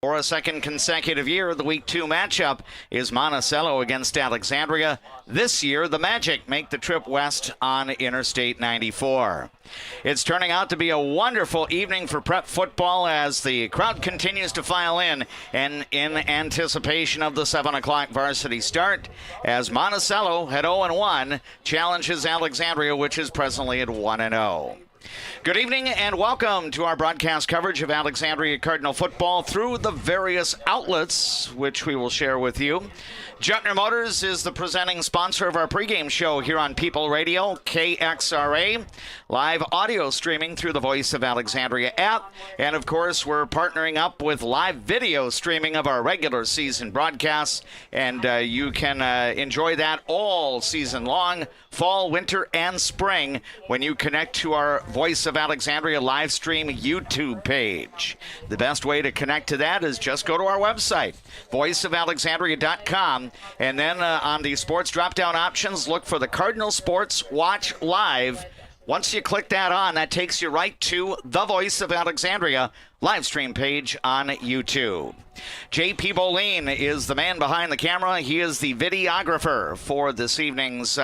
For a second consecutive year, the Week 2 matchup is Monticello against Alexandria. This year, the Magic make the trip west on Interstate 94. It's turning out to be a wonderful evening for prep football as the crowd continues to file in and in anticipation of the 7 o'clock varsity start as Monticello at 0-1 challenges Alexandria, which is presently at 1-0. Good evening and welcome to our broadcast coverage of Alexandria Cardinal football through the various outlets, which we will share with you. Juntner Motors is the presenting sponsor of our pregame show here on People Radio, KXRA, live audio streaming through the Voice of Alexandria app. And of course, we're partnering up with live video streaming of our regular season broadcasts. And you can enjoy that all season long, fall, winter, and spring when you connect to our Voice of Alexandria live stream YouTube page. The best way to connect to that is just go to our website, voiceofalexandria.com, and then on the sports drop-down options, look for the Cardinal Sports Watch Live. Once you click that on, that takes you right to the Voice of Alexandria live stream page on YouTube. J.P. Boleen is the man behind the camera. He is the videographer for this evening's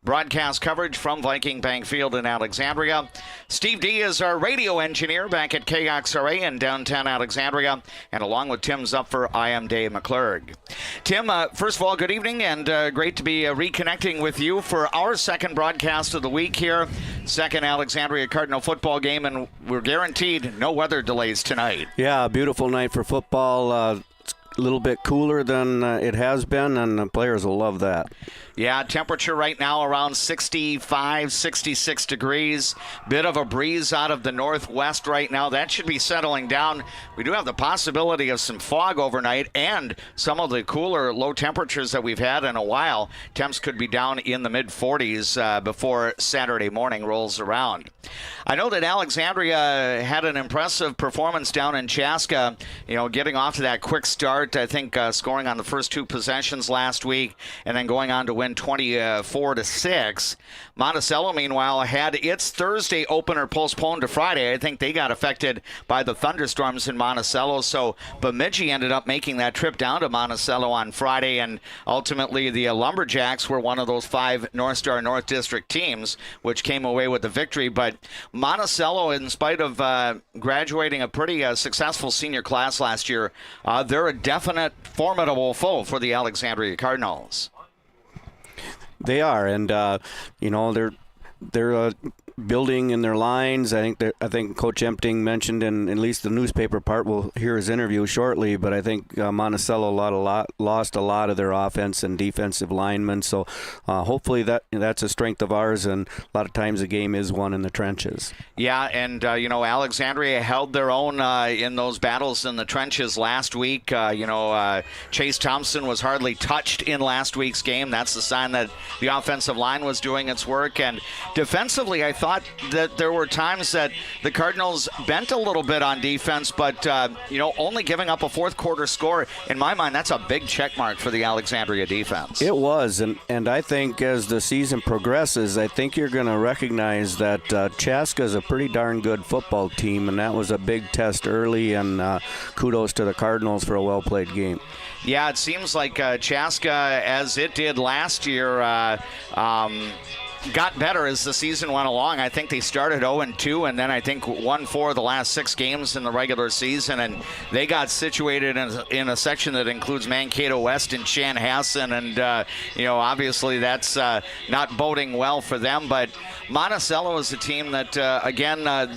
broadcast coverage from Viking Bank Field in Alexandria. Steve D is our radio engineer back at KXRA in downtown Alexandria. And along with Tim Zupfer, I am Dave McClurg. Tim, first of all, good evening and great to be reconnecting with you for our second broadcast of the week here. Second Alexandria Cardinal football game, and we're guaranteed no weather delays tonight. Yeah, beautiful night for football. It's a little bit cooler than it has been, and the players will love that. Yeah, temperature right now around 65, 66 degrees. Bit of a breeze out of the northwest right now. That should be settling down. We do have the possibility of some fog overnight and some of the cooler low temperatures that we've had in a while. Temps could be down in the mid-40s before Saturday morning rolls around. I know that Alexandria had an impressive performance down in Chaska, getting off to that quick start. I think scoring on the first two possessions last week and then going on to win 24-6. Monticello, meanwhile, had its Thursday opener postponed to Friday. I think they got affected by the thunderstorms in Monticello, so Bemidji ended up making that trip down to Monticello on Friday, and ultimately the Lumberjacks were one of those 5 North Star North District teams which came away with the victory. But Monticello, in spite of graduating a pretty successful senior class last year, they're a definite formidable foe for the Alexandria Cardinals. They are, and they're building in their lines. I think Coach Empting mentioned in at least the newspaper part. We'll hear his interview shortly, but I think Monticello lost a lot of their offense and defensive linemen. So hopefully that's a strength of ours, and a lot of times the game is won in the trenches. Yeah, and Alexandria held their own in those battles in the trenches last week. Chase Thompson was hardly touched in last week's game. That's the sign that the offensive line was doing its work. And defensively, I thought that there were times that the Cardinals bent a little bit on defense, but only giving up a fourth quarter score, in my mind, that's a big check mark for the Alexandria defense. It was, and I think as the season progresses, I think you're going to recognize that Chaska is a pretty darn good football team, and that was a big test early, and kudos to the Cardinals for a well-played game. Yeah, it seems like Chaska, as it did last year, got better as the season went along. I think they started 0-2 and then I think won 4 of the last 6 games in the regular season, and they got situated in a section that includes Mankato West and Chanhassen, and obviously that's not boding well for them. But Monacello is a team that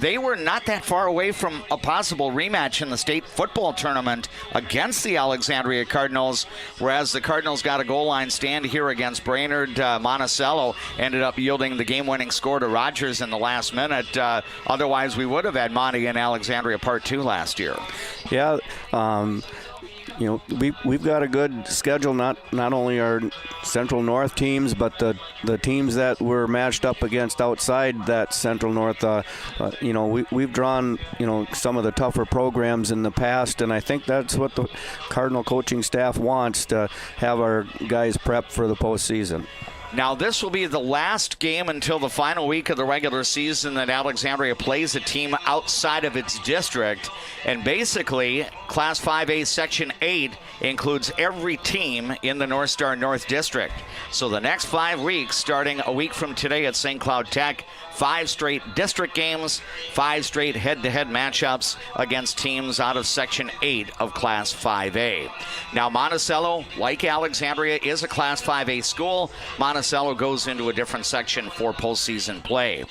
they were not that far away from a possible rematch in the state football tournament against the Alexandria Cardinals, whereas the Cardinals got a goal line stand here against Brainerd. Monacello ended up yielding the game-winning score to Rogers in the last minute. Otherwise, we would have had Monty and Alexandria Part 2 last year. Yeah, we've got a good schedule. Not only our Central North teams, but the teams that were matched up against outside that Central North. We've drawn some of the tougher programs in the past, and I think that's what the Cardinal coaching staff wants, to have our guys prep for the postseason. Now, this will be the last game until the final week of the regular season that Alexandria plays a team outside of its district. And basically, Class 5A Section 8 includes every team in the North Star North District. So the next 5 weeks, starting a week from today at St. Cloud Tech, 5 straight district games, 5 straight head-to-head matchups against teams out of Section 8 of Class 5A. Now, Monticello, like Alexandria, is a Class 5A school. Monticello goes into a different section for postseason play.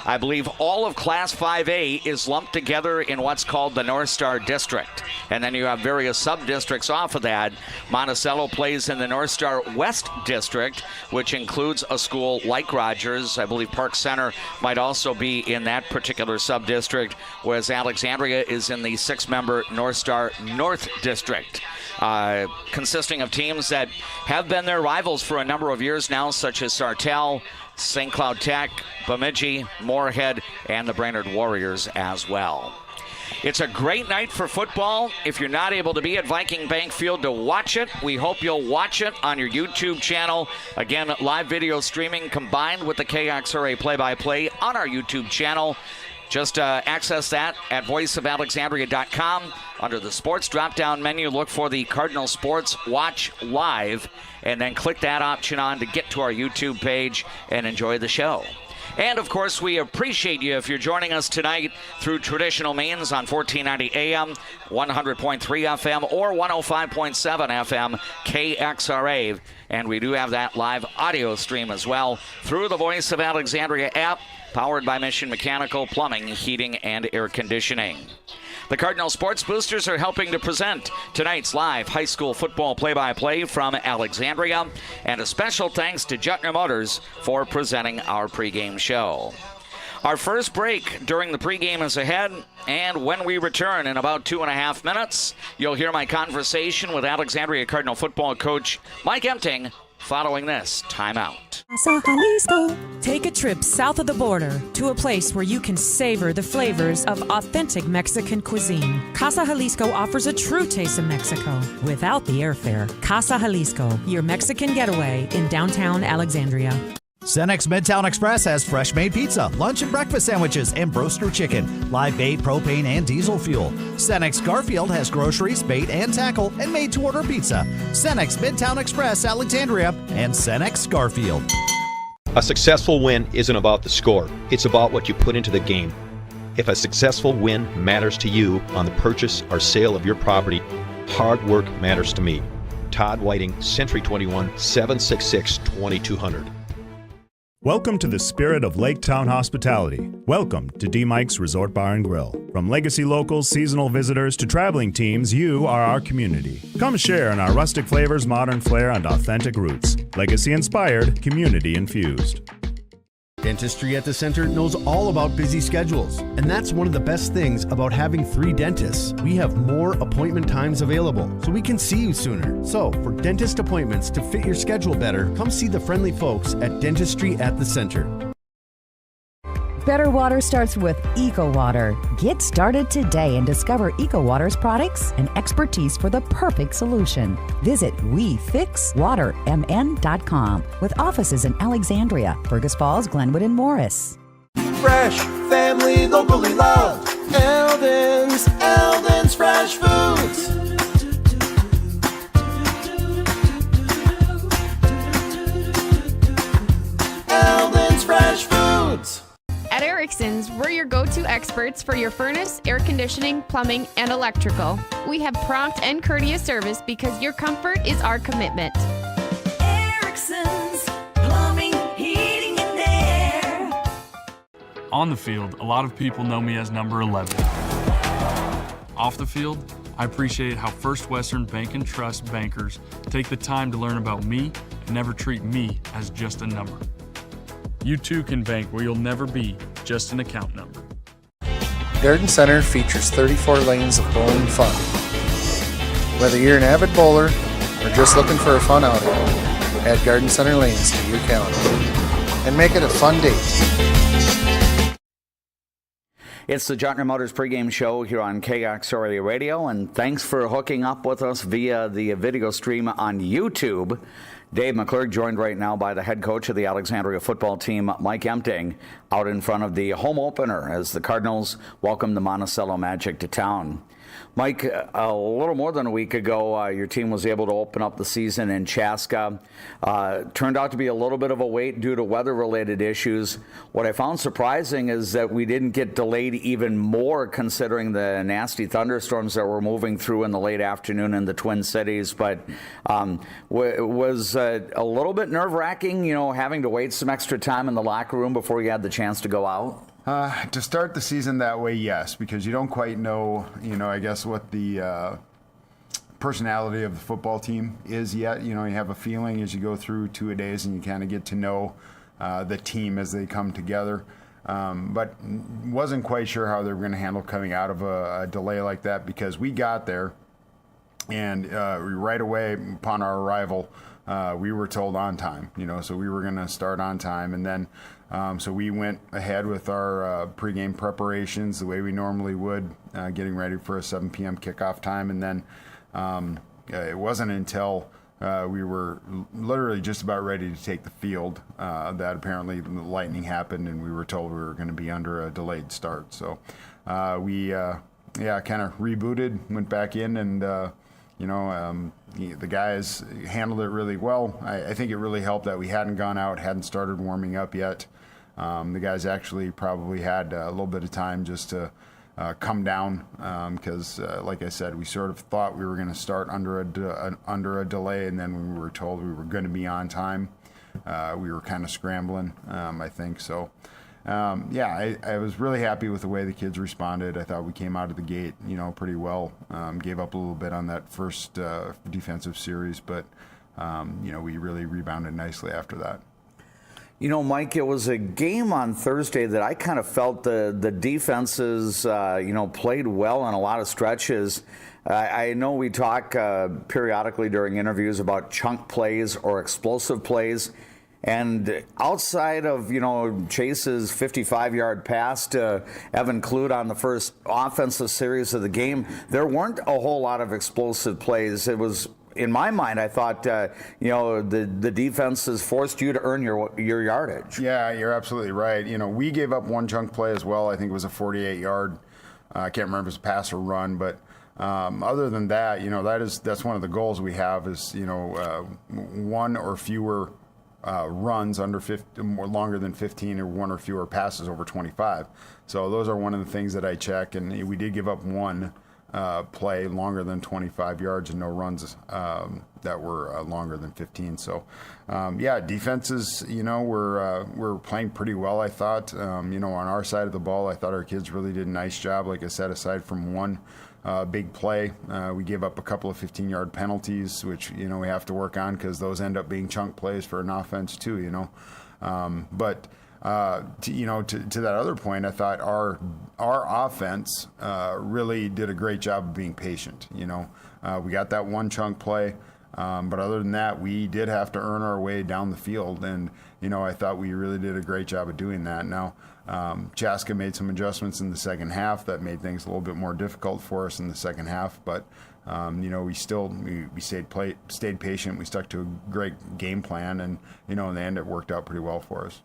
I believe all of Class 5A is lumped together in what's called the North Star District. And then you have various sub-districts off of that. Monticello plays in the North Star West District, which includes a school like Rogers. I believe Park Center might also be in that particular sub-district, whereas Alexandria is in the 6-member North Star North District, consisting of teams that have been their rivals for a number of years now, such as Sartell, St. Cloud Tech, Bemidji, Moorhead, and the Brainerd Warriors as well. It's a great night for football. If you're not able to be at Viking Bank Field to watch it, we hope you'll watch it on your YouTube channel. Again, live video streaming combined with the KXRA play-by-play on our YouTube channel. Just access that at voiceofalexandria.com. Under the sports drop-down menu, look for the Cardinal Sports Watch Live, and then click that option on to get to our YouTube page and enjoy the show. And, of course, we appreciate you if you're joining us tonight through traditional means on 1490 AM, 100.3 FM, or 105.7 FM KXRA. And we do have that live audio stream as well through the Voice of Alexandria app, powered by Mission Mechanical, Plumbing, Heating, and Air Conditioning. The Cardinal Sports Boosters are helping to present tonight's live high school football play-by-play from Alexandria. And a special thanks to Jutner Motors for presenting our pregame show. Our first break during the pregame is ahead, and when we return in about 2.5 minutes, you'll hear my conversation with Alexandria Cardinal football coach Mike Empting following this timeout. Take a trip south of the border to a place where you can savor the flavors of authentic Mexican cuisine. Casa Jalisco offers a true taste of Mexico without the airfare. Casa Jalisco, your Mexican getaway in downtown Alexandria. Cenex Midtown Express has fresh-made pizza, lunch and breakfast sandwiches, and broaster chicken, live bait, propane, and diesel fuel. Cenex Garfield has groceries, bait, and tackle, and made-to-order pizza. Cenex Midtown Express Alexandria and Cenex Garfield. A successful win isn't about the score. It's about what you put into the game. If a successful win matters to you on the purchase or sale of your property, hard work matters to me. Todd Whiting, Century 21, 766-2200. Welcome to the spirit of Lake Town hospitality. Welcome to D. Mike's Resort Bar and Grill. From legacy locals, seasonal visitors, to traveling teams, you are our community. Come share in our rustic flavors, modern flair, and authentic roots. Legacy inspired, community infused. Dentistry at the Center knows all about busy schedules, and that's one of the best things about having 3 dentists. We have more appointment times available, so we can see you sooner. So, for dentist appointments to fit your schedule better, come see the friendly folks at Dentistry at the Center. Better water starts with EcoWater. Get started today and discover EcoWater's products and expertise for the perfect solution. Visit WeFixWaterMN.com with offices in Alexandria, Fergus Falls, Glenwood, and Morris. Fresh, family, locally loved. Eldon's Fresh Foods. Eldon's Fresh Foods. At Erickson's, we're your go-to experts for your furnace, air conditioning, plumbing, and electrical. We have prompt and courteous service because your comfort is our commitment. Erickson's Plumbing, Heating, and Air. On the field, a lot of people know me as number 11. Off the field, I appreciate how First Western Bank and Trust bankers take the time to learn about me and never treat me as just a number. You too can bank where you'll never be just an account number. Garden Center features 34 lanes of bowling fun. Whether you're an avid bowler or just looking for a fun outing, add Garden Center lanes to your calendar and make it a fun date. It's the Jottner Motors pregame show here on KXRA Radio, and thanks for hooking up with us via the video stream on YouTube. Dave McClurg joined right now by the head coach of the Alexandria football team, Mike Empting, out in front of the home opener as the Cardinals welcome the Monticello Magic to town. Mike, a little more than a week ago, your team was able to open up the season in Chaska. Turned out to be a little bit of a wait due to weather-related issues. What I found surprising is that we didn't get delayed even more considering the nasty thunderstorms that were moving through in the late afternoon in the Twin Cities. But was a little bit nerve-wracking, having to wait some extra time in the locker room before you had the chance to go out? To start the season that way, yes, because you don't quite know, I guess what the personality of the football team is yet. You have a feeling as you go through 2-a-days and you kind of get to know the team as they come together. But wasn't quite sure how they were going to handle coming out of a delay like that, because we got there and right away upon our arrival, we were told on time, so we were going to start on time. And then so we went ahead with our pregame preparations the way we normally would, getting ready for a 7 p.m. kickoff time. And then it wasn't until we were literally just about ready to take the field that apparently the lightning happened, and we were told we were going to be under a delayed start. So we kind of rebooted, went back in, and the guys handled it really well. I think it really helped that we hadn't gone out, hadn't started warming up yet. The guys actually probably had a little bit of time just to come down because, like I said, we sort of thought we were going to start under a delay, and then when we were told we were going to be on time, we were kind of scrambling, I think. So, I was really happy with the way the kids responded. I thought we came out of the gate, pretty well. Gave up a little bit on that first defensive series, but, we really rebounded nicely after that. Mike, it was a game on Thursday that I kind of felt the defenses, played well on a lot of stretches. I know we talk periodically during interviews about chunk plays or explosive plays. And outside of, Chase's 55-yard pass to Evan Clute on the first offensive series of the game, there weren't a whole lot of explosive plays. It was, in my mind, I thought, the defense has forced you to earn your yardage. Yeah, you're absolutely right. We gave up one chunk play as well. I think it was a 48-yard. I can't remember if it was a pass or run, but other than that, that's one of the goals we have is, one or fewer runs under 50, more longer than 15, or one or fewer passes over 25. So those are one of the things that I check, and we did give up one play longer than 25 yards and no runs that were longer than 15. So, defenses, we're playing pretty well, I thought. On our side of the ball, I thought our kids really did a nice job. Like I said, aside from one big play, we gave up a couple of 15-yard penalties, which, we have to work on because those end up being chunk plays for an offense too, But to that other point, I thought our offense really did a great job of being patient. We got that one chunk play, but other than that, we did have to earn our way down the field, and I thought we really did a great job of doing that. Now, Chaska made some adjustments in the second half that made things a little bit more difficult for us in the second half, but we stayed patient. We stuck to a great game plan, and in the end, it worked out pretty well for us.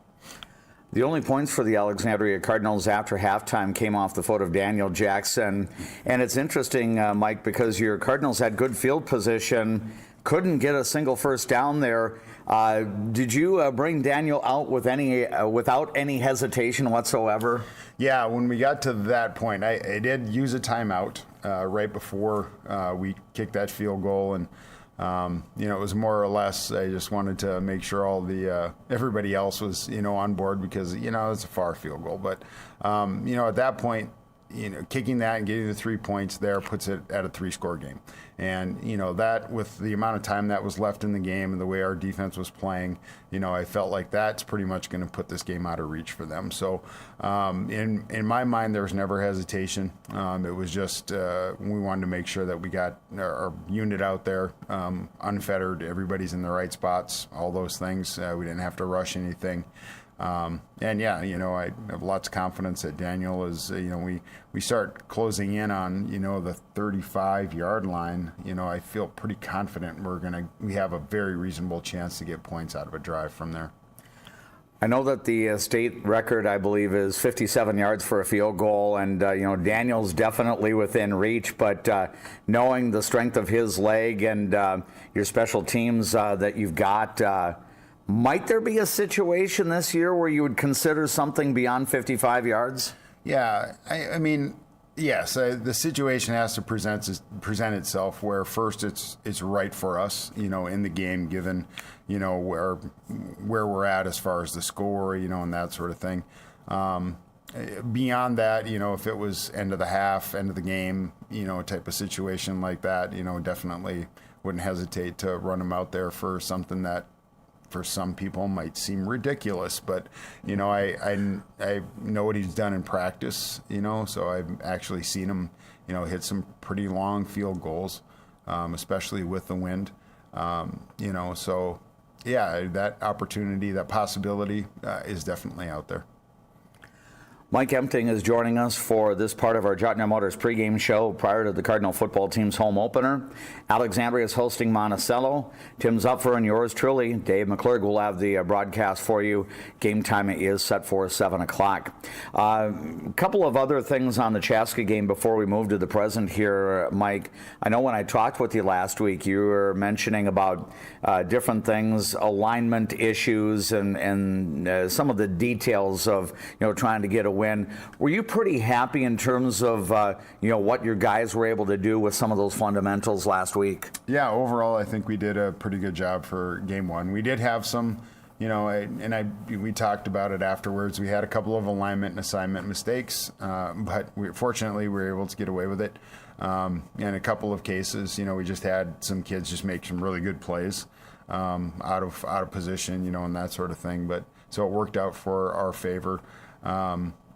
The only points for the Alexandria Cardinals after halftime came off the foot of Daniel Jackson. And it's interesting, Mike, because your Cardinals had good field position, couldn't get a single first down there. Did you bring Daniel out without any hesitation whatsoever? Yeah, when we got to that point, I did use a timeout right before we kicked that field goal, and it was more or less, I just wanted to make sure everybody else was, on board, because, it's a far field goal. But, at that point, kicking that and getting the 3 points there puts it at a 3-score game. And, that, with the amount of time that was left in the game and the way our defense was playing, I felt like that's pretty much going to put this game out of reach for them. So, in my mind, there was never hesitation. It was just, we wanted to make sure that we got our unit out there, unfettered, everybody's in the right spots, all those things. We didn't have to rush anything. I have lots of confidence that Daniel is, we start closing in on, the 35-yard line. I feel pretty confident we have a very reasonable chance to get points out of a drive from there. I know that the state record, I believe, is 57 yards for a field goal, and Daniel's definitely within reach. But knowing the strength of his leg and your special teams that you've got, might there be a situation this year where you would consider something beyond 55 yards? Yeah, I mean, yes, the situation has to present itself where first it's right for us, in the game, given, where we're at as far as the score, and that sort of thing. Beyond that, if it was end of the half, end of the game, type of situation like that, definitely wouldn't hesitate to run him out there for something that for some people might seem ridiculous, but I know what he's done in practice, so I've actually seen him, hit some pretty long field goals, especially with the wind, so yeah, that opportunity, that possibility is definitely out there. Mike Empting is joining us for this part of our Jotner Motors pregame show prior to the Cardinal football team's home opener. Alexandria is hosting Monacello. Tim Zupfer and yours truly, Dave McClurg, will have the broadcast for you. Game time is set for 7 o'clock. A couple of other things on the Chaska game before we move to the present here, Mike. I know when I talked with you last week, you were mentioning about different things, alignment issues, and some of the details of trying to get a win. Were you pretty happy in terms of what your guys were able to do with some of those fundamentals last week? Yeah, overall I think we did a pretty good job for game one. We did have some, we talked about it afterwards. We had a couple of alignment and assignment mistakes, but fortunately we were able to get away with it. In a couple of cases, we just had some kids just make some really good plays out of position, and that sort of thing. But so it worked out for our favor.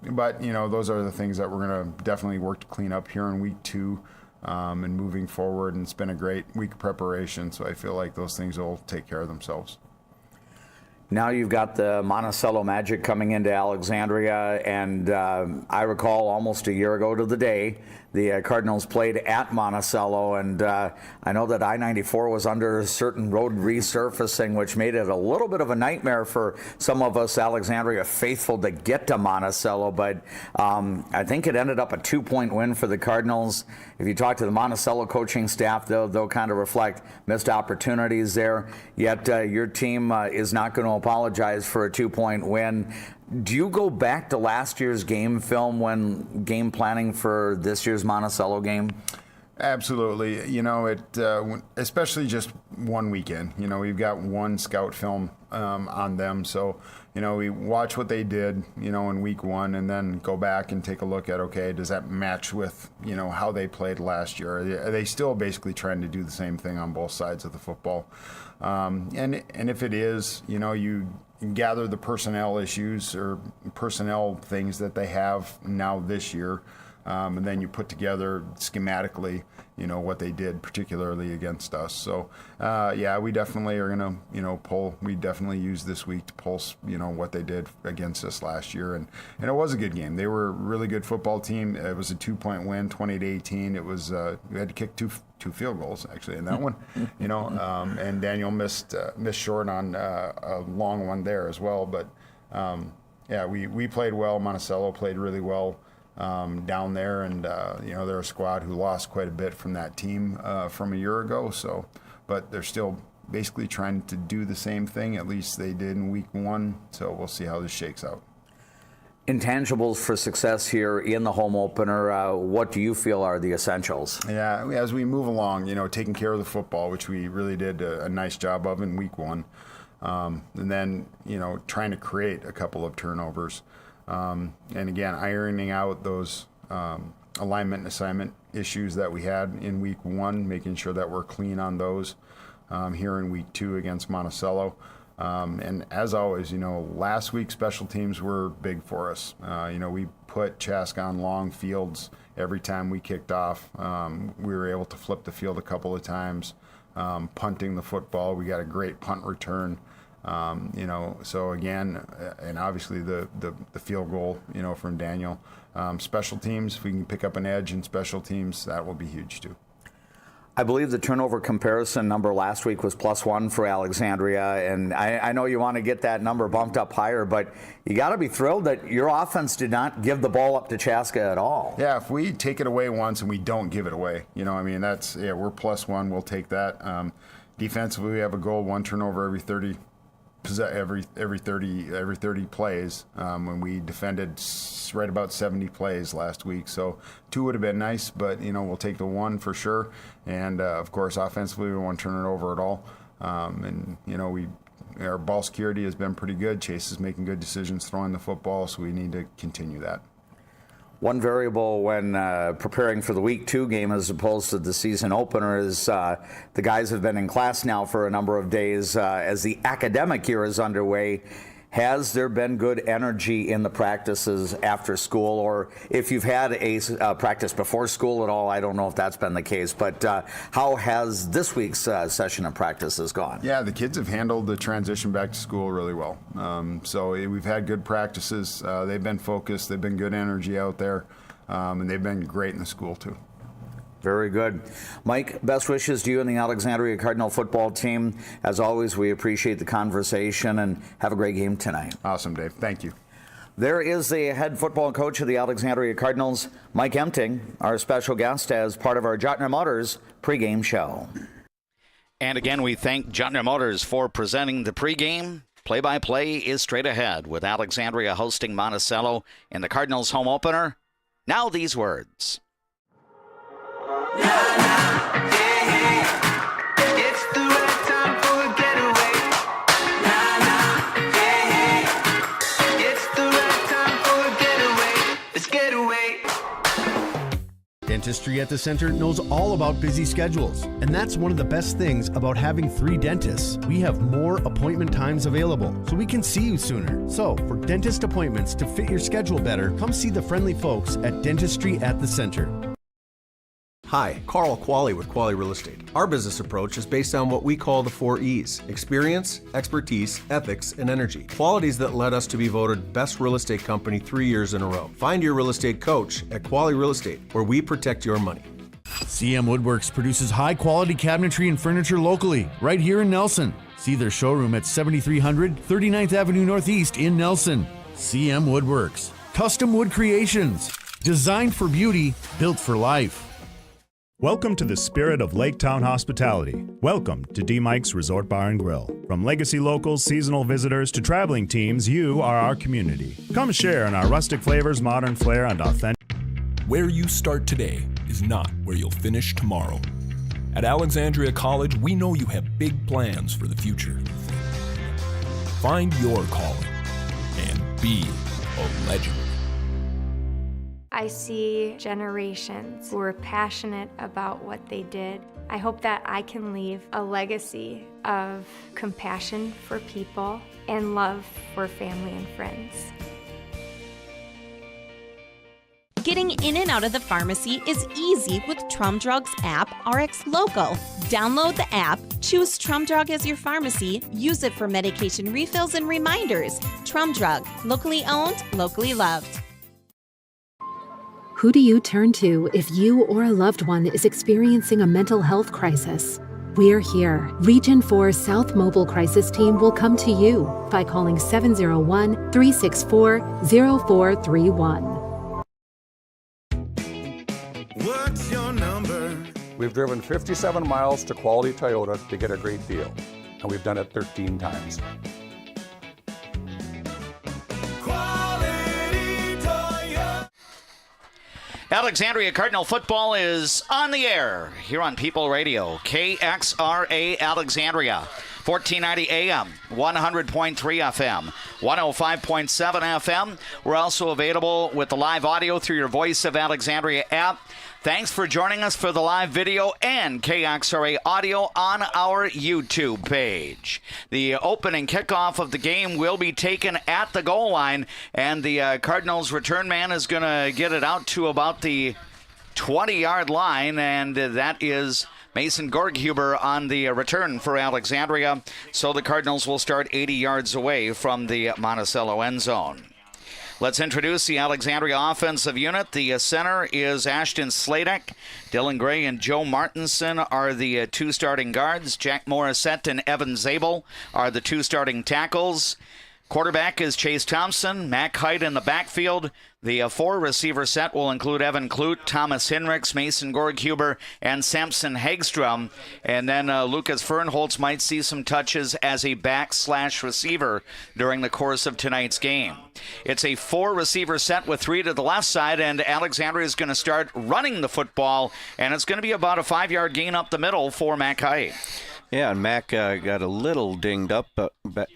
But those are the things that we're going to definitely work to clean up here in week 2 and moving forward. And it's been a great week of preparation, so I feel like those things will take care of themselves. Now you've got the Monacello Magic coming into Alexandria, and I recall almost a year ago to the day the Cardinals played at Monticello, and I know that I-94 was under certain road resurfacing, which made it a little bit of a nightmare for some of us Alexandria faithful to get to Monticello, but I think it ended up a 2-point win for the Cardinals. If you talk to the Monticello coaching staff, they'll kind of reflect missed opportunities there, yet your team is not going to apologize for a 2-point win. Do you go back to last year's game film when game planning for this year's Monticello game? Absolutely. You know, especially just one weekend. You know, we've got one scout film on them. So, you know, we watch what they did, you know, in week 1 and then go back and take a look at, okay, does that match with, you know, how they played last year? Are they still basically trying to do the same thing on both sides of the football? And if it is, you know, you gather the personnel issues or personnel things that they have now this year, and then you put together schematically, you know, what they did particularly against us. So, yeah, we definitely are going to, you know, we definitely use this week to pulse, you know, what they did against us last year. And it was a good game. They were a really good football team. It was a 2-point win, 20-18. It was, we had to kick two field goals actually in that one, you know, and Daniel missed short on a long one there as well. But yeah, we played well. Monticello played really well down there, and you know, they're a squad who lost quite a bit from that team from a year ago. So, but they're still basically trying to do the same thing. At least they did in week 1. So we'll see how this shakes out. Intangibles for success here in the home opener, what do you feel are the essentials? Yeah, as we move along, you know, taking care of the football, which we really did a nice job of in week 1. And then, you know, trying to create a couple of turnovers. And again, ironing out those alignment and assignment issues that we had in week 1, making sure that we're clean on those here in week 2 against Monticello. And as always, you know, last week special teams were big for us. You know, we put Chaska on long fields every time we kicked off. We were able to flip the field a couple of times, punting the football. We got a great punt return. You know, so again, and obviously the field goal, you know, from Daniel. Special teams, if we can pick up an edge in special teams, that will be huge too. I believe the turnover comparison number last week was +1 for Alexandria, and I know you want to get that number bumped up higher, but you got to be thrilled that your offense did not give the ball up to Chaska at all. Yeah, if we take it away once and we don't give it away, you know, I mean, that's, yeah, we're +1, we'll take that. Defensively, we have a goal, 1 turnover every 30 plays, when we defended right about 70 plays last week. So 2 would have been nice, but, you know, we'll take the 1 for sure. And of course, offensively, we won't turn it over at all. And you know, our ball security has been pretty good. Chase is making good decisions throwing the football, so we need to continue that. One variable when preparing for the Week 2 game as opposed to the season opener is the guys have been in class now for a number of days as the academic year is underway. Has there been good energy in the practices after school, or if you've had a practice before school at all? I don't know if that's been the case, but how has this week's session of practices gone? Yeah, the kids have handled the transition back to school really well. So we've had good practices. They've been focused. They've been good energy out there, and they've been great in the school too. Very good. Mike, best wishes to you and the Alexandria Cardinal football team. As always, we appreciate the conversation, and have a great game tonight. Awesome, Dave. Thank you. There is the head football coach of the Alexandria Cardinals, Mike Emting, our special guest as part of our Jotner Motors pregame show. And again, we thank Jotner Motors for presenting the pregame. Play-by-play is straight ahead with Alexandria hosting Monticello in the Cardinals home opener. Now these words. It's the right time for a getaway. It's the right time for a getaway. Let's get away. Dentistry at the Center knows all about busy schedules, and that's one of the best things about having 3 dentists. We have more appointment times available, so we can see you sooner. So, for dentist appointments to fit your schedule better, come see the friendly folks at Dentistry at the Center. Hi, Carl Qualley with Qualley Real Estate. Our business approach is based on what we call the 4 E's: experience, expertise, ethics, and energy. Qualities that led us to be voted Best Real Estate Company 3 years in a row. Find your real estate coach at Qualley Real Estate, where we protect your money. CM Woodworks produces high-quality cabinetry and furniture locally, right here in Nelson. See their showroom at 7300 39th Avenue Northeast in Nelson. CM Woodworks. Custom wood creations. Designed for beauty, built for life. Welcome to the spirit of Lake Town hospitality. Welcome to D. Mike's Resort Bar and Grill. From legacy locals, seasonal visitors, to traveling teams, you are our community. Come share in our rustic flavors, modern flair, and authentic. Where you start today is not where you'll finish tomorrow. At Alexandria College, we know you have big plans for the future. Find your calling and be a legend. I see generations who are passionate about what they did. I hope that I can leave a legacy of compassion for people and love for family and friends. Getting in and out of the pharmacy is easy with Trum Drug's app, RX Local. Download the app, choose Trum Drug as your pharmacy, use it for medication refills and reminders. Trum Drug, locally owned, locally loved. Who do you turn to if you or a loved one is experiencing a mental health crisis? We're here. Region 4 South Mobile Crisis Team will come to you by calling 701-364-0431. What's your number? We've driven 57 miles to Quality Toyota to get a great deal, and we've done it 13 times. Alexandria Cardinal football is on the air here on People Radio, KXRA Alexandria, 1490 AM, 100.3 FM, 105.7 FM. We're also available with the live audio through your Voice of Alexandria app. Thanks for joining us for the live video and KXRA audio on our YouTube page. The opening kickoff of the game will be taken at the goal line, and the Cardinals return man is going to get it out to about the 20-yard line, and that is Mason Gorghuber on the return for Alexandria. So the Cardinals will start 80 yards away from the Monticello end zone. Let's introduce the Alexandria offensive unit. The center is Ashton Sladek. Dylan Gray and Joe Martinson are the two starting guards. Jack Morissette and Evan Zabel are the two starting tackles. Quarterback is Chase Thompson. Mac Height in the backfield. The four receiver set will include Evan Clute, Thomas Hinrichs, Mason Gorghuber, and Samson Hagstrom. And then Lucas Fernholtz might see some touches as a back/receiver during the course of tonight's game. It's a four receiver set with three to the left side, and Alexandria is going to start running the football, and it's going to be about a 5-yard gain up the middle for Mac Height. Yeah, and Mac got a little dinged up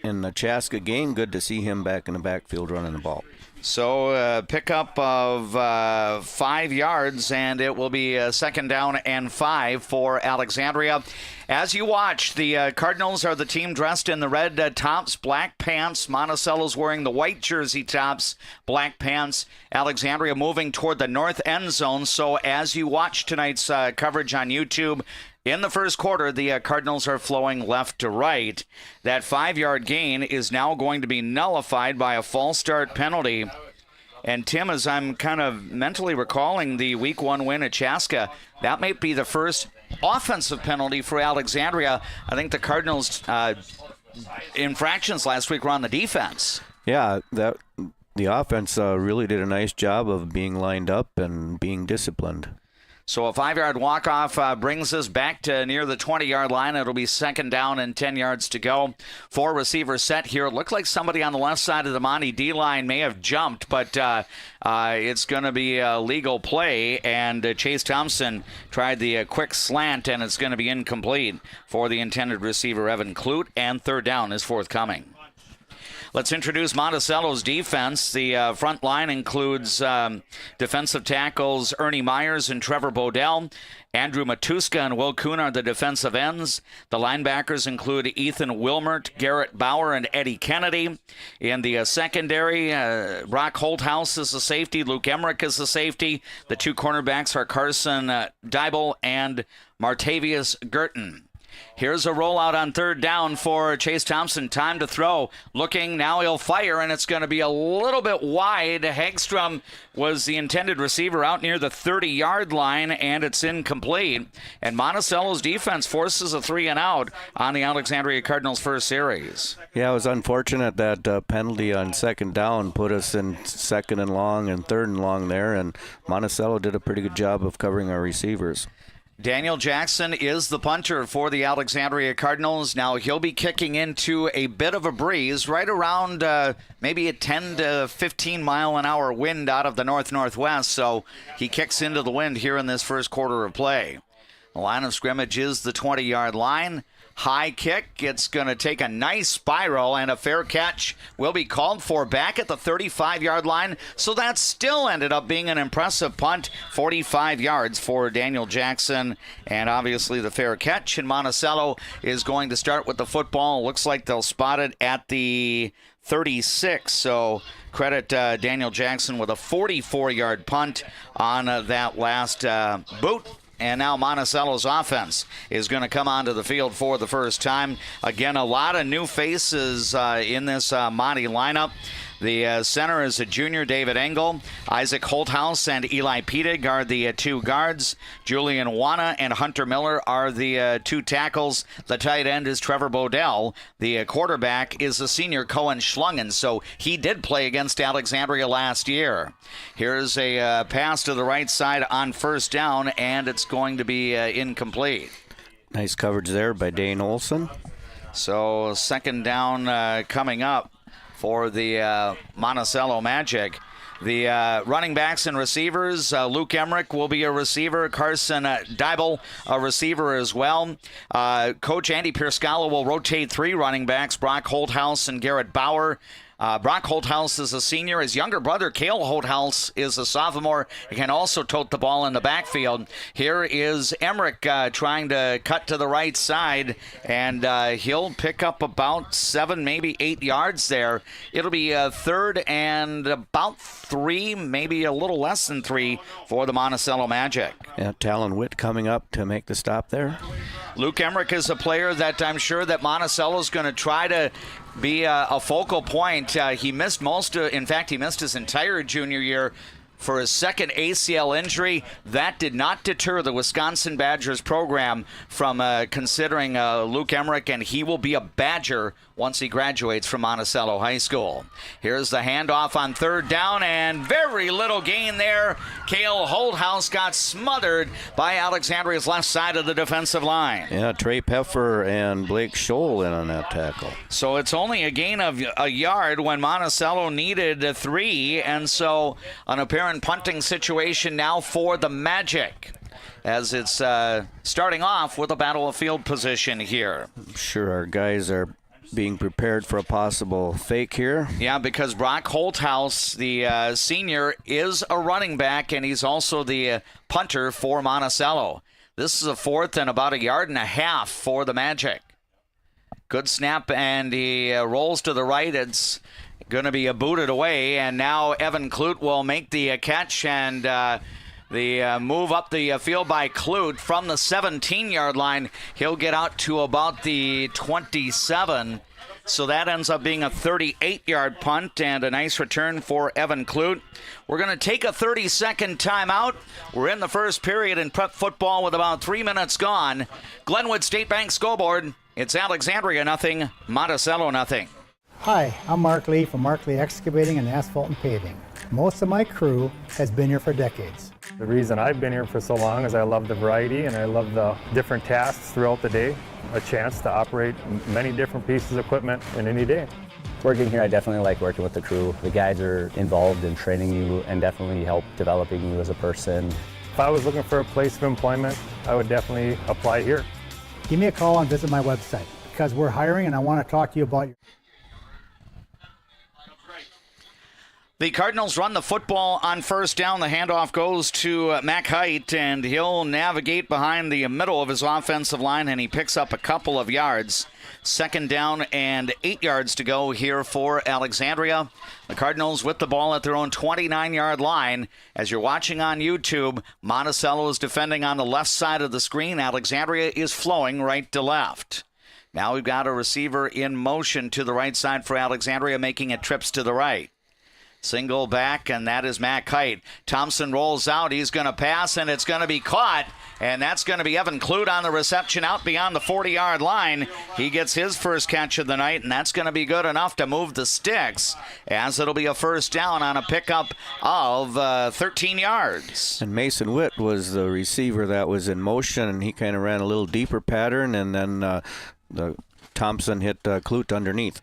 in the Chaska game. Good to see him back in the backfield running the ball. So pickup of 5 yards, and it will be a 2nd down and 5 for Alexandria. As you watch, the Cardinals are the team dressed in the red tops, black pants. Monacello's wearing the white jersey tops, black pants. Alexandria moving toward the north end zone. So as you watch tonight's coverage on YouTube, in the first quarter, the Cardinals are flowing left to right. That 5-yard gain is now going to be nullified by a false start penalty. And Tim, as I'm kind of mentally recalling the Week 1 win at Chaska, that might be the first offensive penalty for Alexandria. I think the Cardinals' infractions last week were on the defense. Yeah, the offense really did a nice job of being lined up and being disciplined. So a 5-yard walk-off brings us back to near the 20-yard line. It'll be 2nd down and 10 yards to go. 4 receivers set here. It looked like somebody on the left side of the Monty D line may have jumped, but it's going to be a legal play. And Chase Thompson tried the quick slant, and it's going to be incomplete for the intended receiver, Evan Clute, and 3rd down is forthcoming. Let's introduce Monticello's defense. The front line includes defensive tackles Ernie Myers and Trevor Bodell. Andrew Matuska and Will Kuhn are the defensive ends. The linebackers include Ethan Wilmert, Garrett Bauer, and Eddie Kennedy. In the secondary, Brock Holthouse is the safety. Luke Emmerich is the safety. The two cornerbacks are Carson Dybel and Martavius Gerton. Here's a rollout on third down for Chase Thompson. Time to throw. Looking, now he'll fire, and it's going to be a little bit wide. Hagstrom was the intended receiver out near the 30-yard line, and it's incomplete. And Monticello's defense forces a 3-and-out on the Alexandria Cardinals' first series. Yeah, it was unfortunate that penalty on second down put us in second and long and third and long there, and Monticello did a pretty good job of covering our receivers. Daniel Jackson is the punter for the Alexandria Cardinals. Now he'll be kicking into a bit of a breeze, right around maybe a 10 to 15 mile an hour wind out of the north-northwest. So he kicks into the wind here in this first quarter of play. The line of scrimmage is the 20-yard line. High kick. It's going to take a nice spiral, and a fair catch will be called for back at the 35-yard line. So that still ended up being an impressive punt, 45 yards for Daniel Jackson, and obviously the fair catch. And Monticello is going to start with the football. Looks like they'll spot it at the 36. So credit Daniel Jackson with a 44-yard punt on that last boot. And now Monticello's offense is going to come onto the field for the first time. Again, a lot of new faces in this Monty lineup. The center is a junior, David Engel. Isaac Holthouse and Eli Pedig are the two guards. Julian Wana and Hunter Miller are the two tackles. The tight end is Trevor Bodell. The quarterback is the senior Cohen Schlungen, so he did play against Alexandria last year. Here's a pass to the right side on first down, and it's going to be incomplete. Nice coverage there by Dane Olson. So second down coming up for the Monticello Magic. The running backs and receivers, Luke Emmerich will be a receiver. Carson Dybel, a receiver as well. Coach Andy Pierscala will rotate three running backs, Brock Holthouse and Garrett Bauer. Brock Holthouse is a senior. His younger brother, Cale Holthouse, is a sophomore. He can also tote the ball in the backfield. Here is Emmerich trying to cut to the right side, and he'll pick up about 7, maybe 8 yards there. It'll be third and about 3, maybe a little less than 3 for the Monticello Magic. Yeah, Talon Witt coming up to make the stop there. Luke Emmerich is a player that I'm sure that Monticello's going to try to be a focal point. He missed he missed his entire junior year for his second ACL injury. That did not deter the Wisconsin Badgers program from considering Luke Emmerich, and he will be a Badger once he graduates from Monticello High School. Here's the handoff on third down, and very little gain there. Cale Holthouse got smothered by Alexandria's left side of the defensive line. Yeah, Trey Peffer and Blake Scholl in on that tackle. So it's only a gain of a yard when Monticello needed 3, and so an apparent punting situation now for the Magic, as it's starting off with a battle of field position here. I'm sure our guys are being prepared for a possible fake here. Yeah, because Brock Holthouse, the senior, is a running back, and he's also the punter for Monticello. This is a fourth and about 1.5 yards for the Magic. Good snap, and he rolls to the right. It's going to be booted away, and now Evan Clute will make the catch, and the move up the field by Clute from the 17-yard line. He'll get out to about the 27. So that ends up being a 38-yard punt and a nice return for Evan Clute. We're going to take a 30-second timeout. We're in the first period in prep football with about 3 minutes gone. Glenwood State Bank scoreboard. It's Alexandria 0, Monticello 0. Hi, I'm Mark Lee from Mark Lee Excavating and Asphalt and Paving. Most of my crew has been here for decades. The reason I've been here for so long is I love the variety and I love the different tasks throughout the day. A chance to operate many different pieces of equipment in any day. Working here, I definitely like working with the crew. The guys are involved in training you and definitely help developing you as a person. If I was looking for a place of employment, I would definitely apply here. Give me a call and visit my website because we're hiring and I want to talk to you about your... The Cardinals run the football on first down. The handoff goes to Mac Height, and he'll navigate behind the middle of his offensive line, and he picks up a couple of yards. Second down and 8 yards to go here for Alexandria. The Cardinals with the ball at their own 29-yard line. As you're watching on YouTube, Monacello is defending on the left side of the screen. Alexandria is flowing right to left. Now we've got a receiver in motion to the right side for Alexandria, making it trips to the right. Single back, and that is Mac Height. Thompson rolls out. He's going to pass, and it's going to be caught. And that's going to be Evan Clute on the reception out beyond the 40-yard line. He gets his first catch of the night, and that's going to be good enough to move the sticks, as it'll be a first down on a pickup of 13 yards. And Mason Witt was the receiver that was in motion, and he kind of ran a little deeper pattern, and then the Thompson hit Clute underneath.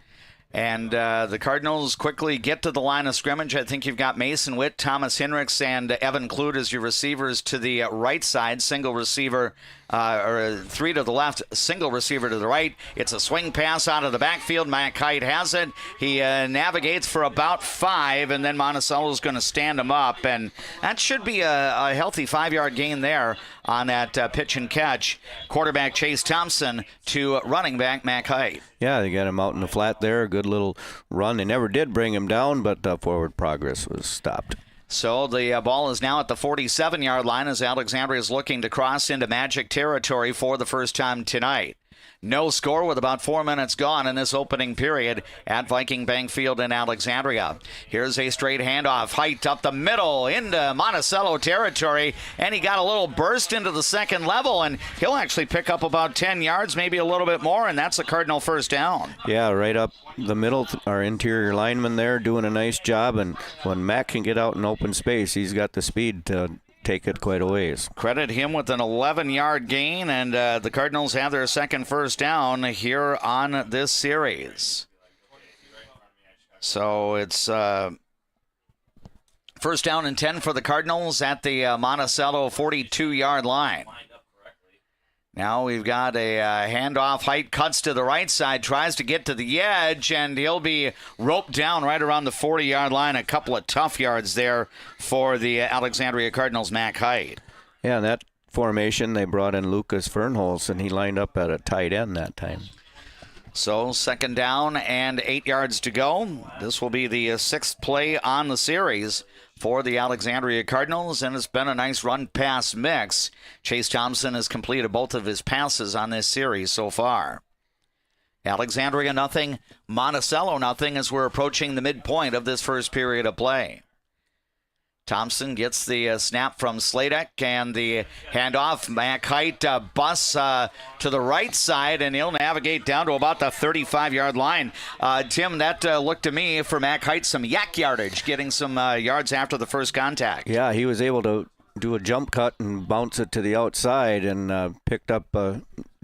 And the Cardinals quickly get to the line of scrimmage. I think you've got Mason Witt, Thomas Hinrichs, and Evan Clute as your receivers to the right side. Single receiver, or three to the left, single receiver to the right. It's a swing pass out of the backfield. Mac Height has it. He navigates for about 5, and then Monticello's going to stand him up. And that should be a healthy 5-yard gain there on that pitch and catch. Quarterback Chase Thompson to running back Mac Height. Yeah, they got him out in the flat there. Good little run. They never did bring him down, but forward progress was stopped. So the ball is now at the 47-yard line as Alexandria is looking to cross into Magic territory for the first time tonight. No score with about 4 minutes gone in this opening period at Viking Bank Field in Alexandria. Here's a straight handoff. Height up the middle into Monticello territory, and he got a little burst into the second level, and he'll actually pick up about 10 yards, maybe a little bit more, and that's a Cardinal first down. Yeah, right up the middle. Our interior lineman there doing a nice job, and when Mac can get out in open space, he's got the speed to take it quite a ways. Credit him with an 11-yard gain, and the Cardinals have their second first down here on this series. So it's first down and 10 for the Cardinals at the Monticello 42-yard line. Now we've got a handoff. Height cuts to the right side, tries to get to the edge, and he'll be roped down right around the 40-yard line. A couple of tough yards there for the Alexandria Cardinals' Mac Height. Yeah, in that formation, they brought in Lucas Fernholz, and he lined up at a tight end that time. So second down and 8 yards to go. This will be the sixth play on the series for the Alexandria Cardinals, and it's been a nice run-pass mix. Chase Thompson has completed both of his passes on this series so far. Alexandria nothing, Monticello nothing as we're approaching the midpoint of this first period of play. Thompson gets the snap from Sladek, and the handoff. Mac Height busts to the right side, and he'll navigate down to about the 35-yard line. Tim, that looked to me for Mac Height some yak yardage, getting some yards after the first contact. Yeah, he was able to do a jump cut and bounce it to the outside and picked up a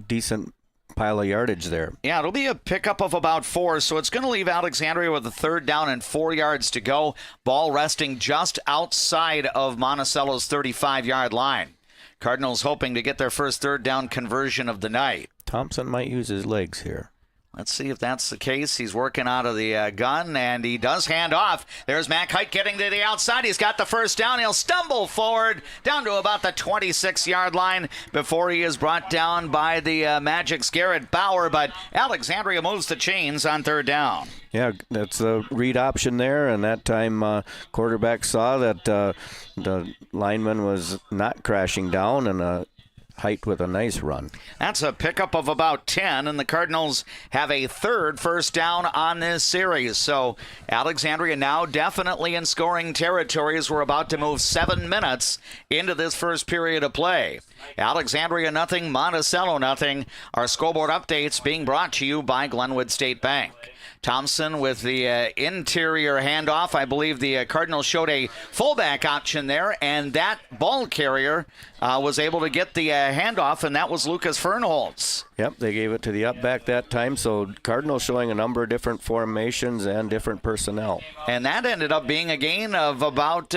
decent pile of yardage there. Yeah, it'll be a pickup of about 4, so it's going to leave Alexandria with a third down and 4 yards to go. Ball resting just outside of Monticello's 35-yard line. Cardinals hoping to get their first third down conversion of the night. Thompson might use his legs here. Let's see if that's the case. He's working out of the gun, and he does hand off. There's Mac Height getting to the outside. He's got the first down. He'll stumble forward down to about the 26-yard line before he is brought down by the Magic's Garrett Bauer, but Alexandria moves the chains on third down. Yeah, that's a read option there, and that time quarterback saw that the lineman was not crashing down, and Height with a nice run. That's a pickup of about 10, and the Cardinals have a third first down on this series. So Alexandria now definitely in scoring territory as we're about to move 7 minutes into this first period of play. Alexandria nothing, Monticello nothing. Our scoreboard updates being brought to you by Glenwood State Bank. Thompson with the interior handoff. I believe the Cardinals showed a fullback option there, and that ball carrier was able to get the handoff, and that was Lucas Fernholz. Yep, they gave it to the up back that time, so Cardinals showing a number of different formations and different personnel. And that ended up being a gain of about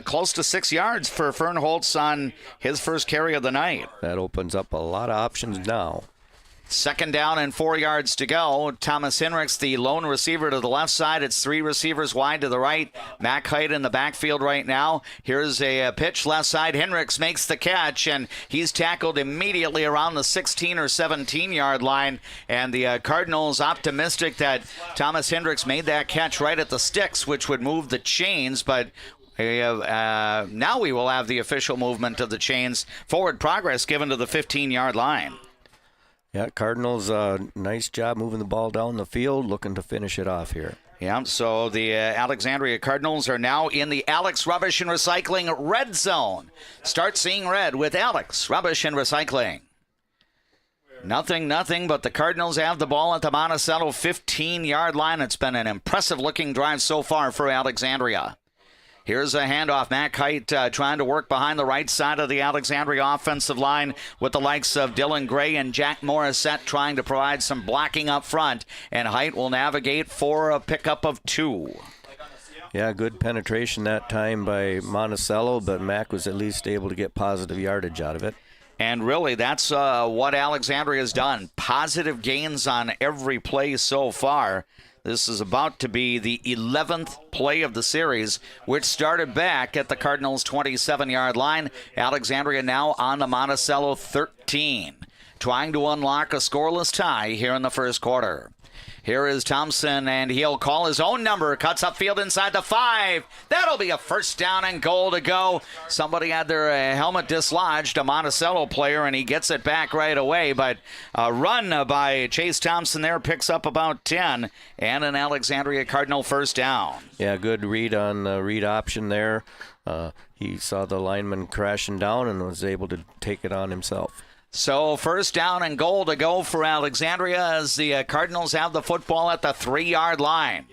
close to 6 yards for Fernholz on his first carry of the night. That opens up a lot of options now. 2nd down and 4 yards to go. Thomas Hinrichs, the lone receiver to the left side. It's 3 receivers wide to the right. Mac Height in the backfield right now. Here's a pitch left side. Hinrichs makes the catch, and he's tackled immediately around the 16 or 17-yard line. And the Cardinals optimistic that Thomas Hinrichs made that catch right at the sticks, which would move the chains, but now we will have the official movement of the chains. Forward progress given to the 15-yard line. Yeah, Cardinals, nice job moving the ball down the field, looking to finish it off here. Yeah, so the Alexandria Cardinals are now in the Alex Rubbish and Recycling red zone. Start seeing red with Alex Rubbish and Recycling. Nothing, but the Cardinals have the ball at the Monticello 15-yard line. It's been an impressive-looking drive so far for Alexandria. Here's a handoff. Mac Height trying to work behind the right side of the Alexandria offensive line with the likes of Dylan Gray and Jack Morissette trying to provide some blocking up front. And Height will navigate for a pickup of 2. Yeah, good penetration that time by Monticello, but Mac was at least able to get positive yardage out of it. And really, that's what Alexandria has done. Positive gains on every play so far. This is about to be the 11th play of the series, which started back at the Cardinals' 27-yard line. Alexandria now on the Monticello 13, trying to unlock a scoreless tie here in the first quarter. Here is Thompson, and he'll call his own number. Cuts upfield inside the 5. That'll be a 1st down and goal to go. Somebody had their helmet dislodged, a Monticello player, and he gets it back right away. But a run by Chase Thompson there picks up about 10, and an Alexandria Cardinal 1st down. Yeah, good read on the read option there. He saw the lineman crashing down and was able to take it on himself. So 1st down and goal to go for Alexandria as the Cardinals have the football at the 3-yard line,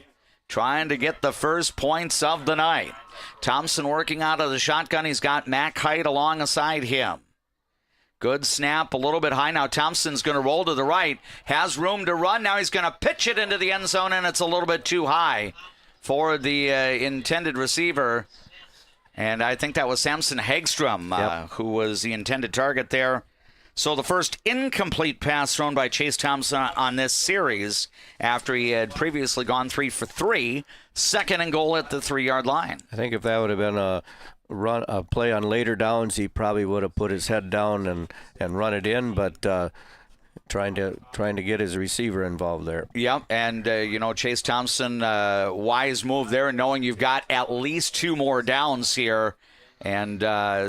trying to get the first points of the night. Thompson working out of the shotgun. He's got Mac Height alongside him. Good snap, a little bit high. Now Thompson's going to roll to the right, has room to run. Now he's going to pitch it into the end zone, and it's a little bit too high for the intended receiver. And I think that was Samson Hagstrom, who was the intended target there. So the first incomplete pass thrown by Chase Thompson on this series after he had previously gone 3 for 3. 2nd and goal at the 3-yard line. I think if that would have been a play on later downs, he probably would have put his head down and run it in, but trying to get his receiver involved there. Yep, and Chase Thompson, wise move there, knowing you've got at least 2 more downs here. And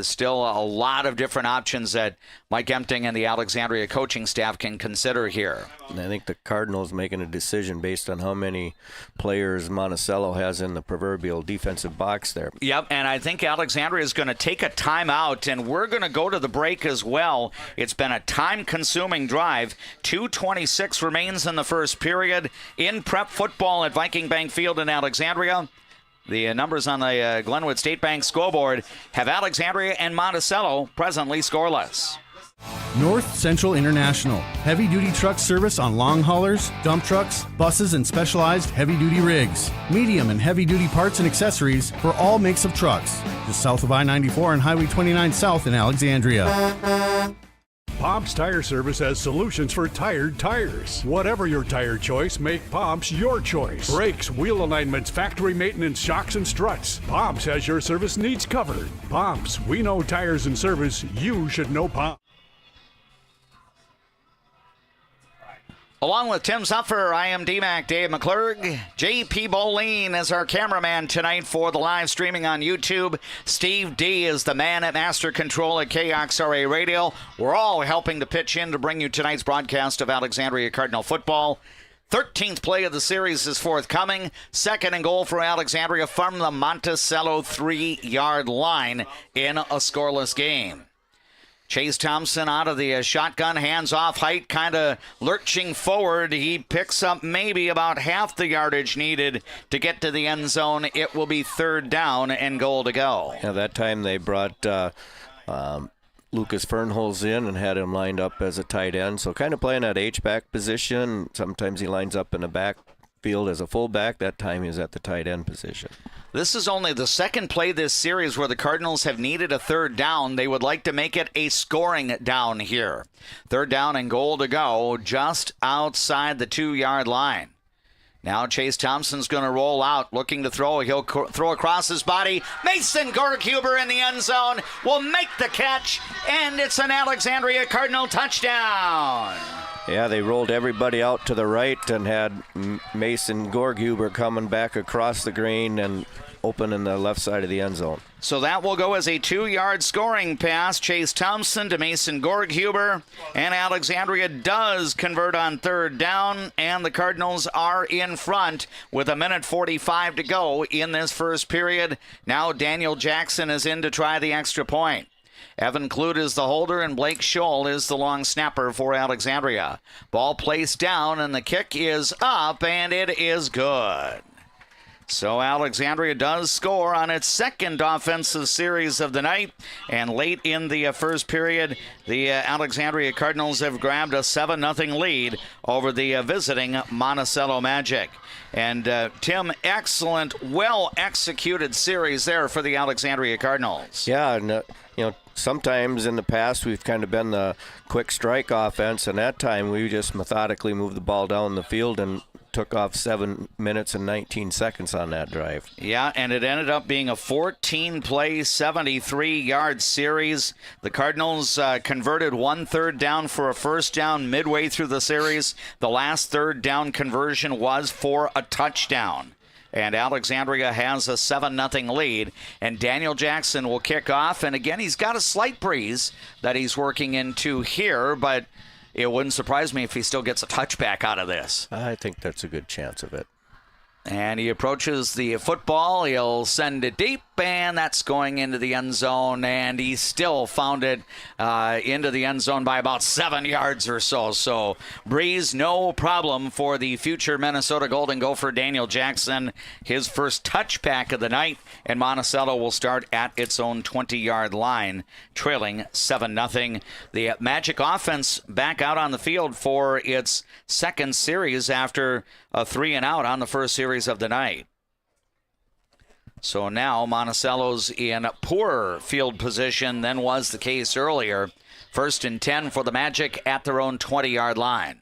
still a lot of different options that Mike Empting and the Alexandria coaching staff can consider here. And I think the Cardinals making a decision based on how many players Monticello has in the proverbial defensive box there. Yep, and I think Alexandria is going to take a timeout, and we're going to go to the break as well. It's been a time-consuming drive. 2:26 remains in the first period in prep football at Viking Bank Field in Alexandria. The numbers on the Glenwood State Bank scoreboard have Alexandria and Monticello presently scoreless. North Central International. Heavy-duty truck service on long haulers, dump trucks, buses, and specialized heavy-duty rigs. Medium and heavy-duty parts and accessories for all makes of trucks. Just south of I-94 and Highway 29 South in Alexandria. Pomp's Tire Service has solutions for tired tires. Whatever your tire choice, make Pomp's your choice. Brakes, wheel alignments, factory maintenance, shocks, and struts. Pomp's has your service needs covered. Pomp's, we know tires and service. You should know Pomp's. Along with Tim Zuffer, I am DMAC Dave McClurg. JP Boleen is our cameraman tonight for the live streaming on YouTube. Steve D is the man at Master Control at KXRA Radio. We're all helping to pitch in to bring you tonight's broadcast of Alexandria Cardinal football. 13th play of the series is forthcoming. 2nd and goal for Alexandria from the Monticello 3-yard line in a scoreless game. Chase Thompson out of the shotgun, hands off, Height kind of lurching forward. He picks up maybe about half the yardage needed to get to the end zone. It will be 3rd down and goal to go. Yeah, that time they brought Lucas Fernholz in and had him lined up as a tight end. So kind of playing that H-back position. Sometimes he lines up in the field as a fullback. That time he was at the tight end position. This is only the second play this series where the Cardinals have needed a third down. They would like to make it a scoring down here. Third down and goal to go just outside the 2-yard line. Now Chase Thompson's going to roll out, looking to throw. He'll throw across his body. Mason Gorghuber in the end zone will make the catch, and it's an Alexandria Cardinal touchdown. Yeah, they rolled everybody out to the right and had Mason Gorghuber coming back across the green and open in the left side of the end zone. So that will go as a 2-yard scoring pass. Chase Thompson to Mason Gorghuber, and Alexandria does convert on third down, and the Cardinals are in front with 1:45 to go in this first period. Now Daniel Jackson is in to try the extra point. Evan Clute is the holder, and Blake Scholl is the long snapper for Alexandria. Ball placed down, and the kick is up, and it is good. So Alexandria does score on its second offensive series of the night, and late in the first period, the Alexandria Cardinals have grabbed a 7-0 lead over the visiting Monticello Magic. And Tim, excellent, well-executed series there for the Alexandria Cardinals. Yeah, and sometimes in the past we've kind of been the quick strike offense, and that time we just methodically moved the ball down the field and took off 7 minutes and 19 seconds on that drive. Yeah, and it ended up being a 14-play, 73-yard series. The Cardinals converted one third down for a first down midway through the series. The last third down conversion was for a touchdown. And Alexandria has a 7-0 lead. And Daniel Jackson will kick off. And again, he's got a slight breeze that he's working into here, but it wouldn't surprise me if he still gets a touchback out of this. I think that's a good chance of it. And he approaches the football. He'll send it deep, and that's going into the end zone. And he still found it into the end zone by about 7 yards or so. So breeze, no problem for the future Minnesota Golden Gopher Daniel Jackson. His first touchback of the night, and Monticello will start at its own 20-yard line, trailing 7-0. The Magic offense back out on the field for its second series after a 3-and-out on the first series of the night. So now Monticello's in poorer field position than was the case earlier. 1st and 10 for the Magic at their own 20-yard line.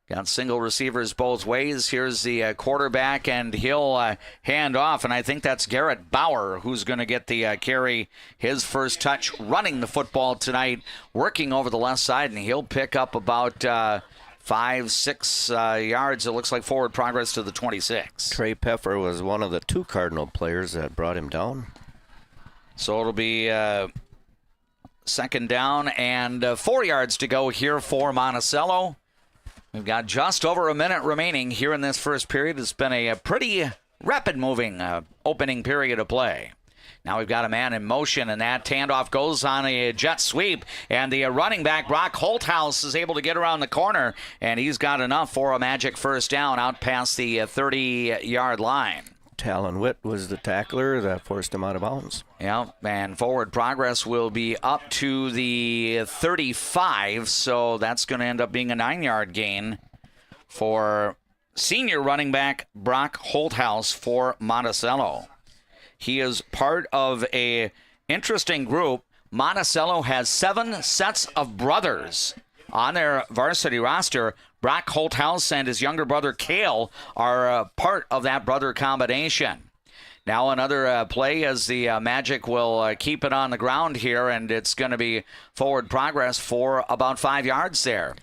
Got single receivers both ways. Here's the quarterback, and he'll hand off, and I think that's Garrett Bauer who's going to get the carry, his first touch running the football tonight, working over the left side, and he'll pick up about 5-6 yards. It looks like forward progress to the 26. Trey Peffer was one of the 2 Cardinal players that brought him down. So it'll be second down and 4 yards to go here for Monticello. We've got just over a minute remaining here in this first period. It's been a pretty rapid-moving opening period of play. Now we've got a man in motion, and that handoff goes on a jet sweep. And the running back, Brock Holthouse, is able to get around the corner, and he's got enough for a Magic first down out past the 30-yard line. Talon Witt was the tackler that forced him out of bounds. Yeah, and forward progress will be up to the 35, so that's going to end up being a 9-yard gain for senior running back Brock Holthouse for Monticello. He is part of a interesting group. Monticello has 7 sets of brothers on their varsity roster. Brock Holthouse and his younger brother Cale are part of that brother combination. Now another play as the Magic will keep it on the ground here, and it's going to be forward progress for about 5 yards there.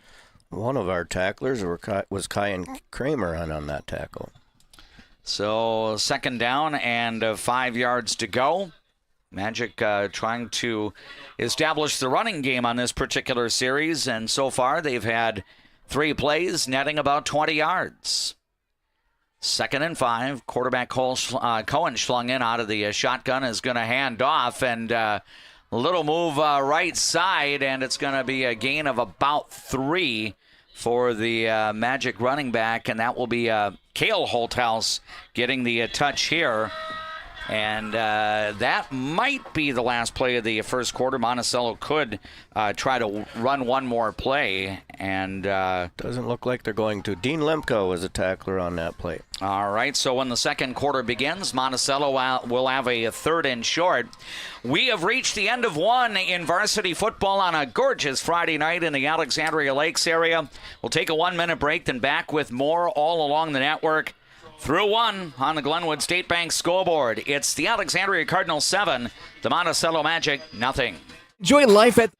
One of our tacklers was Kyan Kramer on that tackle. So second down and 5 yards to go. Magic trying to establish the running game on this particular series, and so far they've had 3 plays netting about 20 yards. 2nd and 5. Quarterback Cohen schlung in out of the shotgun, is going to hand off, and a little move right side, and it's going to be a gain of about 3 for the Magic running back, and that will be Cale Holthouse getting the touch here. And that might be the last play of the first quarter. Monticello could try to run one more play. And doesn't look like they're going to. Dean Lemke was a tackler on that play. All right, so when the second quarter begins, Monticello will have a third and short. We have reached the end of one in varsity football on a gorgeous Friday night in the Alexandria Lakes area. We'll take a 1-minute break, then back with more all along the network. Through one on the Glenwood State Bank scoreboard. It's the Alexandria Cardinals 7, the Monticello Magic 0. Enjoy life at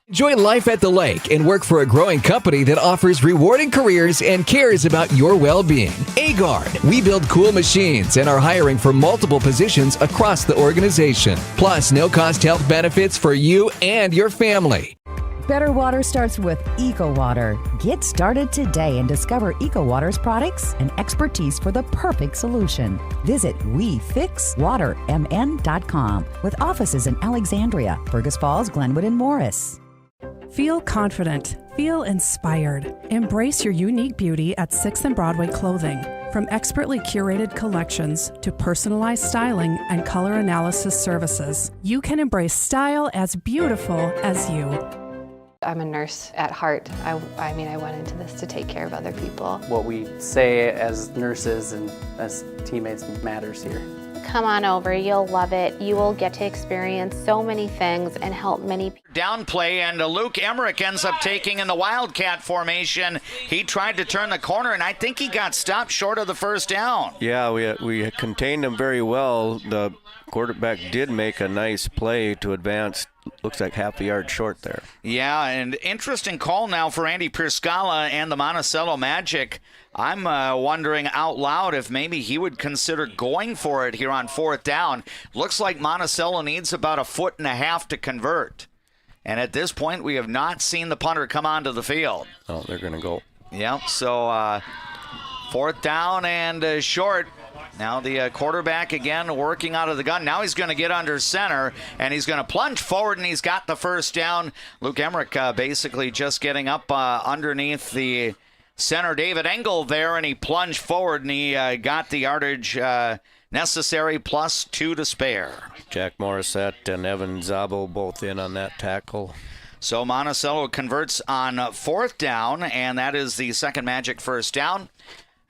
Enjoy life at the lake and work for a growing company that offers rewarding careers and cares about your well-being. Agard. We build cool machines and are hiring for multiple positions across the organization. Plus, no-cost health benefits for you and your family. Better water starts with EcoWater. Get started today and discover EcoWater's products and expertise for the perfect solution. Visit WeFixWaterMN.com with offices in Alexandria, Fergus Falls, Glenwood, and Morris. Feel confident. Feel inspired. Embrace your unique beauty at 6th and Broadway Clothing. From expertly curated collections to personalized styling and color analysis services, you can embrace style as beautiful as you. I'm a nurse at heart. I went into this to take care of other people. What we say as nurses and as teammates matters here. Come on over, you'll love it. You will get to experience so many things and help many people. Down play, and Luke Emmerich ends up taking in the Wildcat formation. He tried to turn the corner, and I think he got stopped short of the first down. Yeah, we contained him very well. The quarterback did make a nice play to advance. Looks like half a yard short there. Yeah, and interesting call now for Andy Perscala and the Monticello Magic. I'm wondering out loud if maybe he would consider going for it here on 4th down. Looks like Monticello needs about 1.5 feet to convert. And at this point, we have not seen the punter come onto the field. Oh, they're going to go. Yep, so 4th down and short. Now the quarterback again working out of the gun. Now he's going to get under center, and he's going to plunge forward, and he's got the first down. Luke Emmerich basically just getting up underneath the center David Engel there, and he plunged forward, and he got the yardage necessary, plus 2 to spare. Jack Morissette and Evan Zabo both in on that tackle. So Monticello converts on 4th down, and that is the second Magic first down.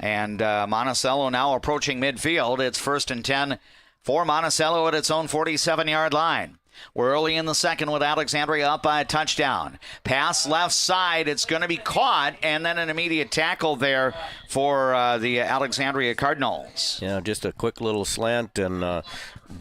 And Monticello now approaching midfield. It's 1st and 10 for Monticello at its own 47-yard line. We're early in the second with Alexandria up by a touchdown. Pass left side. It's going to be caught, and then an immediate tackle there for the Alexandria Cardinals. Yeah, just a quick little slant, and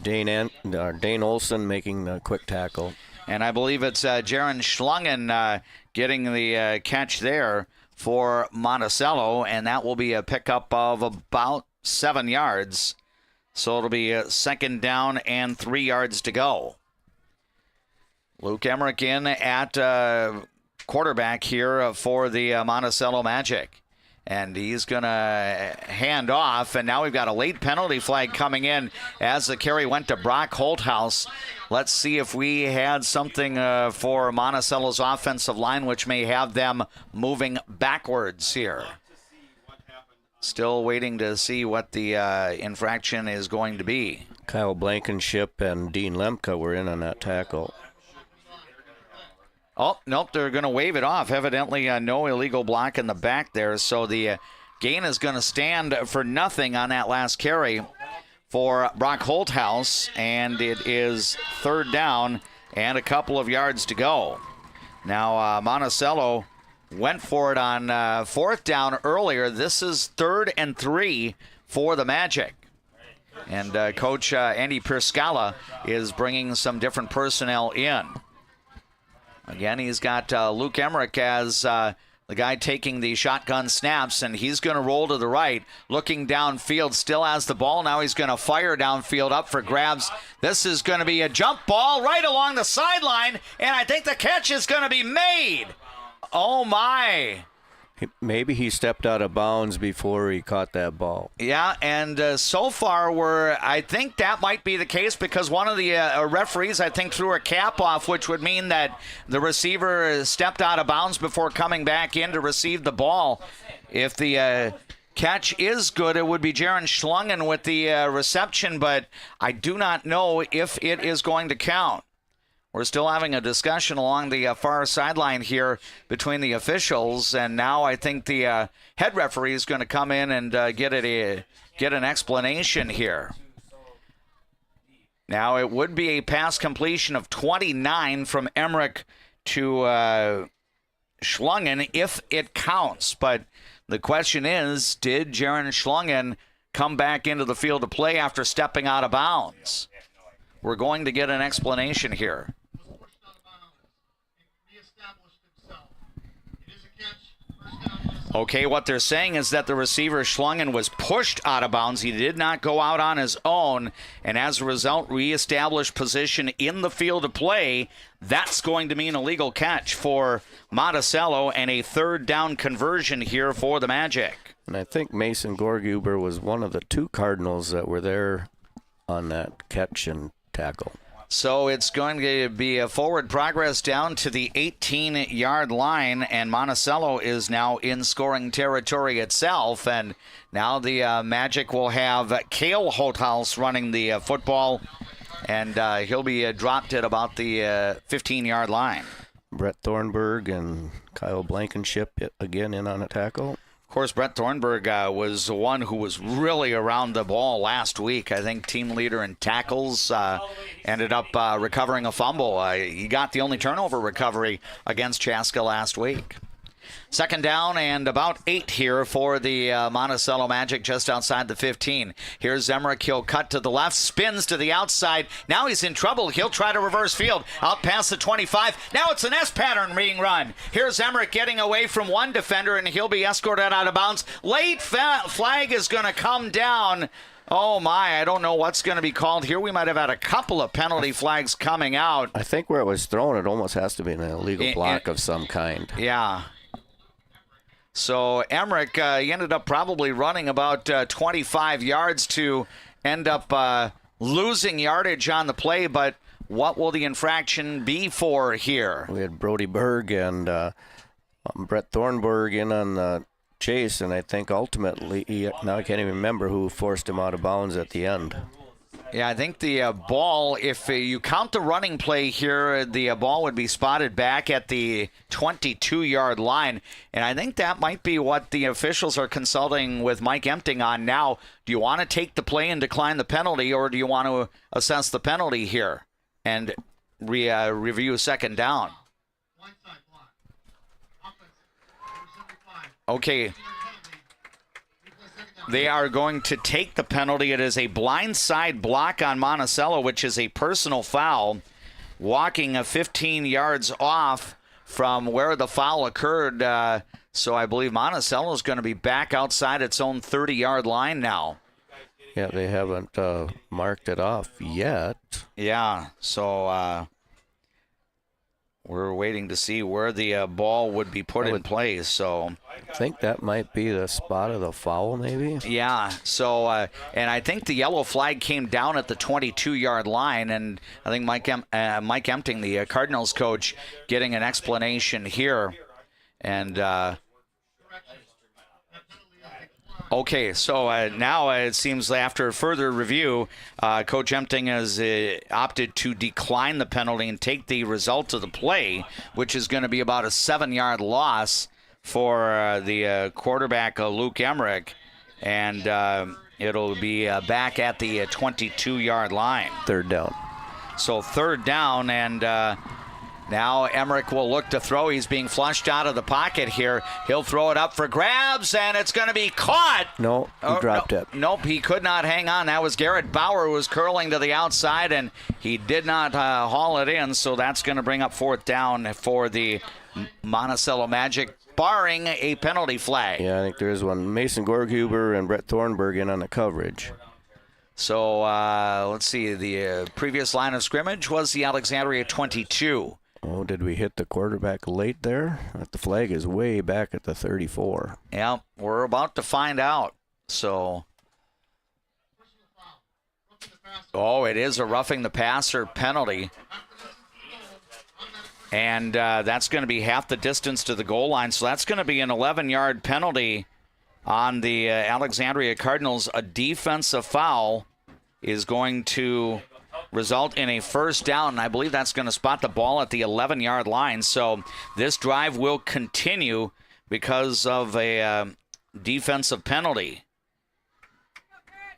Dane Olson making the quick tackle. And I believe it's Jaron Schlungen getting the catch there for Monticello, and that will be a pickup of about 7 yards. So it'll be a 2nd down and 3 yards to go. Luke Emmerich in at quarterback here for the Monticello Magic. And he's going to hand off, and now we've got a late penalty flag coming in as the carry went to Brock Holthouse. Let's see if we had something for Monticello's offensive line, which may have them moving backwards here. Still waiting to see what the infraction is going to be. Kyle Blankenship and Dean Lemke were in on that tackle. Oh, nope, they're going to wave it off. Evidently, no illegal block in the back there. So the gain is going to stand for nothing on that last carry for Brock Holthouse. And it is 3rd down and a couple of yards to go. Now, Monticello went for it on 4th down earlier. This is 3rd and 3 for the Magic. And Coach Andy Perscala is bringing some different personnel in. Again, he's got Luke Emmerich as the guy taking the shotgun snaps, and he's going to roll to the right, looking downfield, still has the ball. Now he's going to fire downfield up for grabs. This is going to be a jump ball right along the sideline, and I think the catch is going to be made. Oh, my. Maybe he stepped out of bounds before he caught that ball. Yeah, and so far I think that might be the case because one of the referees, I think, threw a cap off, which would mean that the receiver stepped out of bounds before coming back in to receive the ball. If the catch is good, it would be Jaron Schlungen with the reception, but I do not know if it is going to count. We're still having a discussion along the far sideline here between the officials, and now I think the head referee is going to come in and get an explanation here. Now, it would be a pass completion of 29 from Emmerich to Schlungen if it counts, but the question is, did Jaron Schlungen come back into the field to play after stepping out of bounds? We're going to get an explanation here. Okay, what they're saying is that the receiver Schlungen was pushed out of bounds. He did not go out on his own, and as a result, reestablished position in the field of play. That's going to mean a legal catch for Monticello and a third down conversion here for the Magic. And I think Mason Gorguber was one of the 2 Cardinals that were there on that catch and tackle. So it's going to be a forward progress down to the 18-yard line, and Monticello is now in scoring territory itself. And now the Magic will have Cale Holthaus running the football, and he'll be dropped at about the 15-yard line. Brett Thornburg and Kyle Blankenship again in on a tackle. Of course, Brett Thornburg was the one who was really around the ball last week. I think team leader in tackles, ended up recovering a fumble. He got the only turnover recovery against Chaska last week. Second down and about 8 here for the Monticello Magic just outside the 15. Here's Emmerich. He'll cut to the left, spins to the outside. Now he's in trouble. He'll try to reverse field. Out past the 25. Now it's an S pattern being run. Here's Emmerich getting away from one defender, and he'll be escorted out of bounds. Late flag is going to come down. Oh, my, I don't know what's going to be called here. We might have had a couple of penalty flags coming out. I think where it was thrown, it almost has to be an illegal block of some kind. Yeah. So Emmerich, he ended up probably running about 25 yards to end up losing yardage on the play, but what will the infraction be for here? We had Brody Berg and Brett Thornburg in on the chase, and I think ultimately, now I can't even remember who forced him out of bounds at the end. Yeah, I think the ball, if you count the running play here, the ball would be spotted back at the 22-yard line. And I think that might be what the officials are consulting with Mike Empting on now. Do you want to take the play and decline the penalty, or do you want to assess the penalty here and review second down? Okay. They are going to take the penalty. It is a blindside block on Monacello, which is a personal foul, walking 15 yards off from where the foul occurred. So I believe Monacello is going to be back outside its own 30-yard line now. Yeah, they haven't marked it off yet. Yeah, so we're waiting to see where the ball would be put in place. So I think that might be the spot of the foul, maybe. Yeah. So and I think the yellow flag came down at the 22-yard line, and I think Mike Empting, the Cardinals coach, getting an explanation here, and. Okay, so now it seems after further review, Coach Empting has opted to decline the penalty and take the result of the play, which is going to be about a 7-yard loss for the quarterback, Luke Emmerich, and it'll be back at the 22-yard line. Third down. So third down, and now Emmerich will look to throw. He's being flushed out of the pocket here. He'll throw it up for grabs, and it's going to be caught. No, he dropped it. Nope, he could not hang on. That was Garrett Bauer who was curling to the outside, and he did not haul it in, so that's going to bring up fourth down for the Monticello Magic, barring a penalty flag. Yeah, I think there is one. Mason Gorguber and Brett Thornburg in on the coverage. So let's see. The previous line of scrimmage was the Alexandria 22. Oh, did we hit the quarterback late there? The flag is way back at the 34. Yeah, we're about to find out. So, it is a roughing the passer penalty. And that's going to be half the distance to the goal line. So that's going to be an 11-yard penalty on the Alexandria Cardinals. A defensive foul is going to result in a first down. And I believe that's going to spot the ball at the 11-yard line. So this drive will continue because of a defensive penalty.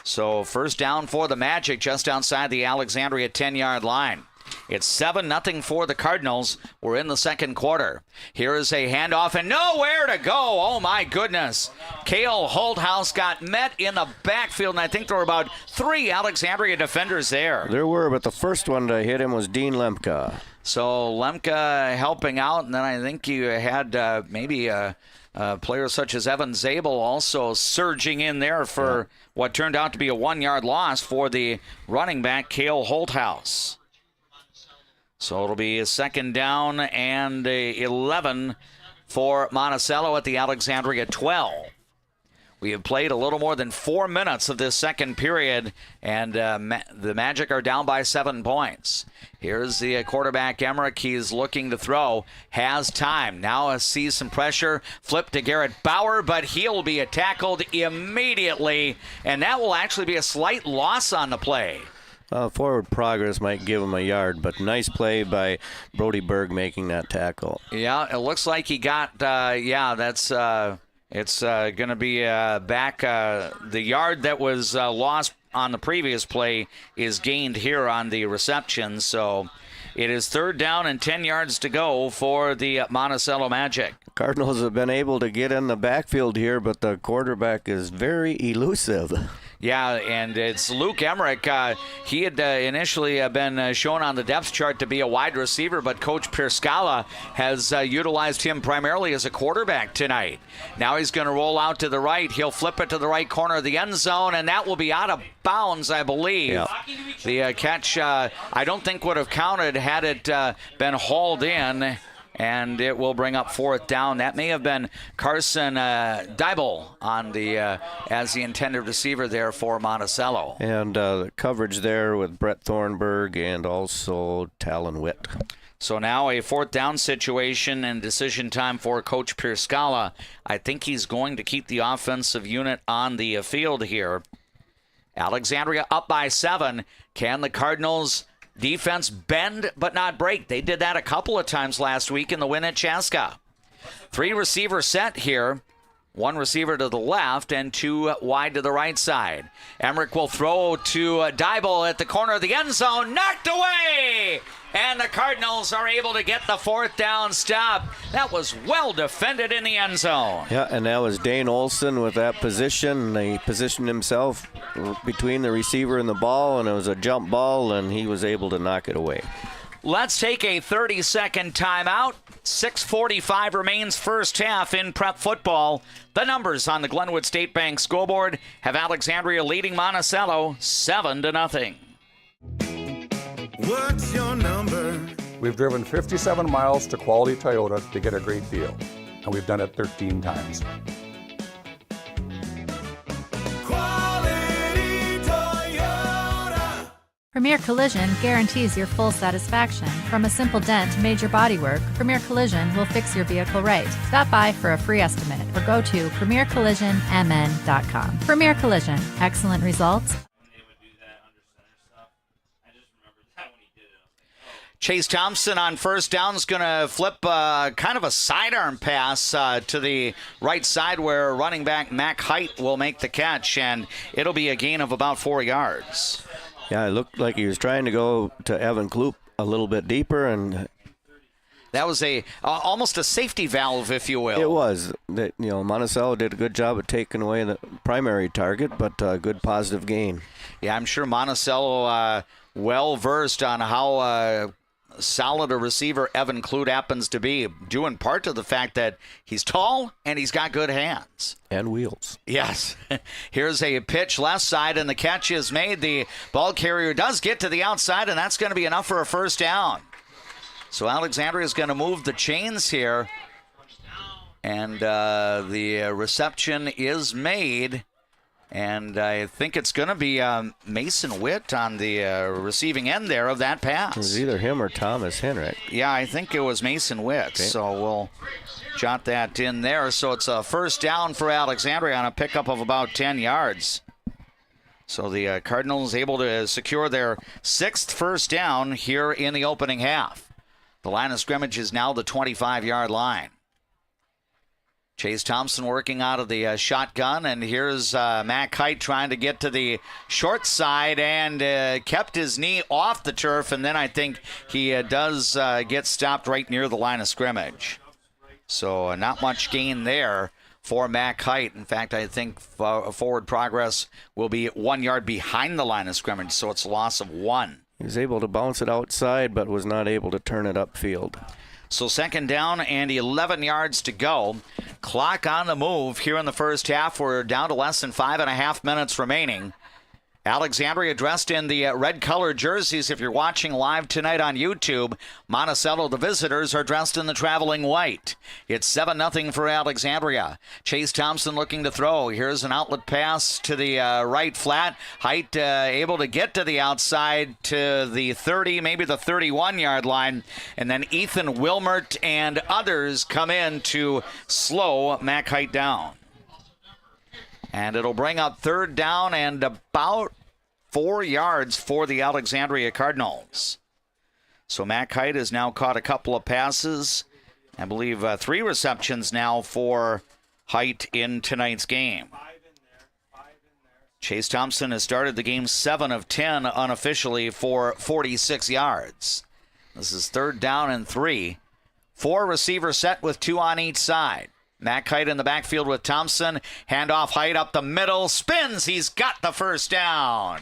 So first down for the Magic just outside the Alexandria 10-yard line. It's 7-0 for the Cardinals. We're in the second quarter. Here is a handoff and nowhere to go. Oh, my goodness. Cale Holthouse got met in the backfield, and I think there were about 3 Alexandria defenders there. There were, but the first one to hit him was Dean Lemke. So Lemke helping out, and then I think you had maybe players such as Evan Zabel also surging in there for what turned out to be a 1-yard loss for the running back, Cale Holthouse. So it'll be a second down and 11 for Monacello at the Alexandria 12. We have played a little more than 4 minutes of this second period, and the Magic are down by 7 points. Here's the quarterback, Emmerich. He's looking to throw, has time. Now sees some pressure, flip to Garrett Bauer, but he'll be tackled immediately, and that will actually be a slight loss on the play. Forward progress might give him a yard, but nice play by Brody Berg making that tackle. Yeah, it looks like he got, it's going to be back. The yard that was lost on the previous play is gained here on the reception. So it is third down and 10 yards to go for the Monticello Magic. Cardinals have been able to get in the backfield here, but the quarterback is very elusive. Yeah, and it's Luke Emmerich. He had initially been shown on the depth chart to be a wide receiver, but Coach Pierscala has utilized him primarily as a quarterback tonight. Now he's going to roll out to the right. He'll flip it to the right corner of the end zone, and that will be out of bounds, I believe. Yeah. The catch, I don't think would have counted had it been hauled in. And it will bring up fourth down. That may have been Carson Dybel on the as the intended receiver there for Monticello. And the coverage there with Brett Thornburg and also Talon Witt. So now a fourth down situation and decision time for Coach Pierscala. I think he's going to keep the offensive unit on the field here. Alexandria up by 7. Can the Cardinals defense bend but not break? They did that a couple of times last week in the win at Chaska. 3 receiver set here. 1 receiver to the left and 2 wide to the right side. Emmerich will throw to Dybel at the corner of the end zone. Knocked away! And the Cardinals are able to get the fourth down stop. That was well defended in the end zone. Yeah, and that was Dane Olson with that position. He positioned himself between the receiver and the ball, and it was a jump ball, and he was able to knock it away. Let's take a 30-second timeout. 6:45 remains first half in prep football. The numbers on the Glenwood State Bank scoreboard have Alexandria leading Monticello 7-0. What's your number? We've driven 57 miles to Quality Toyota to get a great deal, and we've done it 13 times. Premier Collision guarantees your full satisfaction. From a simple dent to major bodywork, Premier Collision will fix your vehicle right. Stop by for a free estimate or go to premiercollisionmn.com. Premier Collision, excellent results. Chase Thompson on first down is going to flip kind of a sidearm pass to the right side where running back Mac Height will make the catch, and it'll be a gain of about 4 yards. Yeah, it looked like he was trying to go to Evan Kloop a little bit deeper, and that was a almost a safety valve, if you will. It was. Monticello did a good job of taking away the primary target, but a good positive gain. Yeah, I'm sure Monticello well versed on how solid a receiver Evan Kloot happens to be, due in part to the fact that he's tall and he's got good hands. And wheels. Yes. Here's a pitch left side, and the catch is made. The ball carrier does get to the outside, and that's going to be enough for a first down. So Alexandria is going to move the chains here. And the reception is made. And I think it's going to be Mason Witt on the receiving end there of that pass. It was either him or Thomas Henrik. Yeah, I think it was Mason Witt. Okay. So we'll jot that in there. So it's a first down for Alexandria on a pickup of about 10 yards. So the Cardinals able to secure their 6th first down here in the opening half. The line of scrimmage is now the 25-yard line. Chase Thompson working out of the shotgun, and here's Matt Kite trying to get to the short side and kept his knee off the turf, and then I think he does get stopped right near the line of scrimmage. So not much gain there for Matt Kite. In fact, I think forward progress will be 1 yard behind the line of scrimmage, so it's a loss of 1. He was able to bounce it outside, but was not able to turn it upfield. So second down and 11 yards to go. Clock on the move here in the first half. We're down to less than 5.5 minutes remaining. Alexandria dressed in the red-colored jerseys. If you're watching live tonight on YouTube, Monacello, the visitors, are dressed in the traveling white. It's 7-0 for Alexandria. Chase Thompson looking to throw. Here's an outlet pass to the right flat. Height able to get to the outside to the 30, maybe the 31-yard line. And then Ethan Wilmert and others come in to slow Mac Height down. And it'll bring up third down and about 4 yards for the Alexandria Cardinals. So Matt Kite has now caught a couple of passes. I believe 3 receptions now for Height in tonight's game. Chase Thompson has started the game 7 of 10 unofficially for 46 yards. This is third down and 3. 4 receivers set with 2 on each side. Matt Kite in the backfield with Thompson. Handoff Height up the middle. Spins. He's got the first down.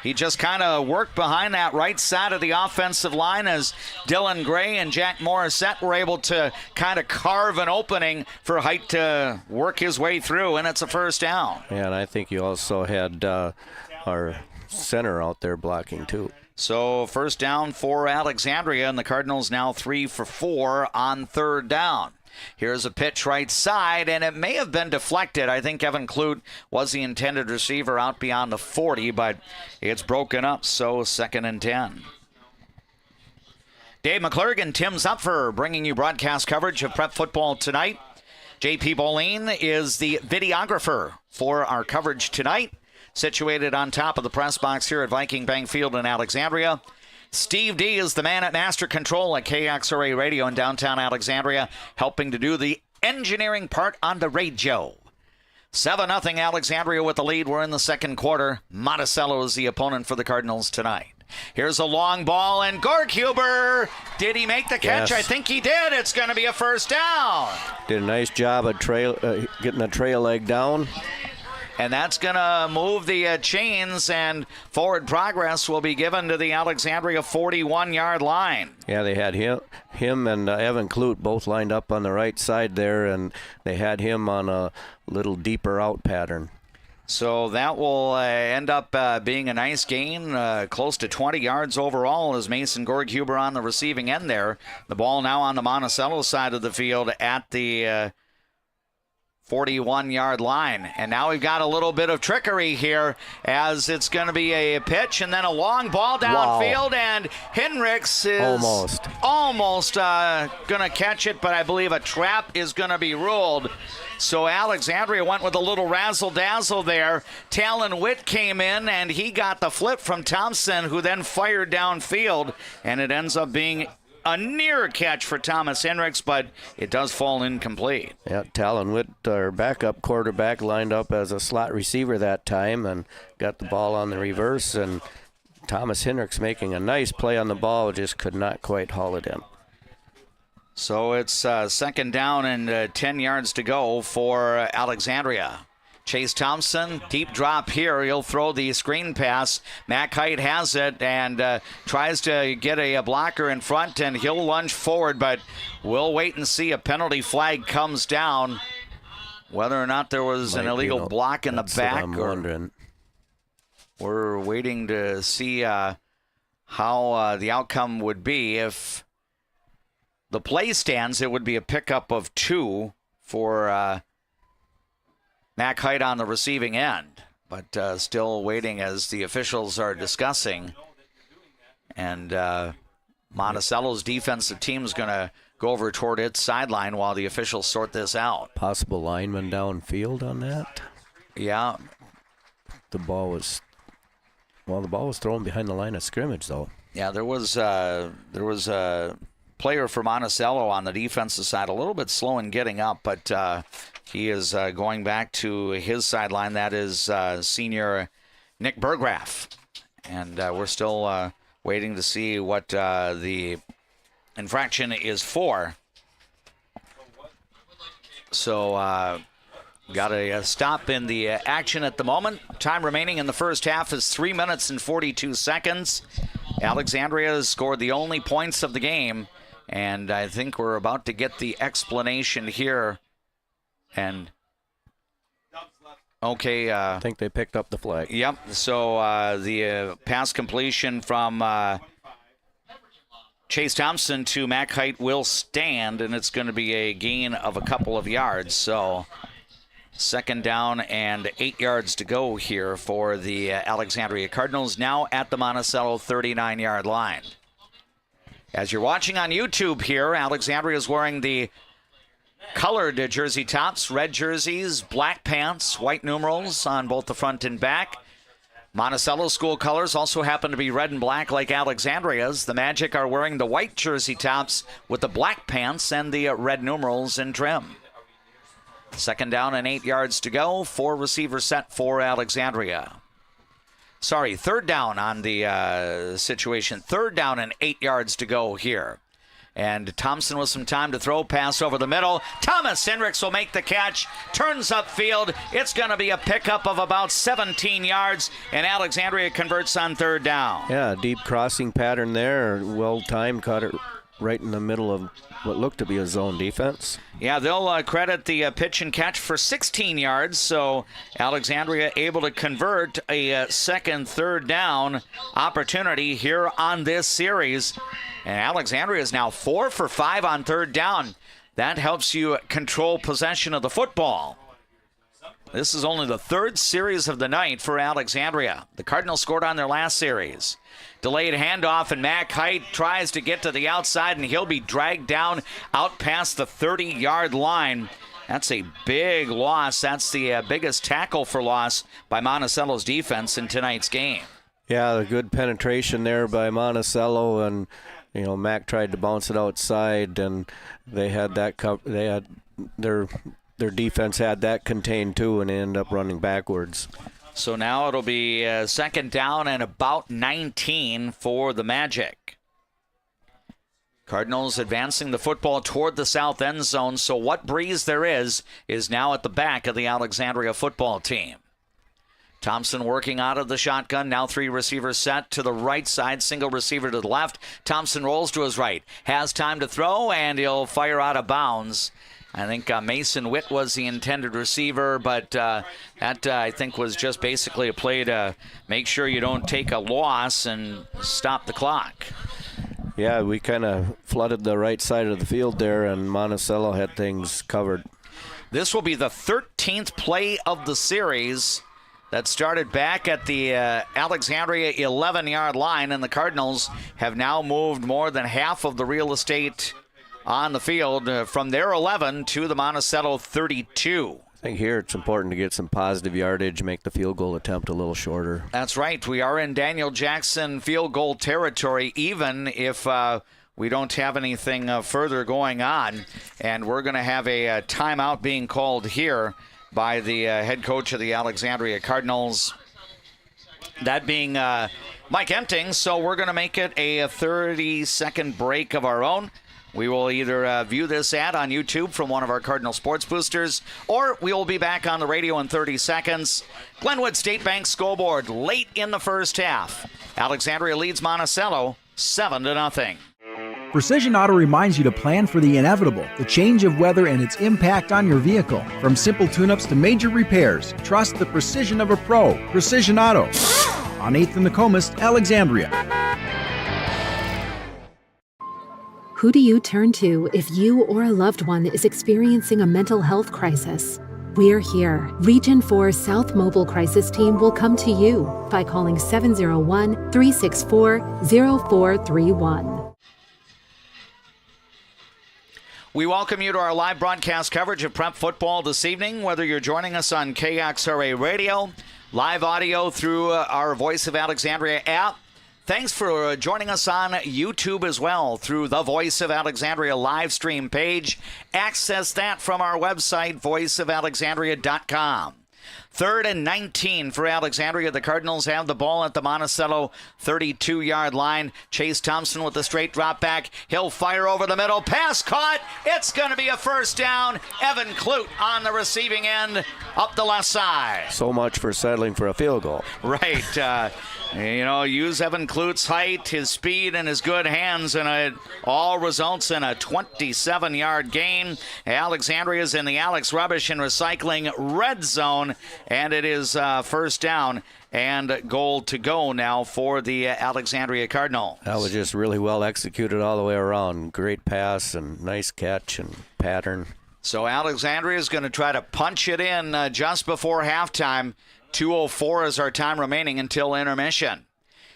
He just kind of worked behind that right side of the offensive line as Dylan Gray and Jack Morissette were able to kind of carve an opening for Height to work his way through, and it's a first down. Yeah, and I think you also had our center out there blocking too. So first down for Alexandria, and the Cardinals now 3 for 4 on third down. Here's a pitch right side, and it may have been deflected. I think Evan Clute was the intended receiver out beyond the 40, but it's broken up, so 2nd and 10. Dave McClurg and Tim Zupfer bringing you broadcast coverage of prep football tonight. JP Boleen is the videographer for our coverage tonight, situated on top of the press box here at Viking Bank Field in Alexandria. Steve D is the man at Master Control at KXRA Radio in downtown Alexandria, helping to do the engineering part on the radio. 7-0 Alexandria with the lead. We're in the second quarter. Monticello is the opponent for the Cardinals tonight. Here's a long ball, and Gorghuber, did he make the catch? Yes. I think he did. It's going to be a first down. Did a nice job of getting the trail leg down. And that's going to move the chains, and forward progress will be given to the Alexandria 41-yard line. Yeah, they had him and Evan Clute both lined up on the right side there, and they had him on a little deeper out pattern. So that will end up being a nice gain, close to 20 yards overall as Mason Gorghuber on the receiving end there. The ball now on the Monacello side of the field at the 41-yard line. And now we've got a little bit of trickery here as it's going to be a pitch and then a long ball downfield. Wow. And Hendricks is almost going to catch it, but I believe a trap is going to be ruled. So Alexandria went with a little razzle-dazzle there. Talon Witt came in, and he got the flip from Thompson, who then fired downfield, and it ends up being a near catch for Thomas Hendricks, but it does fall incomplete. Yeah, Talon Witt, our backup quarterback, lined up as a slot receiver that time and got the ball on the reverse, and Thomas Hendricks making a nice play on the ball, just could not quite haul it in. So it's second down and 10 yards to go for Alexandria. Chase Thompson, deep drop here. He'll throw the screen pass. Matt Kite has it and tries to get a blocker in front, and he'll lunge forward, but we'll wait and see. A penalty flag comes down. Whether or not there was an illegal block in the back, I'm wondering. We're waiting to see how the outcome would be if the play stands, it would be a pickup of 2 for Mac Height on the receiving end. But still waiting as the officials are discussing. And Monticello's defensive team is going to go over toward its sideline while the officials sort this out. Possible lineman downfield on that? Yeah. The ball was thrown behind the line of scrimmage, though. Yeah, there was a player for Monticello on the defensive side, a little bit slow in getting up, but he is going back to his sideline. That is senior Nick Burgraff. And we're still waiting to see what the infraction is for. So got a stop in the action at the moment. Time remaining in the first half is 3 minutes and 42 seconds. Alexandria has scored the only points of the game, and I think we're about to get the explanation here. And okay, I think they picked up the flag. Yep. So the pass completion from Chase Thompson to Mac Height will stand, and it's going to be a gain of a couple of yards. So 2nd down and 8 yards to go here for the Alexandria Cardinals, now at the Monticello 39-yard line. As you're watching on YouTube here, Alexandria is wearing the colored jersey tops, red jerseys, black pants, white numerals on both the front and back. Monticello school colors also happen to be red and black like Alexandria's. The Magic are wearing the white jersey tops with the black pants and the red numerals in trim. 2nd down and 8 yards to go. 4 receivers set for Alexandria. Sorry, 3rd down on the situation. 3rd down and 8 yards to go here. And Thompson with some time to throw, pass over the middle. Thomas Hendricks will make the catch, turns upfield. It's going to be a pickup of about 17 yards, and Alexandria converts on 3rd down. Yeah, deep crossing pattern there. Well-timed, caught it right in the middle of what looked to be a zone defense. Yeah, they'll credit the pitch and catch for 16 yards, so Alexandria able to convert a second 3rd down opportunity here on this series. And Alexandria is now 4 for 5 on 3rd down. That helps you control possession of the football. This is only the 3rd series of the night for Alexandria. The Cardinals scored on their last series. Delayed handoff, and Mac Height tries to get to the outside, and he'll be dragged down out past the 30-yard line. That's a big loss. That's the biggest tackle for loss by Monticello's defense in tonight's game. Yeah, the good penetration there by Monticello, and Mac tried to bounce it outside, and they had that their defense had that contained too, and they ended up running backwards. So now it'll be 2nd down and about 19 for the Magic. Cardinals advancing the football toward the south end zone, so what breeze there is now at the back of the Alexandria football team. Thompson working out of the shotgun. Now 3 receivers set to the right side. Single receiver to the left. Thompson rolls to his right. Has time to throw, and he'll fire out of bounds. I think Mason Witt was the intended receiver, but that, I think, was just basically a play to make sure you don't take a loss and stop the clock. Yeah, we kind of flooded the right side of the field there, and Monticello had things covered. This will be the 13th play of the series that started back at the Alexandria 11-yard line, and the Cardinals have now moved more than half of the real estate on the field from their 11 to the Monticello 32. I think here it's important to get some positive yardage, make the field goal attempt a little shorter. That's right. We are in Daniel Jackson field goal territory, even if we don't have anything further going on. And we're going to have a timeout being called here by the head coach of the Alexandria Cardinals, that being Mike Empting. So we're going to make it a 30-second break of our own. We will either view this ad on YouTube from one of our Cardinal Sports Boosters, or we will be back on the radio in 30 seconds. Glenwood State Bank scoreboard late in the first half. Alexandria leads Monticello 7-0. Precision Auto reminds you to plan for the inevitable, the change of weather and its impact on your vehicle. From simple tune-ups to major repairs, trust the precision of a pro. Precision Auto. On 8th and Nokomis, Alexandria. Who do you turn to if you or a loved one is experiencing a mental health crisis? We're here. Region 4 South Mobile Crisis Team will come to you by calling 701-364-0431. We welcome you to our live broadcast coverage of prep football this evening, whether you're joining us on KXRA Radio, live audio through our Voice of Alexandria app. Thanks for joining us on YouTube as well through the Voice of Alexandria live stream page. Access that from our website, voiceofalexandria.com. 3rd and 19 for Alexandria. The Cardinals have the ball at the Monticello 32-yard line. Chase Thompson with the straight drop back. He'll fire over the middle. Pass caught. It's going to be a first down. Evan Clute on the receiving end up the left side. So much for settling for a field goal. Right. Use Evan Clute's height, his speed, and his good hands, and it all results in a 27-yard gain. Alexandria's in the Alex Rubbish and Recycling red zone, and it is first down and goal to go now for the Alexandria Cardinal. That was just really well executed all the way around. Great pass and nice catch and pattern. So Alexandria is going to try to punch it in just before halftime. 2:04 is our time remaining until intermission.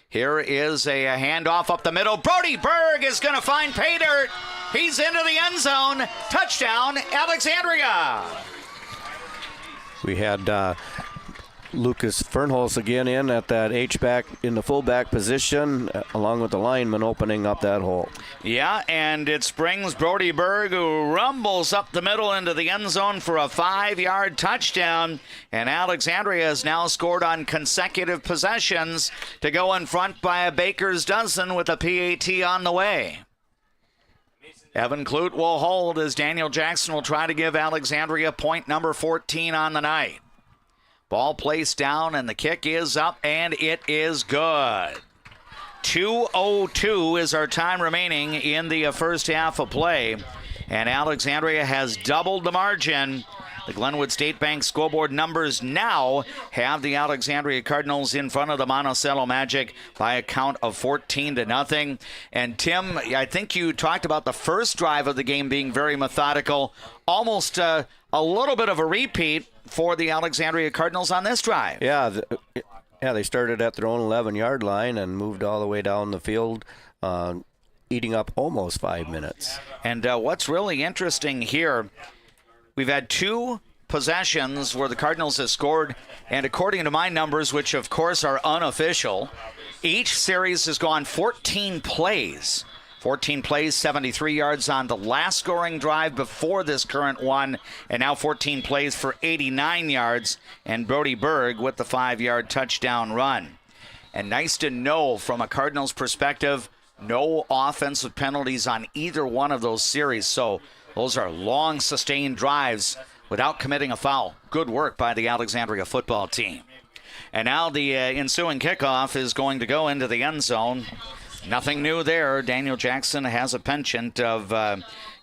Here is a handoff up the middle. Brody Berg is going to find pay dirt. He's into the end zone. Touchdown, Alexandria. We had Lucas Fernholz again in at that H-back in the fullback position, along with the lineman opening up that hole. Yeah, and it brings Brody Berg, who rumbles up the middle into the end zone for a 5-yard touchdown. And Alexandria has now scored on consecutive possessions to go in front by a baker's dozen with a PAT on the way. Evan Clute will hold as Daniel Jackson will try to give Alexandria point number 14 on the night. Ball placed down, and the kick is up, and it is good. 2:02 is our time remaining in the first half of play, and Alexandria has doubled the margin. The Glenwood State Bank scoreboard numbers now have the Alexandria Cardinals in front of the Monticello Magic by a count of 14-0. And Tim, I think you talked about the first drive of the game being very methodical, almost a little bit of a repeat for the Alexandria Cardinals on this drive. Yeah, they started at their own 11-yard line and moved all the way down the field, eating up almost 5 minutes. And what's really interesting here, we've had 2 possessions where the Cardinals have scored, and according to my numbers, which of course are unofficial, each series has gone 14 plays. 14 plays, 73 yards on the last scoring drive before this current one, and now 14 plays for 89 yards, and Brody Berg with the 5-yard touchdown run. And nice to know from a Cardinals perspective, no offensive penalties on either one of those series, so those are long, sustained drives without committing a foul. Good work by the Alexandria football team. And now the ensuing kickoff is going to go into the end zone. Nothing new there. Daniel Jackson has a penchant of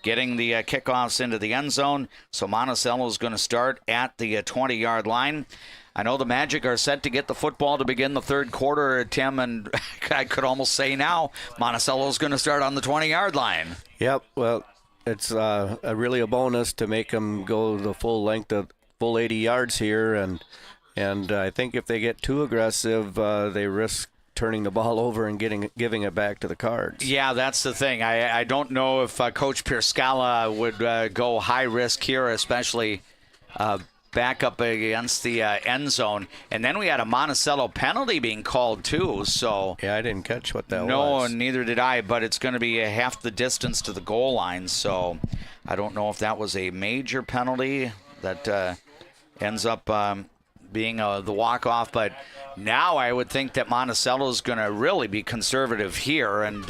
getting the kickoffs into the end zone. So Monacello is going to start at the 20-yard line. I know the Magic are set to get the football to begin the third quarter, Tim, and I could almost say now Monacello is going to start on the 20-yard line. Yep, well, it's really a bonus to make them go the full length of full 80 yards here, and I think if they get too aggressive, they risk turning the ball over and giving it back to the Cards. Yeah, that's the thing. I don't know if Coach Pierscala would go high risk here, especially back up against the end zone. And then we had a Monticello penalty being called too. So yeah, I didn't catch what that was. No, neither did I, but it's going to be half the distance to the goal line. So I don't know if that was a major penalty that ends up being the walk-off, but now I would think that Monticello is going to really be conservative here and,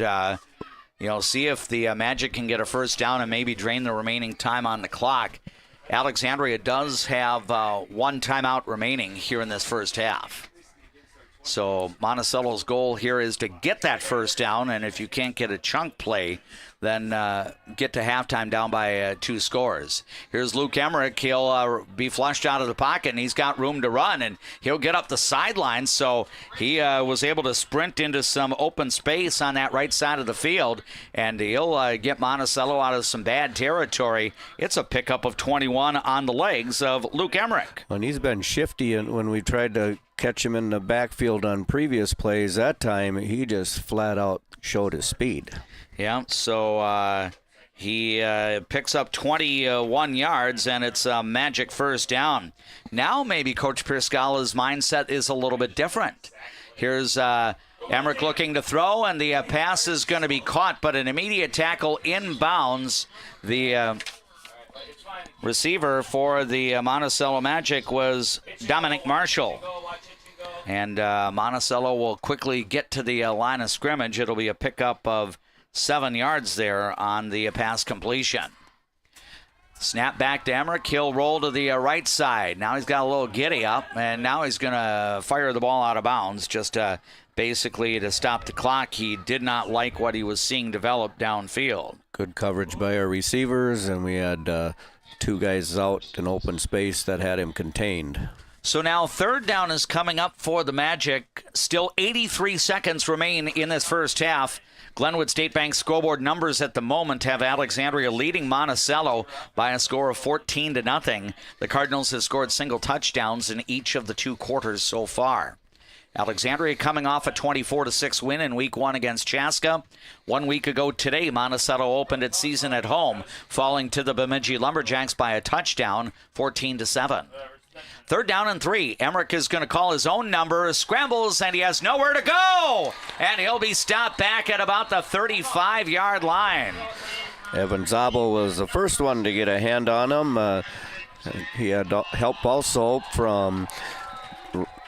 see if the Magic can get a first down and maybe drain the remaining time on the clock. Alexandria does have 1 timeout remaining here in this first half. So Monticello's goal here is to get that first down, and if you can't get a chunk play then get to halftime down by 2 scores. Here's Luke Emmerich. He'll be flushed out of the pocket, and he's got room to run, and he'll get up the sideline. So he was able to sprint into some open space on that right side of the field, and he'll get Monticello out of some bad territory. It's a pickup of 21 on the legs of Luke Emmerich. And he's been shifty, and when we tried to catch him in the backfield on previous plays, that time he just flat out showed his speed. Yeah, so he picks up 21 yards, and it's a magic first down. Now maybe Coach Pierscala's mindset is a little bit different. Here's Emmerich looking to throw, and the pass is going to be caught, but an immediate tackle inbounds. The receiver for the Monticello Magic was Dominic Marshall. And Monticello will quickly get to the line of scrimmage. It'll be a pickup of 7 yards there on the pass completion. Snap back to Emmerich. He'll roll to the right side. Now he's got a little giddy up, and now he's going to fire the ball out of bounds just basically to stop the clock. He did not like what he was seeing develop downfield. Good coverage by our receivers, and we had 2 guys out in open space that had him contained. So now third down is coming up for the Magic. Still 83 seconds remain in this first half. Glenwood State Bank scoreboard numbers at the moment have Alexandria leading Monticello by a score of 14-0. The Cardinals have scored single touchdowns in each of the 2 quarters so far. Alexandria coming off a 24-6 win in Week 1 against Chaska. 1 week ago today, Monticello opened its season at home, falling to the Bemidji Lumberjacks by a touchdown, 14-7. Third down and 3. Emmerich is going to call his own number, scrambles, and he has nowhere to go. And he'll be stopped back at about the 35-yard line. Evan Zabel was the first one to get a hand on him. He had help also from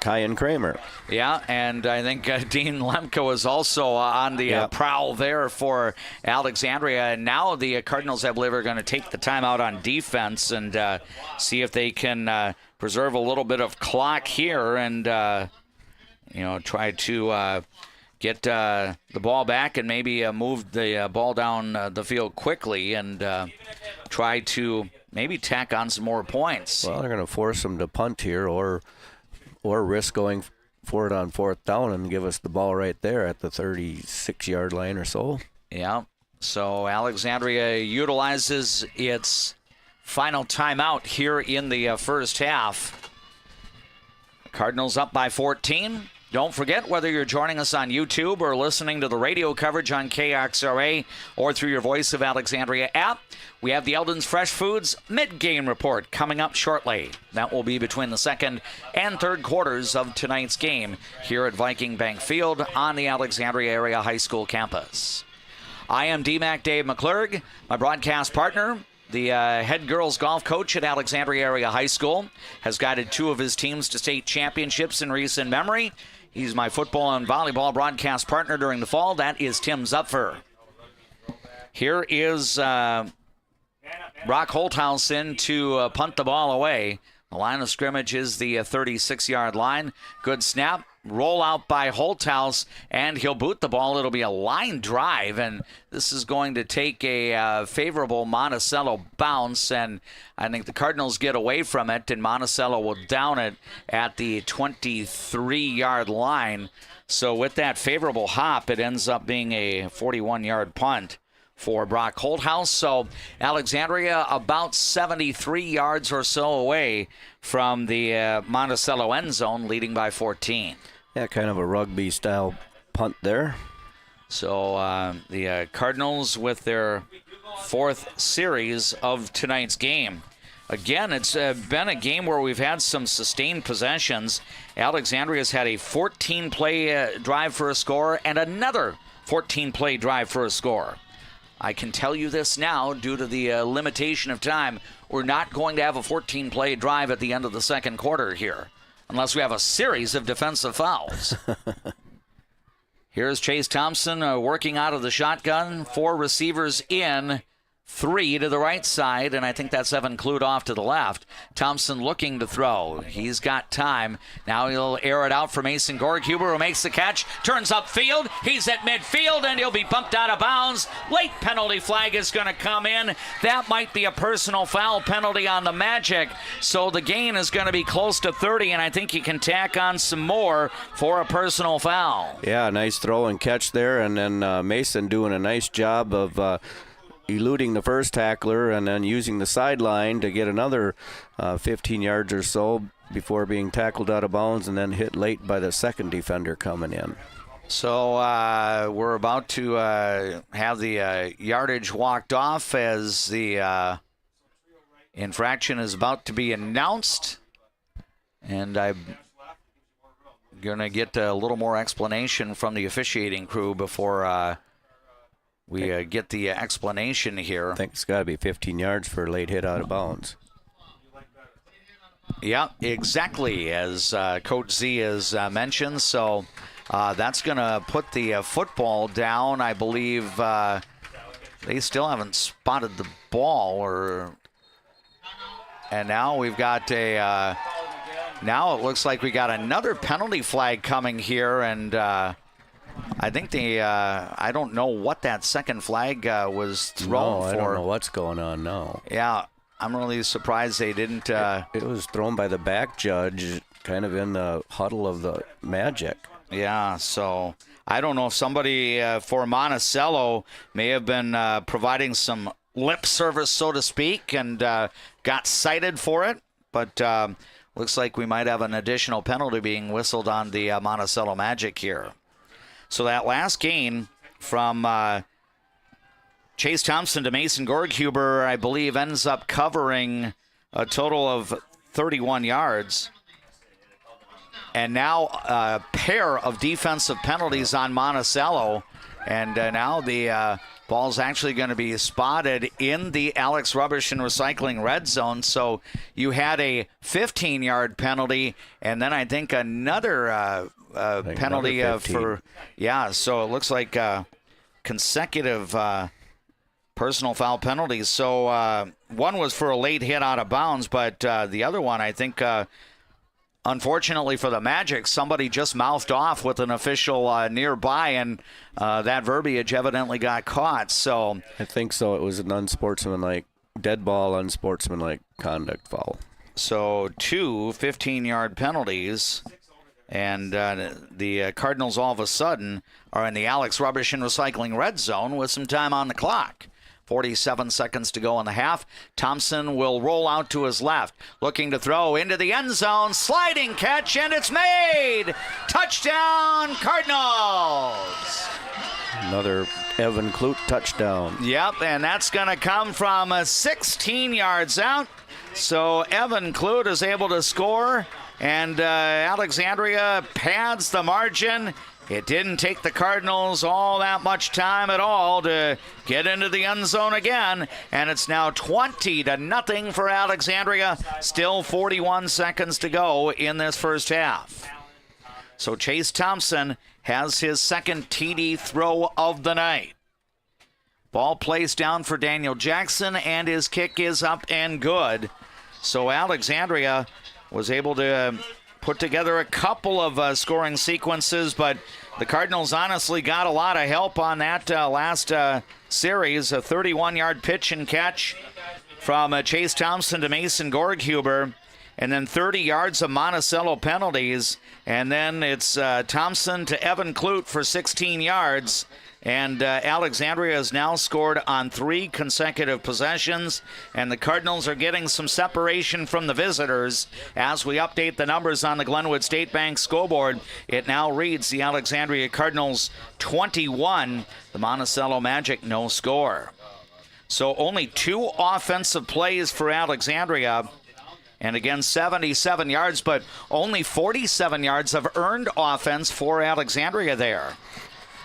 Kyan Kramer. Yeah, and I think Dean Lemke was also on the prowl there for Alexandria. And now the Cardinals, I believe, are going to take the timeout on defense and see if they can preserve a little bit of clock here and, try to get the ball back and maybe move the ball down the field quickly and try to maybe tack on some more points. Well, they're going to force them to punt here or risk going for it on 4th down and give us the ball right there at the 36-yard line or so. Yeah, so Alexandria utilizes its final timeout here in the first half. Cardinals up by 14. Don't forget, whether you're joining us on YouTube or listening to the radio coverage on KXRA or through your Voice of Alexandria app, we have the Eldon's Fresh Foods Midgame Report coming up shortly. That will be between the second and third quarters of tonight's game here at Viking Bank Field on the Alexandria Area High School campus. I am DMAC Dave McClurg, my broadcast partner. The head girls golf coach at Alexandria Area High School has guided 2 of his teams to state championships in recent memory. He's my football and volleyball broadcast partner during the fall. That is Tim Zupfer. Here is Brock Holthouse in to punt the ball away. The line of scrimmage is the 36-yard line. Good snap. Roll out by Holthouse, and he'll boot the ball. It'll be a line drive, and this is going to take a favorable Monticello bounce, and I think the Cardinals get away from it, and Monticello will down it at the 23-yard line. So with that favorable hop, it ends up being a 41-yard punt for Brock Holthouse. So Alexandria about 73 yards or so away from the Monticello end zone, leading by 14. Yeah, kind of a rugby-style punt there. So the Cardinals with their 4th series of tonight's game. Again, it's been a game where we've had some sustained possessions. Alexandria's had a 14-play drive for a score and another 14-play drive for a score. I can tell you this now, due to the limitation of time, we're not going to have a 14-play drive at the end of the second quarter here, unless we have a series of defensive fouls. Here's Chase Thompson working out of the shotgun. 4 receivers in, 3 to the right side, and I think that's Evan Clute off to the left. Thompson looking to throw. He's got time. Now he'll air it out for Mason Gorghuber, who makes the catch, turns upfield. He's at midfield, and he'll be bumped out of bounds. Late penalty flag is going to come in. That might be a personal foul penalty on the Magic, so the gain is going to be close to 30, and I think you can tack on some more for a personal foul. Yeah, nice throw and catch there, and then Mason doing a nice job of eluding the first tackler and then using the sideline to get another 15 yards or so before being tackled out of bounds and then hit late by the second defender coming in. So we're about to have the yardage walked off as the infraction is about to be announced. And I'm going to get a little more explanation from the officiating crew before we get the explanation here. I think it's got to be 15 yards for a late hit out of bounds. Yeah, exactly, as Coach Z has mentioned. So that's going to put the football down. I believe they still haven't spotted the ball. And now we've got a... now it looks like we got another penalty flag coming here, and... I think I don't know what that second flag was thrown for. I don't know what's going on now. Yeah, I'm really surprised they didn't. It was thrown by the back judge kind of in the huddle of the Magic. Yeah, so I don't know if somebody for Monacello may have been providing some lip service, so to speak, and got cited for it. But looks like we might have an additional penalty being whistled on the Monticello Magic here. So that last gain from Chase Thompson to Mason Gorghuber, I believe, ends up covering a total of 31 yards. And now a pair of defensive penalties on Monticello. And now the ball's actually going to be spotted in the Alex Rubbish and Recycling red zone. So you had a 15-yard penalty, and then I think another penalty for, yeah, so it looks like consecutive personal foul penalties. So one was for a late hit out of bounds, but the other one, I think, unfortunately for the Magic, somebody just mouthed off with an official nearby, and that verbiage evidently got caught. So I think so. It was an unsportsmanlike, dead ball, unsportsmanlike conduct foul. So 2 15-yard penalties. And the Cardinals all of a sudden are in the Alex Rubbish and Recycling red zone with some time on the clock. 47 seconds to go in the half. Thompson will roll out to his left, looking to throw into the end zone. Sliding catch, and it's made! Touchdown, Cardinals! Another Evan Clute touchdown. Yep, and that's going to come from 16 yards out. So Evan Clute is able to score. And Alexandria pads the margin. It didn't take the Cardinals all that much time at all to get into the end zone again. And it's now 20-0 for Alexandria. Still 41 seconds to go in this first half. So Chase Thompson has his second TD throw of the night. Ball placed down for Daniel Jackson, and his kick is up and good. So Alexandria was able to put together a couple of scoring sequences, but the Cardinals honestly got a lot of help on that last series. A 31-yard pitch and catch from Chase Thompson to Mason Gorghuber, and then 30 yards of Monacello penalties, and then it's Thompson to Evan Clute for 16 yards. And Alexandria has now scored on 3 consecutive possessions, and the Cardinals are getting some separation from the visitors. As we update the numbers on the Glenwood State Bank scoreboard, it now reads the Alexandria Cardinals 21, the Monticello Magic no score. So only 2 offensive plays for Alexandria, and again 77 yards, but only 47 yards of earned offense for Alexandria there.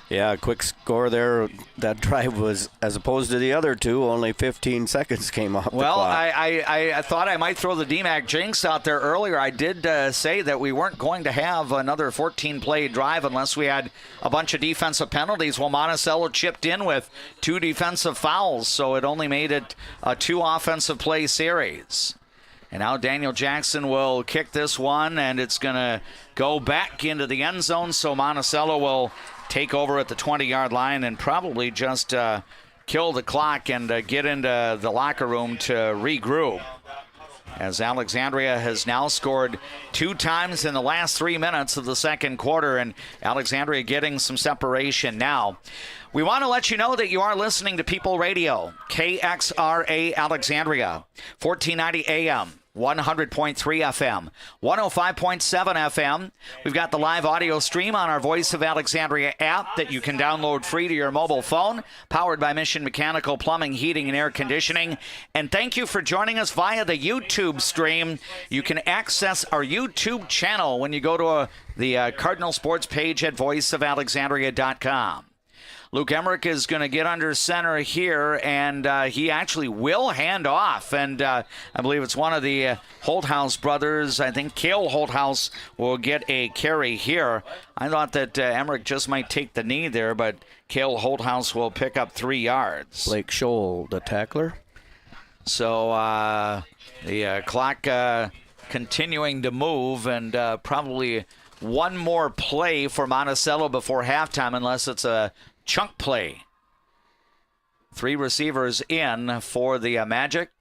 Yeah, quick score there. That drive was, as opposed to the other two, only 15 seconds came off the clock. I thought I might throw the DMAC jinx out there earlier. I did say that we weren't going to have another 14-play drive unless we had a bunch of defensive penalties. Well, Monticello chipped in with 2 defensive fouls, so it only made it a 2 offensive play series. And now Daniel Jackson will kick this one, and it's going to go back into the end zone, so Monticello will take over at the 20-yard line and probably just kill the clock and get into the locker room to regroup. As Alexandria has now scored 2 times in the last 3 minutes of the second quarter, and Alexandria getting some separation now. We want to let you know that you are listening to People Radio, KXRA Alexandria, 1490 AM. 100.3 FM, 105.7 FM. We've got the live audio stream on our Voice of Alexandria app that you can download free to your mobile phone, powered by Mission Mechanical Plumbing, Heating, and Air Conditioning. And thank you for joining us via the YouTube stream. You can access our YouTube channel when you go to the Cardinal Sports page at voiceofalexandria.com. Luke Emmerich is going to get under center here, and he actually will hand off. And I believe it's one of the Holthouse brothers. I think Cale Holthouse will get a carry here. I thought that Emmerich just might take the knee there, but Cale Holthouse will pick up 3 yards. Blake Scholl, the tackler. So the clock continuing to move, and probably one more play for Monticello before halftime, unless it's a chunk play. 3 receivers in for the Magic.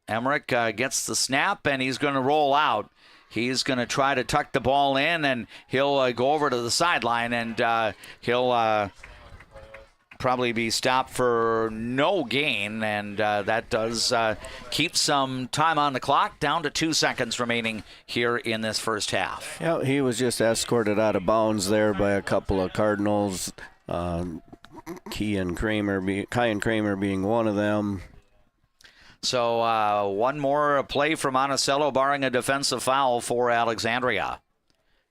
Emmerich gets the snap, and he's going to roll out. He's going to try to tuck the ball in, and he'll go over to the sideline, and he'll probably be stopped for no gain, and that does keep some time on the clock, down to 2 seconds remaining here in this first half. Yeah, he was just escorted out of bounds there by a couple of Cardinals. Kyan Kramer being one of them. So one more play for Monticello, barring a defensive foul for Alexandria.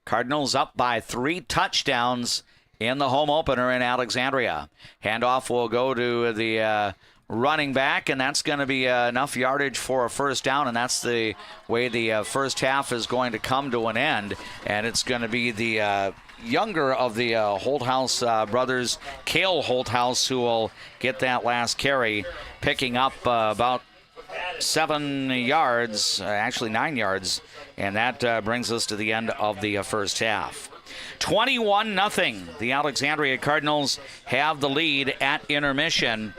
Cardinals up by 3 touchdowns in the home opener in Alexandria. Handoff will go to the running back, and that's going to be enough yardage for a first down, and that's the way the first half is going to come to an end. And it's going to be the younger of the Holthouse brothers, Cale Holthouse, who will get that last carry, picking up about 7 yards, actually 9 yards, and that brings us to the end of the first half. 21-0. The Alexandria Cardinals have the lead at intermission.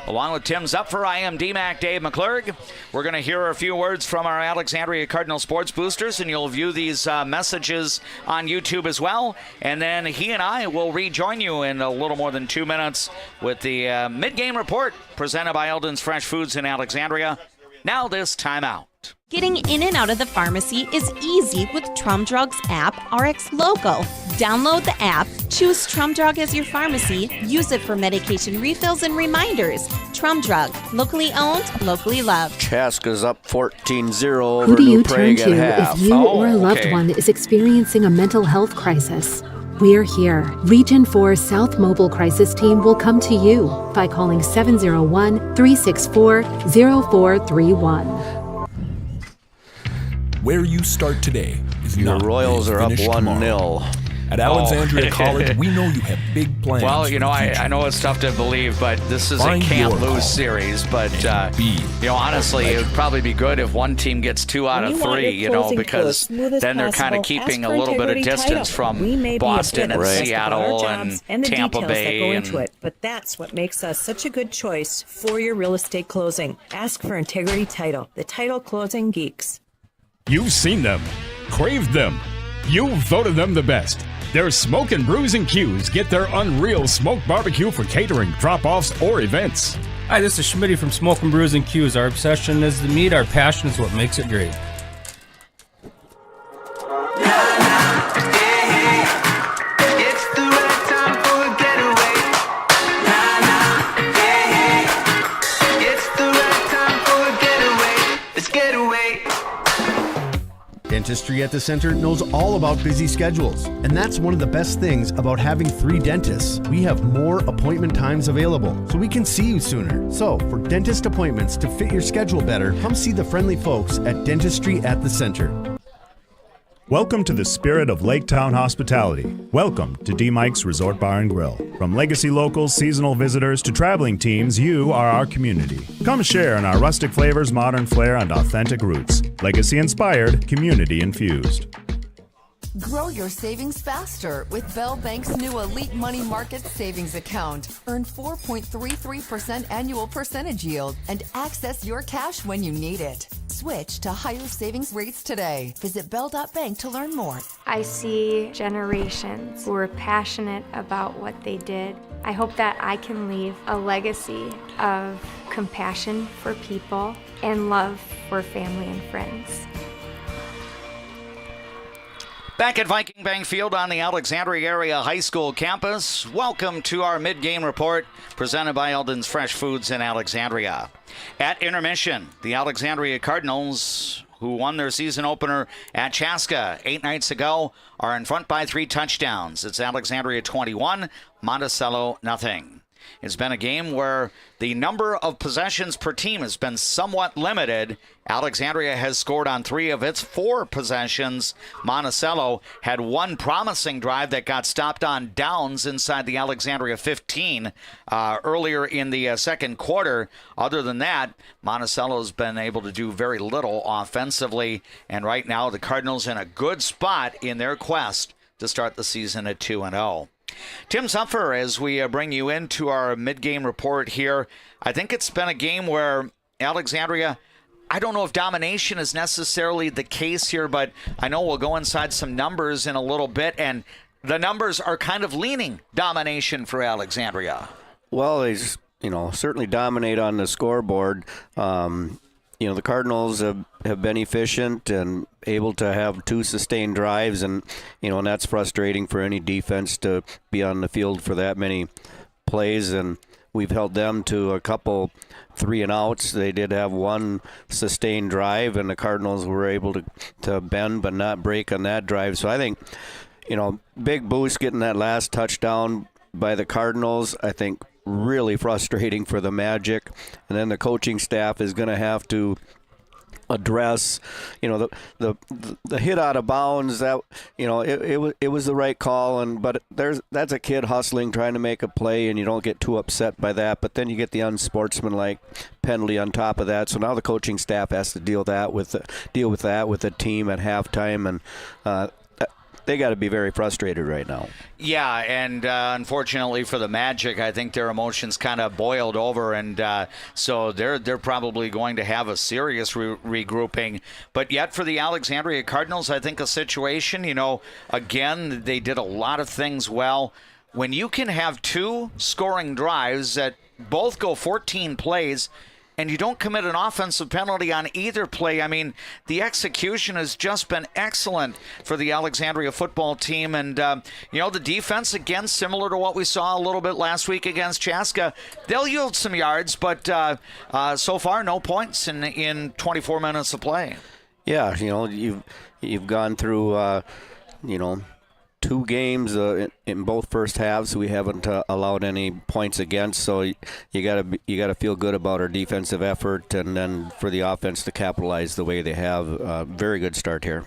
Along with Tim Zupfer, I am DMAC Dave McClurg. We're going to hear a few words from our Alexandria Cardinal sports boosters, and you'll view these messages on YouTube as well. And then he and I will rejoin you in a little more than 2 minutes with the mid-game report presented by Eldon's Fresh Foods in Alexandria. Now this timeout. Getting in and out of the pharmacy is easy with Trum Drug's app, RX Local. Download the app, choose Trum Drug as your pharmacy, use it for medication refills and reminders. Trum Drug, locally owned, locally loved. Chaska's up 14-0 over Who do you New turn Prague to at half. if you or a loved one is experiencing a mental health crisis? We're here. Region 4 South Mobile Crisis Team will come to you by calling 701-364-0431. Where you start today is Your not Royals are up 1-0. At Alexandria College, we know you have big plans. Well, I know it's tough to believe, but this is Find a can't your lose series. But honestly, it would probably be good if one team gets 2 out of 3. Because then they're kind of keeping a little bit of distance from Boston and Seattle and Tampa Bay. But that's what makes us such a good choice for your real estate closing. Ask for Integrity Title, the title closing geeks. You've seen them, craved them. You've voted them the best. Their Smoke and Brews and Q's get their unreal smoked barbecue for catering, drop-offs, or events. Hi, this is Schmitty from Smoke and Brews and Q's. Our obsession is the meat. Our passion is what makes it great. Dentistry at the Center knows all about busy schedules, and that's one of the best things about having 3 dentists. We have more appointment times available, so we can see you sooner. So, for dentist appointments to fit your schedule better, come see the friendly folks at Dentistry at the Center. Welcome to the spirit of Lake Town hospitality. Welcome to D. Mike's Resort Bar and Grill. From legacy locals, seasonal visitors, to traveling teams, you are our community. Come share in our rustic flavors, modern flair, and authentic roots. Legacy inspired, community infused. Grow your savings faster with Bell Bank's new Elite Money Market Savings Account. Earn 4.33% annual percentage yield and access your cash when you need it. Switch to higher savings rates today. Visit bell.bank to learn more. I see generations who are passionate about what they did. I hope that I can leave a legacy of compassion for people and love for family and friends. Back at Viking Bank Field on the Alexandria Area High School campus, welcome to our mid-game report presented by Eldon's Fresh Foods in Alexandria. At intermission, the Alexandria Cardinals, who won their season opener at Chaska 8 nights ago, are in front by 3 touchdowns. It's Alexandria 21, Monticello nothing. It's been a game where the number of possessions per team has been somewhat limited. Alexandria has scored on 3 of its 4 possessions. Monacello had one promising drive that got stopped on downs inside the Alexandria 15 earlier in the second quarter. Other than that, Monticello's been able to do very little offensively. And right now, the Cardinals in a good spot in their quest to start the season at 2-0. Tim Zuffer, as we bring you into our mid-game report here, I think it's been a game where Alexandria, I don't know if domination is necessarily the case here, but I know we'll go inside some numbers in a little bit, and the numbers are kind of leaning domination for Alexandria. Well, they certainly dominate on the scoreboard. The Cardinals have been efficient and able to have 2 sustained drives, and that's frustrating for any defense to be on the field for that many plays. And we've held them to a couple 3-and-outs. They did have 1 sustained drive, and the Cardinals were able to bend but not break on that drive. So I think, big boost getting that last touchdown by the Cardinals. I think really frustrating for the Magic, and then the coaching staff is going to have to address the hit out of bounds. That it was the right call, but that's a kid hustling trying to make a play, and you don't get too upset by that, but then you get the unsportsmanlike penalty on top of that. So now the coaching staff has to deal with that with the team at halftime, and they got to be very frustrated right now. Yeah, and unfortunately for the Magic, I think their emotions kind of boiled over, and so they're probably going to have a serious regrouping. But yet for the Alexandria Cardinals, I think a situation, again, they did a lot of things well. When you can have 2 scoring drives that both go 14 plays, and you don't commit an offensive penalty on either play, I mean, the execution has just been excellent for the Alexandria football team. And, the defense, again, similar to what we saw a little bit last week against Chaska, they'll yield some yards, but so far no points in 24 minutes of play. Yeah, you've gone through, 2 games in both first halves. We haven't allowed any points against, so you gotta feel good about our defensive effort, and then for the offense to capitalize the way they have. Very good start here.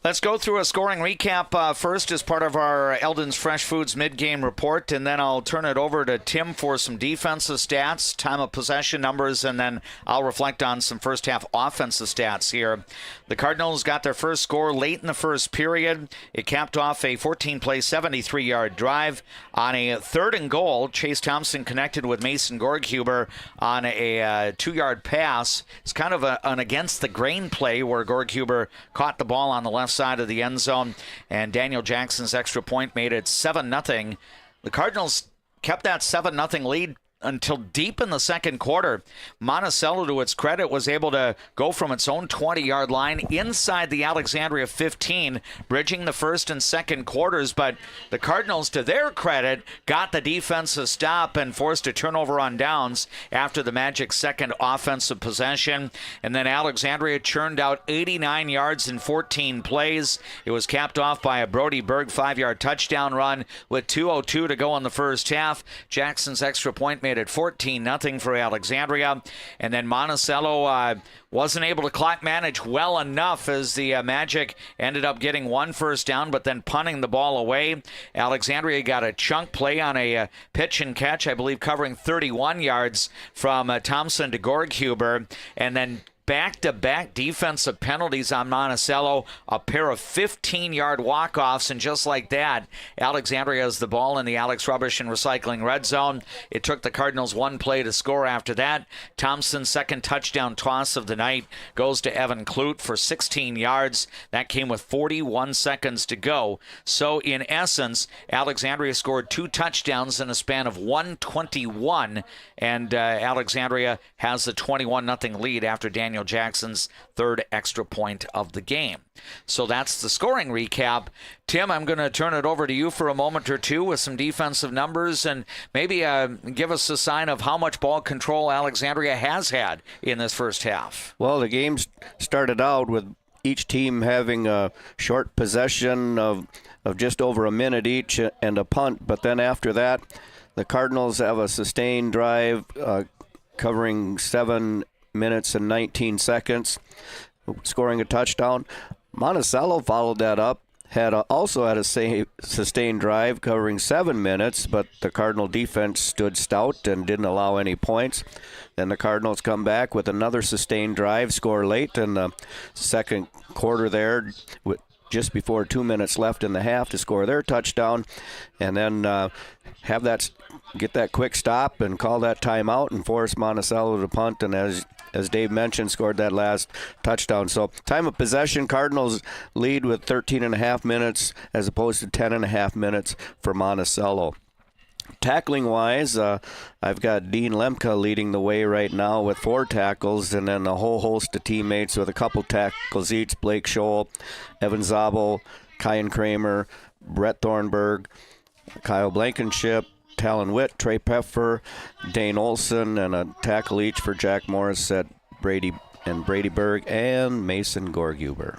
Let's go through a scoring recap first as part of our Eldon's Fresh Foods mid-game report, and then I'll turn it over to Tim for some defensive stats, time of possession numbers, and then I'll reflect on some first-half offensive stats here. The Cardinals got their first score late in the first period. It capped off a 14-play, 73-yard drive. On a 3rd and goal, Chase Thompson connected with Mason Gorghuber on a 2-yard pass. It's kind of an against-the-grain play where Gorghuber caught the ball on the left side of the end zone, and Daniel Jackson's extra point made it 7-0. The Cardinals kept that 7-0 lead until deep in the second quarter. Monticello, to its credit, was able to go from its own 20-yard line inside the Alexandria 15, bridging the first and second quarters. But the Cardinals, to their credit, got the defensive stop and forced a turnover on downs after the Magic's second offensive possession. And then Alexandria churned out 89 yards in 14 plays. It was capped off by a Brody Berg 5-yard touchdown run with 2:02 to go in the first half. Jackson's extra point made it 14-0 for Alexandria. And then Monticello wasn't able to clock manage well enough as the Magic ended up getting one first down, but then punting the ball away. Alexandria got a chunk play on a pitch and catch, I believe covering 31 yards from Thompson to Gorghuber, and then back-to-back defensive penalties on Monticello, a pair of 15-yard walk-offs, and just like that, Alexandria has the ball in the Alex Rubbish and Recycling red zone. It took the Cardinals one play to score after that. Thompson's second touchdown toss of the night goes to Evan Clute for 16 yards. That came with 41 seconds to go. So, in essence, Alexandria scored 2 touchdowns in a span of 1:21, and Alexandria has the 21-0 lead after Daniel Jackson's third extra point of the game. So that's the scoring recap. Tim, I'm going to turn it over to you for a moment or two with some defensive numbers and maybe give us a sign of how much ball control Alexandria has had in this first half. Well, the game started out with each team having a short possession of just over a minute each and a punt, but then after that, the Cardinals have a sustained drive covering 7 minutes and 19 seconds, scoring a touchdown. Monticello followed that up, also had a sustained drive covering 7 minutes, but the Cardinal defense stood stout and didn't allow any points. Then the Cardinals come back with another sustained drive, score late in the second quarter there, with just before 2 minutes left in the half to score their touchdown, and then get that quick stop and call that timeout and force Monticello to punt, and as Dave mentioned, scored that last touchdown. So time of possession, Cardinals lead with 13.5 minutes as opposed to 10.5 minutes for Monticello. Tackling-wise, I've got Dean Lemke leading the way right now with 4 tackles, and then a whole host of teammates with a couple tackles each. Blake Scholl, Evan Zabel, Kyan Kramer, Brett Thornburg, Kyle Blankenship, Talon Witt, Trey Peffer, Dane Olson, and a tackle each for Jack Morris at Brady Berg and Mason Gorghuber.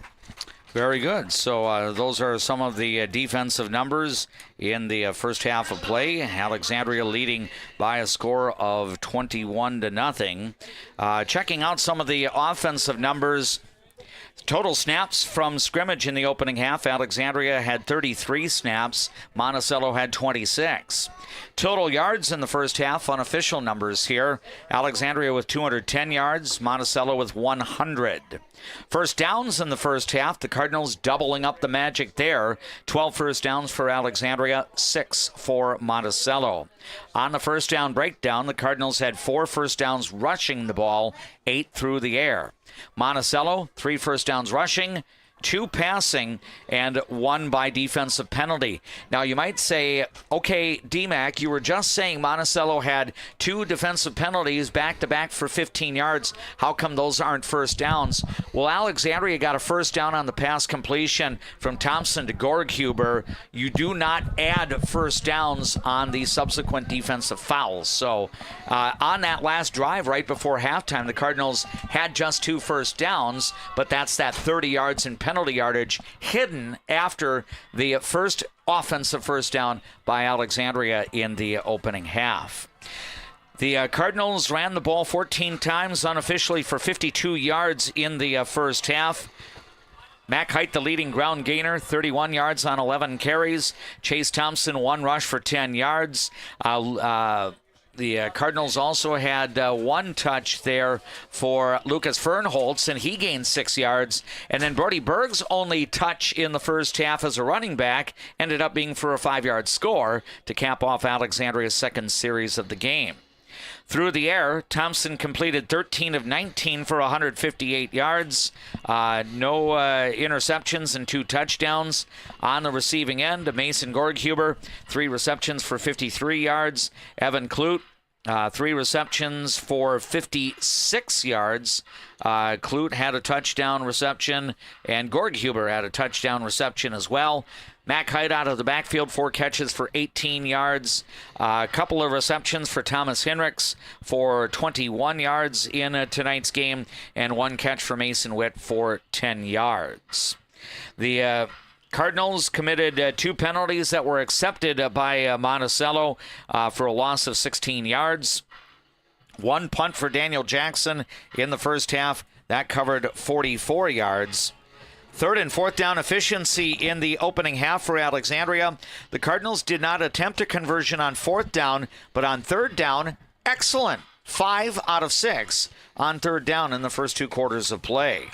Very good. So those are some of the defensive numbers in the first half of play. Alexandria leading by a score of 21-0. Checking out some of the offensive numbers. Total snaps from scrimmage in the opening half, Alexandria had 33 snaps. Monticello had 26. Total yards in the first half, unofficial numbers here. Alexandria with 210 yards, Monticello with 100. First downs in the first half, the Cardinals doubling up the Magic there. 12 first downs for Alexandria, 6 for Monticello. On the first down breakdown, the Cardinals had 4 first downs rushing the ball, 8 through the air. Monticello, 3 first downs rushing, 2 passing, and 1 by defensive penalty. Now, you might say, okay, DMAC, you were just saying Monticello had 2 defensive penalties back-to-back for 15 yards. How come those aren't first downs? Well, Alexandria got a first down on the pass completion from Thompson to Gorghuber. You do not add first downs on the subsequent defensive fouls. So on that last drive right before halftime, the Cardinals had just 2 first downs, but that's that 30 yards in penalty yardage hidden after the first offensive first down by Alexandria in the opening half. The Cardinals ran the ball 14 times unofficially for 52 yards in the first half. Mac Height, the leading ground gainer, 31 yards on 11 carries. Chase Thompson, 1 rush for 10 yards. The Cardinals also had 1 touch there for Lucas Fernholtz, and he gained 6 yards. And then Brody Berg's only touch in the first half as a running back ended up being for a 5-yard score to cap off Alexandria's second series of the game. Through the air, Thompson completed 13 of 19 for 158 yards. No interceptions and 2 touchdowns. On the receiving end, Mason Gorghuber, 3 receptions for 53 yards. Evan Clute, 3 receptions for 56 yards. Klute had a touchdown reception, and Gorghuber had a touchdown reception as well. Mac Height out of the backfield, 4 catches for 18 yards. A couple of receptions for Thomas Hinrichs for 21 yards in tonight's game, and 1 catch for Mason Witt for 10 yards. The Cardinals committed 2 penalties that were accepted by Monticello for a loss of 16 yards. 1 punt for Daniel Jackson in the first half. That covered 44 yards. 3rd and 4th down efficiency in the opening half for Alexandria. The Cardinals did not attempt a conversion on 4th down, but on 3rd down, excellent. 5 out of 6 on 3rd down in the first 2 quarters of play.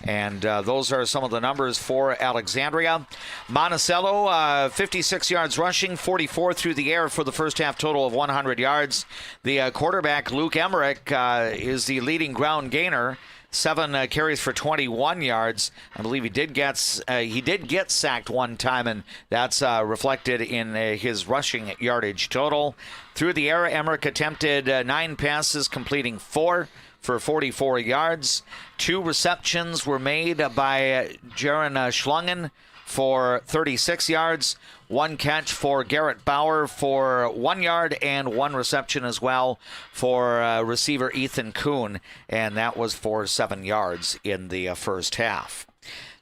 And those are some of the numbers for Alexandria. Monticello, 56 yards rushing, 44 through the air for the first half, total of 100 yards. The quarterback, Luke Emmerich, is the leading ground gainer. 7 carries for 21 yards. I believe he did get sacked 1 time, and that's reflected in his rushing yardage total. Through the air, Emmerich attempted 9 passes, completing 4 for 44 yards. 2 receptions were made by Jaron Schlungen for 36 yards. 1 catch for Garrett Bauer for 1 yard, and 1 reception as well for receiver Ethan Kuhn, and that was for 7 yards in the first half.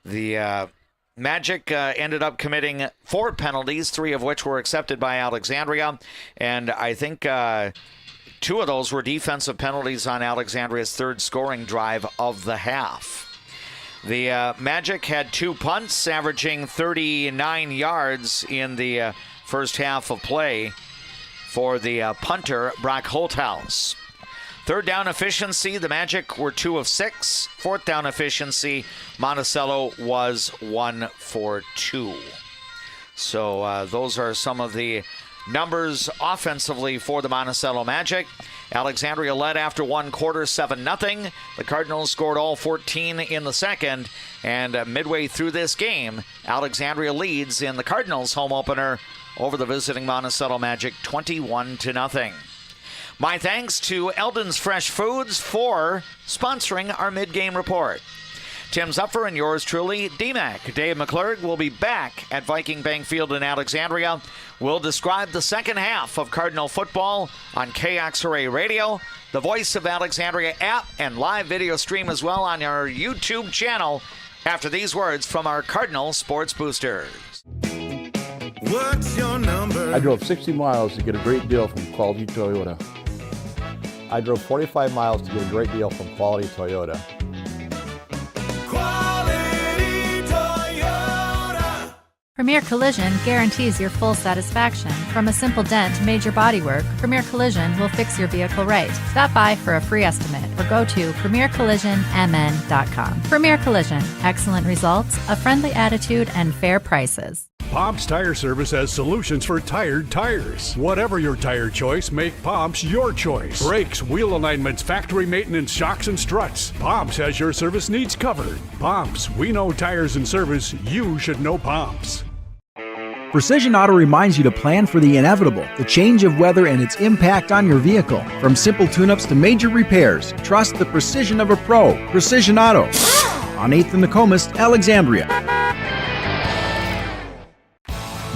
The Magic ended up committing 4 penalties, 3 of which were accepted by Alexandria, and I think 2 of those were defensive penalties on Alexandria's 3rd scoring drive of the half. The Magic had 2 punts, averaging 39 yards in the first half of play for the punter, Brock Holthaus. 3rd down efficiency, the Magic were 2 of 6. 4th down efficiency, Monticello was 1 for 2. So those are some of the numbers offensively for the Monticello Magic. Alexandria led after 1 quarter, 7-0. The Cardinals scored all 14 in the second, and midway through this game, Alexandria leads in the Cardinals home opener over the visiting Monticello Magic 21-0. My thanks to Eldon's Fresh Foods for sponsoring our mid-game report. Tim Zupfer and yours truly, D-Mac. Dave McClurg will be back at Viking Bank Field in Alexandria. We'll describe the second half of Cardinal football on KXRA Radio, the Voice of Alexandria app, and live video stream as well on our YouTube channel after these words from our Cardinal Sports Boosters. What's your number? I drove 60 miles to get a great deal from Quality Toyota. I drove 45 miles to get a great deal from Quality Toyota. Premier Collision guarantees your full satisfaction. From a simple dent to major bodywork, Premier Collision will fix your vehicle right. Stop by for a free estimate or go to premiercollisionmn.com. Premier Collision, excellent results, a friendly attitude, and fair prices. Pomp's Tire Service has solutions for tired tires. Whatever your tire choice, make Pomp's your choice. Brakes, wheel alignments, factory maintenance, shocks, and struts. Pomp's has your service needs covered. Pomp's, we know tires and service. You should know Pomp's. Precision Auto reminds you to plan for the inevitable, the change of weather and its impact on your vehicle. From simple tune-ups to major repairs, trust the precision of a pro. Precision Auto. On 8th and Nokomis, Alexandria.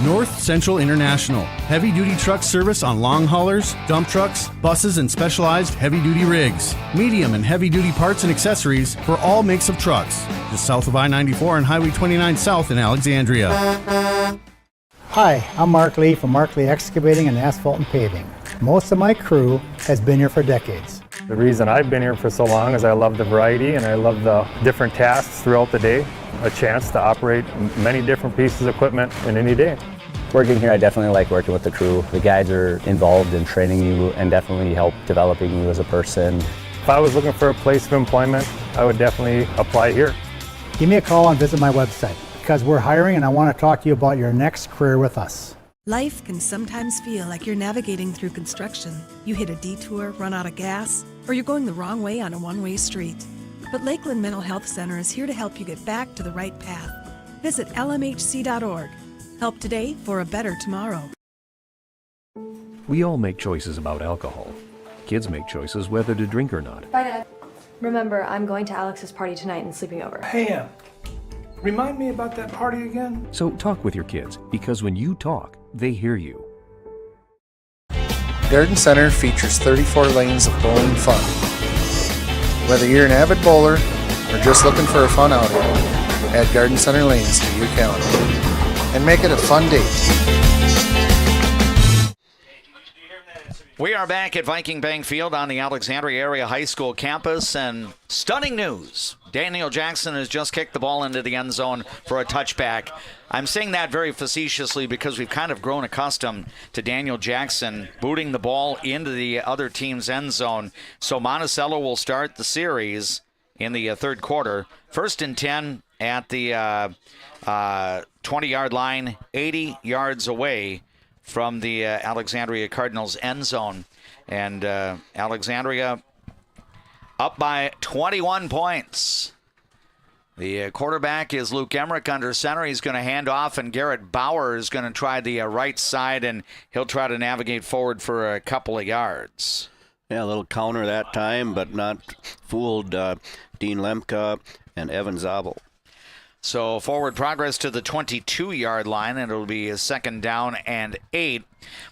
North Central International. Heavy-duty truck service on long haulers, dump trucks, buses, and specialized heavy-duty rigs. Medium and heavy-duty parts and accessories for all makes of trucks. Just south of I-94 and Highway 29 South in Alexandria. Hi, I'm Mark Lee from Mark Lee Excavating and Asphalt and Paving. Most of my crew has been here for decades. The reason I've been here for so long is I love the variety and I love the different tasks throughout the day. A chance to operate many different pieces of equipment in any day. Working here, I definitely like working with the crew. The guys are involved in training you and definitely help developing you as a person. If I was looking for a place of employment, I would definitely apply here. Give me a call and visit my website because we're hiring and I want to talk to you about your next career with us. Life can sometimes feel like you're navigating through construction. You hit a detour, run out of gas, or you're going the wrong way on a one-way street. But Lakeland Mental Health Center is here to help you get back to the right path. Visit lmhc.org. Help today for a better tomorrow. We all make choices about alcohol. Kids make choices whether to drink or not. Bye, Dad. Remember, I'm going to Alex's party tonight and sleeping over. Hey, remind me about that party again? So talk with your kids, because when you talk, they hear you. Garden Center features 34 lanes of bowling fun. Whether you're an avid bowler or just looking for a fun outing, add Garden Center lanes to your calendar and make it a fun date. We are back at Viking Bank Field on the Alexandria Area High School campus, and stunning news. Daniel Jackson has just kicked the ball into the end zone for a touchback. I'm saying that very facetiously because we've kind of grown accustomed to Daniel Jackson booting the ball into the other team's end zone. So Monacello will start the series in the third quarter. 1st and 10 at the 20-yard line, 80 yards away from the Alexandria Cardinals end zone. And Alexandria up by 21 points. The quarterback is Luke Emmerich under center. He's going to hand off, and Garrett Bauer is going to try the right side, and he'll try to navigate forward for a couple of yards. Yeah, a little counter that time, but not fooled Dean Lemke and Evan Zabel. So forward progress to the 22-yard line, and it'll be a 2nd down and 8.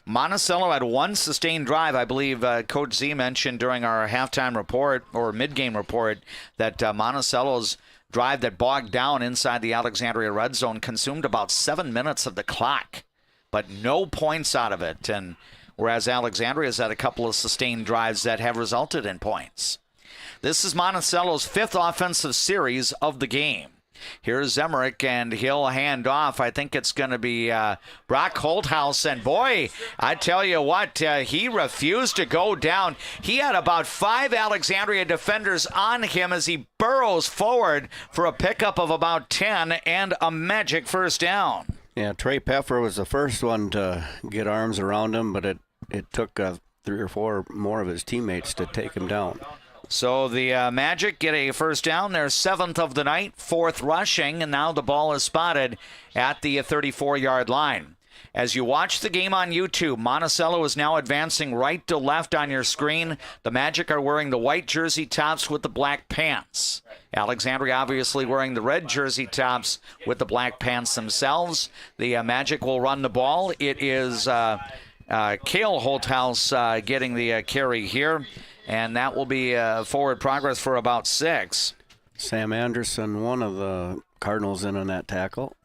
Monticello had one sustained drive. I believe Coach Z mentioned during our halftime report or mid-game report that Monticello's drive that bogged down inside the Alexandria red zone consumed about 7 minutes of the clock, but no points out of it. And whereas Alexandria's had a couple of sustained drives that have resulted in points. This is Monticello's 5th offensive series of the game. Here's Emmerich, and he'll hand off. I think it's going to be Brock Holthouse. And boy, I tell you what, he refused to go down. He had about 5 Alexandria defenders on him as he burrows forward for a pickup of about 10 and a magic 1st down. Yeah, Trey Peffer was the first one to get arms around him, but it took 3 or 4 more of his teammates to take him down. So the Magic get a 1st down. They're 7th of the night, 4th rushing, and now the ball is spotted at the 34-yard line. As you watch the game on YouTube, Monticello is now advancing right to left on your screen. The Magic are wearing the white jersey tops with the black pants. Alexandria obviously wearing the red jersey tops with the black pants themselves. The Magic will run the ball. It is Cale Holthouse getting the carry here. And that will be forward progress for about 6. Sam Anderson, one of the Cardinals in on that tackle.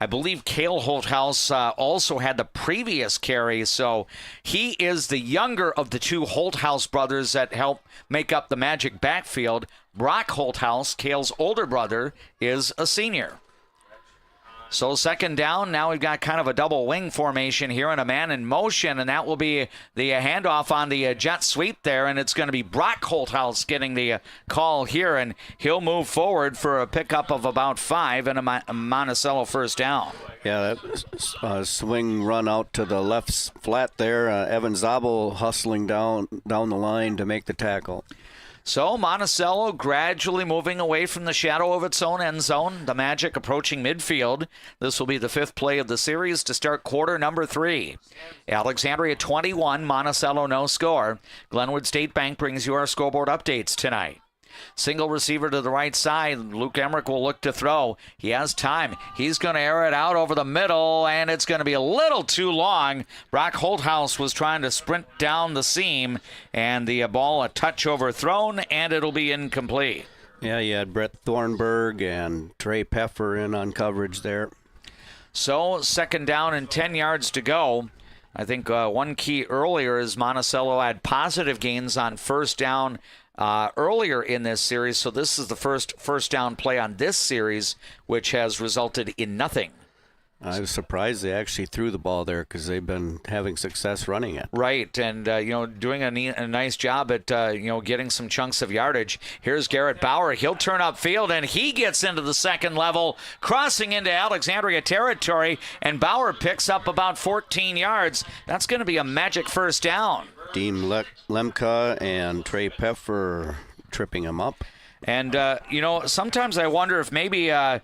I believe Cale Holthouse also had the previous carry, so he is the younger of the 2 Holthouse brothers that help make up the Magic backfield. Brock Holthouse, Cale's older brother, is a senior. So 2nd down, now we've got kind of a double wing formation here and a man in motion, and that will be the handoff on the jet sweep there, and it's going to be Brock Holthouse getting the call here, and he'll move forward for a pickup of about 5 and a Monticello 1st down. Yeah, that swing run out to the left flat there. Evan Zabel hustling down the line to make the tackle. So Monticello gradually moving away from the shadow of its own end zone. The Magic approaching midfield. This will be the 5th play of the series to start quarter number 3. Alexandria 21, Monticello no score. Glenwood State Bank brings you our scoreboard updates tonight. Single receiver to the right side. Luke Emmerich will look to throw. He has time. He's going to air it out over the middle, and it's going to be a little too long. Brock Holthouse was trying to sprint down the seam, and the ball a touch overthrown, and it'll be incomplete. Yeah, you had Brett Thornburg and Trey Peffer in on coverage there. So 2nd down and 10 yards to go. I think one key earlier is Monticello had positive gains on 1st down earlier in this series, so this is the first down play on this series, which has resulted in nothing. I was surprised they actually threw the ball there because they've been having success running it. Right, and doing a nice job at getting some chunks of yardage. Here's Garrett Bauer. He'll turn upfield, and he gets into the 2nd level, crossing into Alexandria territory, and Bauer picks up about 14 yards. That's going to be a magic 1st down. Dean Lemke and Trey Peffer tripping him up. And, sometimes I wonder if maybe, a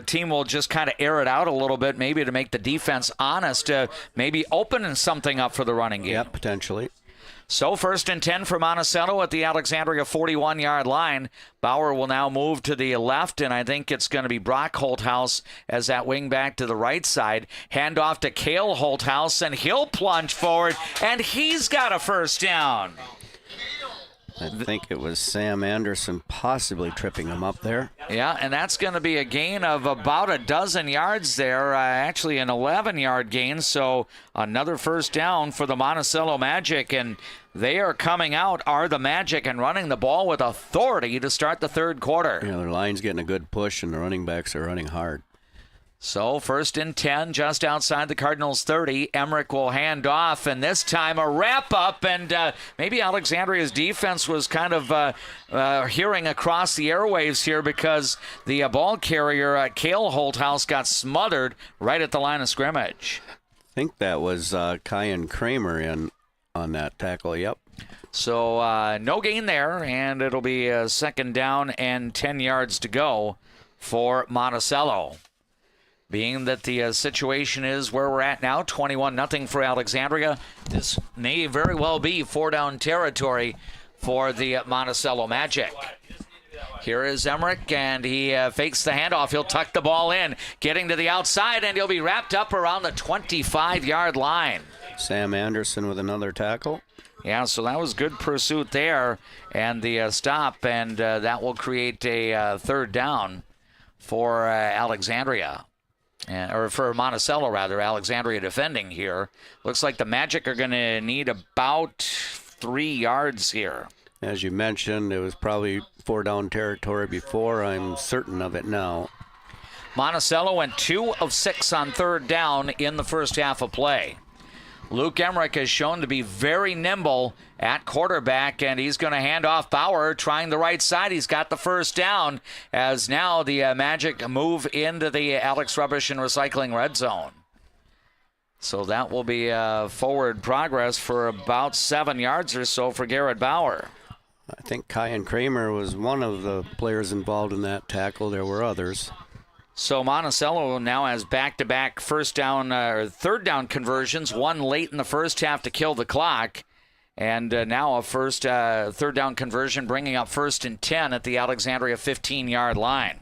team will just kind of air it out a little bit, maybe to make the defense honest, maybe opening something up for the running game. Yeah, potentially. So 1st and 10 for Monticello at the Alexandria 41-yard line. Bauer will now move to the left, and I think it's going to be Brock Holthaus as that wing back to the right side. Hand off to Cale Holthaus, and he'll plunge forward, and he's got a first down. I think it was Sam Anderson possibly tripping him up there. Yeah, and that's going to be a gain of about a dozen yards there, actually an 11-yard gain. So another first down for the Monticello Magic, and they are coming out, are the Magic, and running the ball with authority to start the third quarter. Yeah, their line's getting a good push, and the running backs are running hard. So 1st and 10, just outside the Cardinals' 30. Emmerich will hand off, and this time a wrap-up, and maybe Alexandria's defense was kind of hearing across the airwaves here because the ball carrier, Cale Holthaus, got smothered right at the line of scrimmage. I think that was Kyan Kramer in on that tackle, yep. So no gain there, and it'll be a 2nd down and 10 yards to go for Monticello. Being that the situation is where we're at now, 21-0 for Alexandria, this may very well be 4-down territory for the Monticello Magic. Here is Emmerich, and he fakes the handoff. He'll tuck the ball in, getting to the outside, and he'll be wrapped up around the 25-yard line. Sam Anderson with another tackle. Yeah, so that was good pursuit there, and the stop, and that will create a 3rd down for Alexandria. Or for Monticello, rather. Alexandria defending here. Looks like the Magic are going to need about 3 yards here. As you mentioned, it was probably 4-down territory before. I'm certain of it now. Monticello went 2 of 6 on 3rd down in the first half of play. Luke Emmerich has shown to be very nimble at quarterback, and he's going to hand off Bauer, trying the right side. He's got the first down, as now the Magic move into the Alex Rubbish and Recycling red zone. So that will be forward progress for about 7 yards or so for Garrett Bauer. I think Kyan Kramer was one of the players involved in that tackle. There were others. So Monticello now has back-to-back 3rd down conversions, one late in the first half to kill the clock, and now a 3rd down conversion bringing up 1st and 10 at the Alexandria 15-yard line.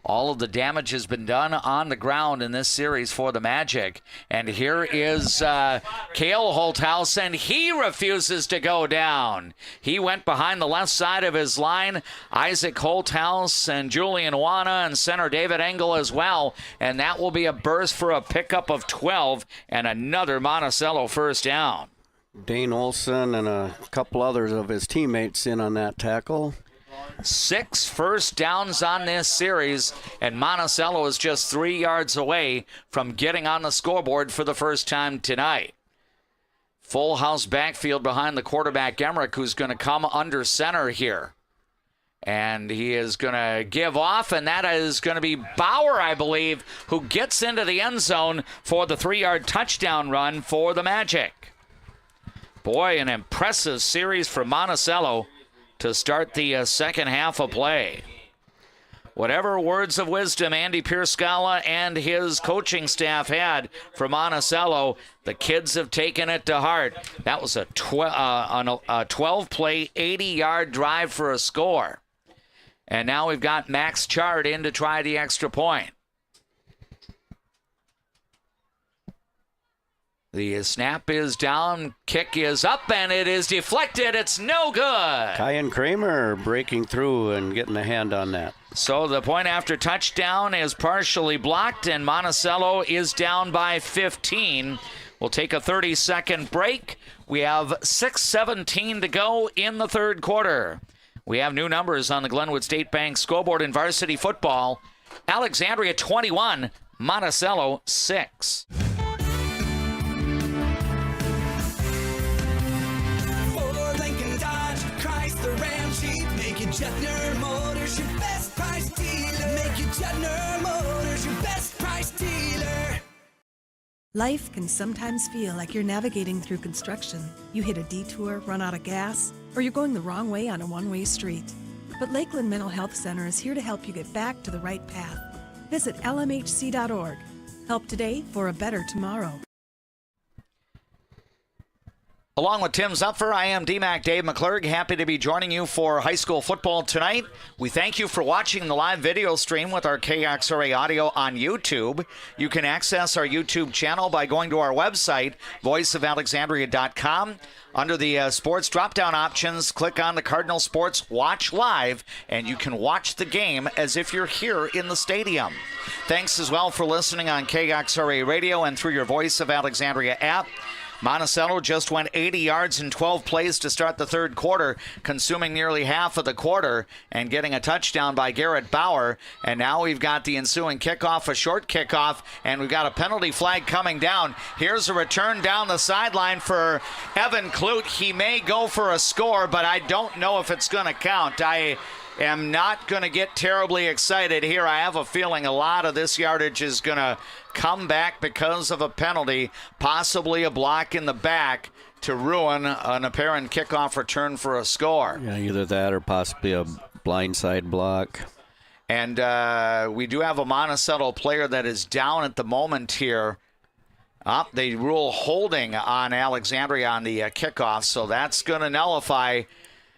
All of the damage has been done on the ground in this series for the Magic. And here is Cale Holthaus, and he refuses to go down. He went behind the left side of his line. Isaac Holthaus and Julian Wana and center David Engel as well. And that will be a burst for a pickup of 12 and another Monticello first down. Dane Olson and a couple others of his teammates in on that tackle. 6 first downs on this series, and Monticello is just 3 yards away from getting on the scoreboard for the first time tonight. Full house backfield behind the quarterback Emmerich, who's going to come under center here. And he is going to give off, and that is going to be Bauer, I believe, who gets into the end zone for the 3-yard touchdown run for the Magic. Boy, an impressive series for Monticello to start the second half of play. Whatever words of wisdom Andy Pierscala and his coaching staff had for Monticello, the kids have taken it to heart. That was a 12-play, 80-yard drive for a score. And now we've got Max Chard in to try the extra point. The snap is down, kick is up, and it is deflected. It's no good. Kyan Kramer breaking through and getting a hand on that. So the point after touchdown is partially blocked, and Monticello is down by 15. We'll take a 30-second break. We have 6:17 to go in the third quarter. We have new numbers on the Glenwood State Bank scoreboard in varsity football. Alexandria 21, Monticello 6. Jetner Motors, your best price dealer. Make it Jetner Motors, your best price dealer. Life can sometimes feel like you're navigating through construction. You hit a detour, run out of gas, or you're going the wrong way on a one-way street. But Lakeland Mental Health Center is here to help you get back to the right path. Visit lmhc.org. Help today for a better tomorrow. Along with Tim Zupfer, I am DMAC Dave McClurg. Happy to be joining you for high school football tonight. We thank you for watching the live video stream with our KXRA audio on YouTube. You can access our YouTube channel by going to our website, voiceofalexandria.com. Under the sports drop-down options, click on the Cardinal Sports Watch Live, and you can watch the game as if you're here in the stadium. Thanks as well for listening on KXRA Radio and through your Voice of Alexandria app. Monacello just went 80 yards in 12 plays to start the third quarter, consuming nearly half of the quarter and getting a touchdown by Garrett Bauer. And now we've got the ensuing kickoff, a short kickoff, and we've got a penalty flag coming down. Here's a return down the sideline for Evan Clute. He may go for a score, but I don't know if it's going to count. I am not going to get terribly excited here. I have a feeling a lot of this yardage is going to come back because of a penalty, possibly a block in the back to ruin an apparent kickoff return for a score. Yeah, either that or possibly a blindside block. And we do have a Monticello player that is down at the moment here. They rule holding on Alexandria on the kickoff, so that's going to nullify.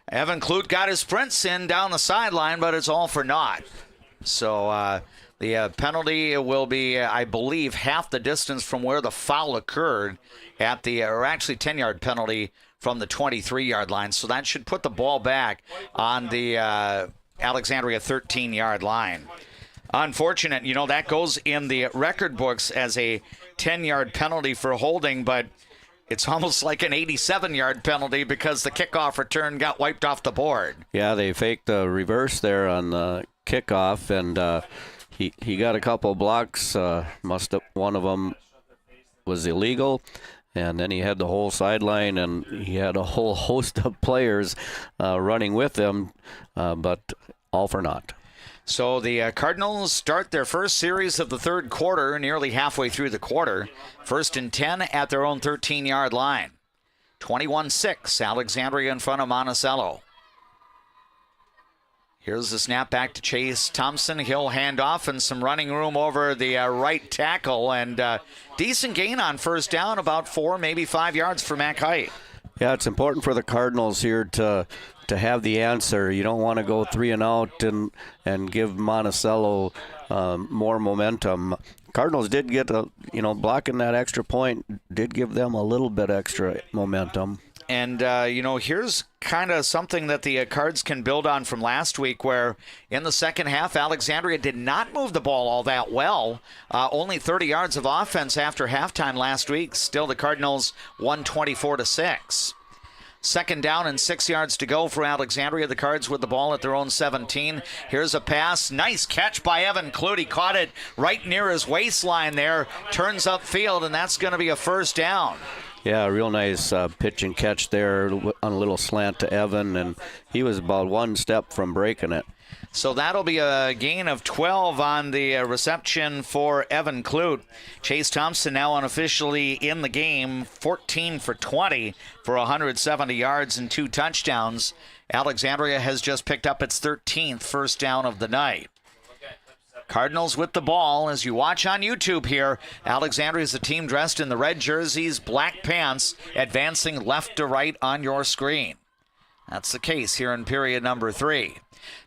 Evan Clute got his sprints in down the sideline, but it's all for naught. So the penalty will be, I believe, half the distance from where the foul occurred at the, or actually 10-yard penalty from the 23-yard line. So that should put the ball back on the Alexandria 13-yard line. Unfortunate, that goes in the record books as a 10-yard penalty for holding, but it's almost like an 87-yard penalty because the kickoff return got wiped off the board. Yeah, they faked the reverse there on the kickoff, and he got a couple blocks. One of them was illegal, and then he had the whole sideline, and he had a whole host of players running with him, but all for naught. So the Cardinals start their first series of the third quarter, nearly halfway through the quarter. 1st and 10 at their own 13-yard line. 21-6, Alexandria in front of Monticello. Here's the snap back to Chase Thompson. He'll hand off and some running room over the right tackle. And decent gain on first down, about 4, maybe 5 yards for Mac Height. Yeah, it's important for the Cardinals here to have the answer. You don't want to go 3 and out and give Monticello more momentum. Cardinals did get blocking that extra point did give them a little bit extra momentum. And, here's kind of something that the Cards can build on from last week, where in the second half, Alexandria did not move the ball all that well. Only 30 yards of offense after halftime last week. Still, the Cardinals won 24-6. 2nd down and 6 yards to go for Alexandria. The Cards with the ball at their own 17. Here's a pass. Nice catch by Evan Clute. He caught it right near his waistline there. Turns upfield, and that's going to be a first down. Yeah, real nice pitch and catch there on a little slant to Evan, and he was about one step from breaking it. So that'll be a gain of 12 on the reception for Evan Clute. Chase Thompson now unofficially in the game, 14 for 20 for 170 yards and 2 touchdowns. Alexandria has just picked up its 13th first down of the night. Cardinals with the ball. As you watch on YouTube here, Alexandria is a team dressed in the red jerseys, black pants, advancing left to right on your screen. That's the case here in period number 3.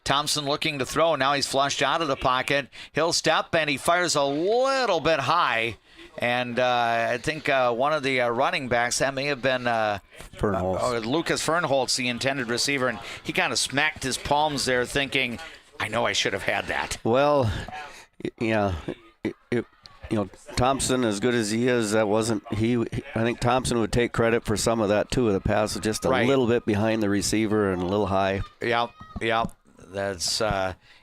Thompson looking to throw. Now he's flushed out of the pocket. He'll step, and he fires a little bit high. And I think one of the running backs, that may have been Lucas Fernholtz, the intended receiver, and he kind of smacked his palms there thinking, I know I should have had that. Well, yeah, Thompson, as good as he is, that wasn't he. I think Thompson would take credit for some of that too. The pass was just a little bit behind the receiver and a little high. Yep. That's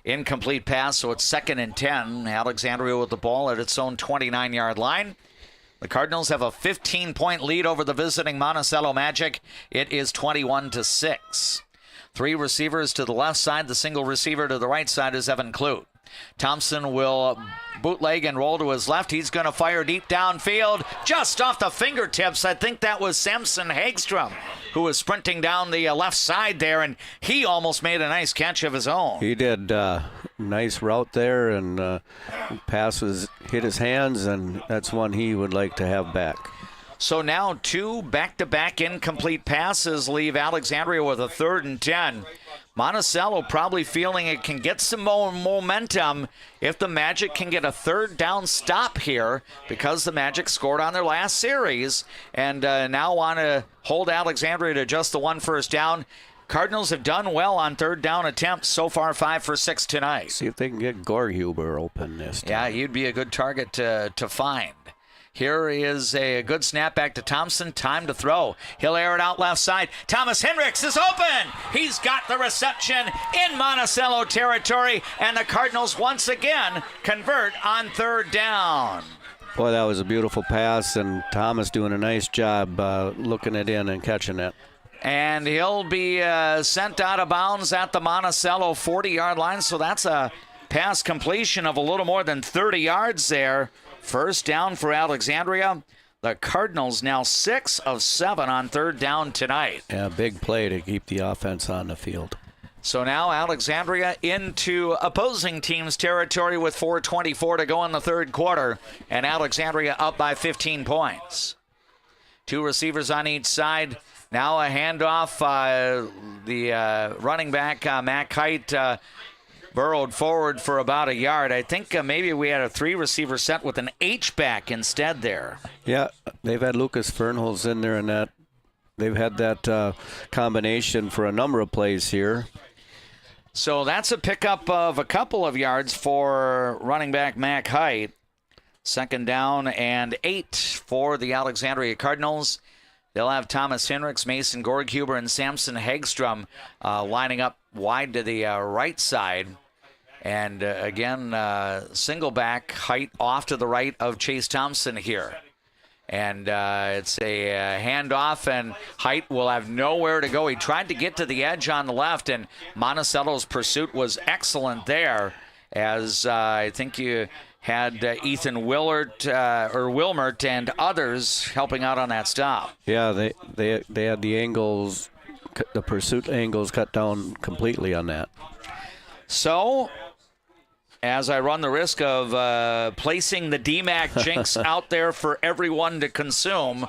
incomplete pass, so it's 2nd and 10. Alexandria with the ball at its own 29-yard line. The Cardinals have a 15-point lead over the visiting Monticello Magic. It is 21-6. 3 receivers to the left side. The single receiver to the right side is Evan Clute. Thompson will bootleg and roll to his left. He's going to fire deep downfield, just off the fingertips. I think that was Samson Hagstrom, who was sprinting down the left side there, and he almost made a nice catch of his own. He did. Nice route there, and passes hit his hands, and that's one he would like to have back. So now 2 back-to-back incomplete passes leave Alexandria with a 3rd and 10. Monticello probably feeling it can get some more momentum if the Magic can get a 3rd down stop here, because the Magic scored on their last series and now want to hold Alexandria to just the 1 first down. Cardinals have done well on 3rd down attempts so far, 5 for 6 tonight. See if they can get Gorhuber open this time. Yeah, he'd be a good target to find. Here is a good snap back to Thompson. Time to throw. He'll air it out left side. Thomas Hendricks is open. He's got the reception in Monacello territory, and the Cardinals once again convert on 3rd down. Boy, that was a beautiful pass, and Thomas doing a nice job looking it in and catching it. And he'll be sent out of bounds at the Monticello 40-yard line, so that's a pass completion of a little more than 30 yards there. 1st down for Alexandria. The Cardinals now 6 of 7 on 3rd down tonight. Yeah, big play to keep the offense on the field. So now Alexandria into opposing team's territory with 4:24 to go in the 3rd quarter, and Alexandria up by 15 points. 2 receivers on each side. Now a handoff. The running back, Matt Kite, burrowed forward for about a yard. I think maybe we had a 3-receiver set with an H-back instead there. Yeah, they've had Lucas Fernholz in there, and that they've had that combination for a number of plays here. So that's a pickup of a couple of yards for running back Mac Height. 2nd down and 8 for the Alexandria Cardinals. They'll have Thomas Hendricks, Mason Gorghuber, and Samson Hagstrom lining up wide to the right side. And again, single back Height off to the right of Chase Thompson here. And it's a handoff, and Height will have nowhere to go. He tried to get to the edge on the left, and Monticello's pursuit was excellent there, as I think you had Ethan Wilmert and others helping out on that stop. Yeah, they had the angles, the pursuit angles cut down completely on that. So, as I run the risk of placing the DMAC jinx out there for everyone to consume,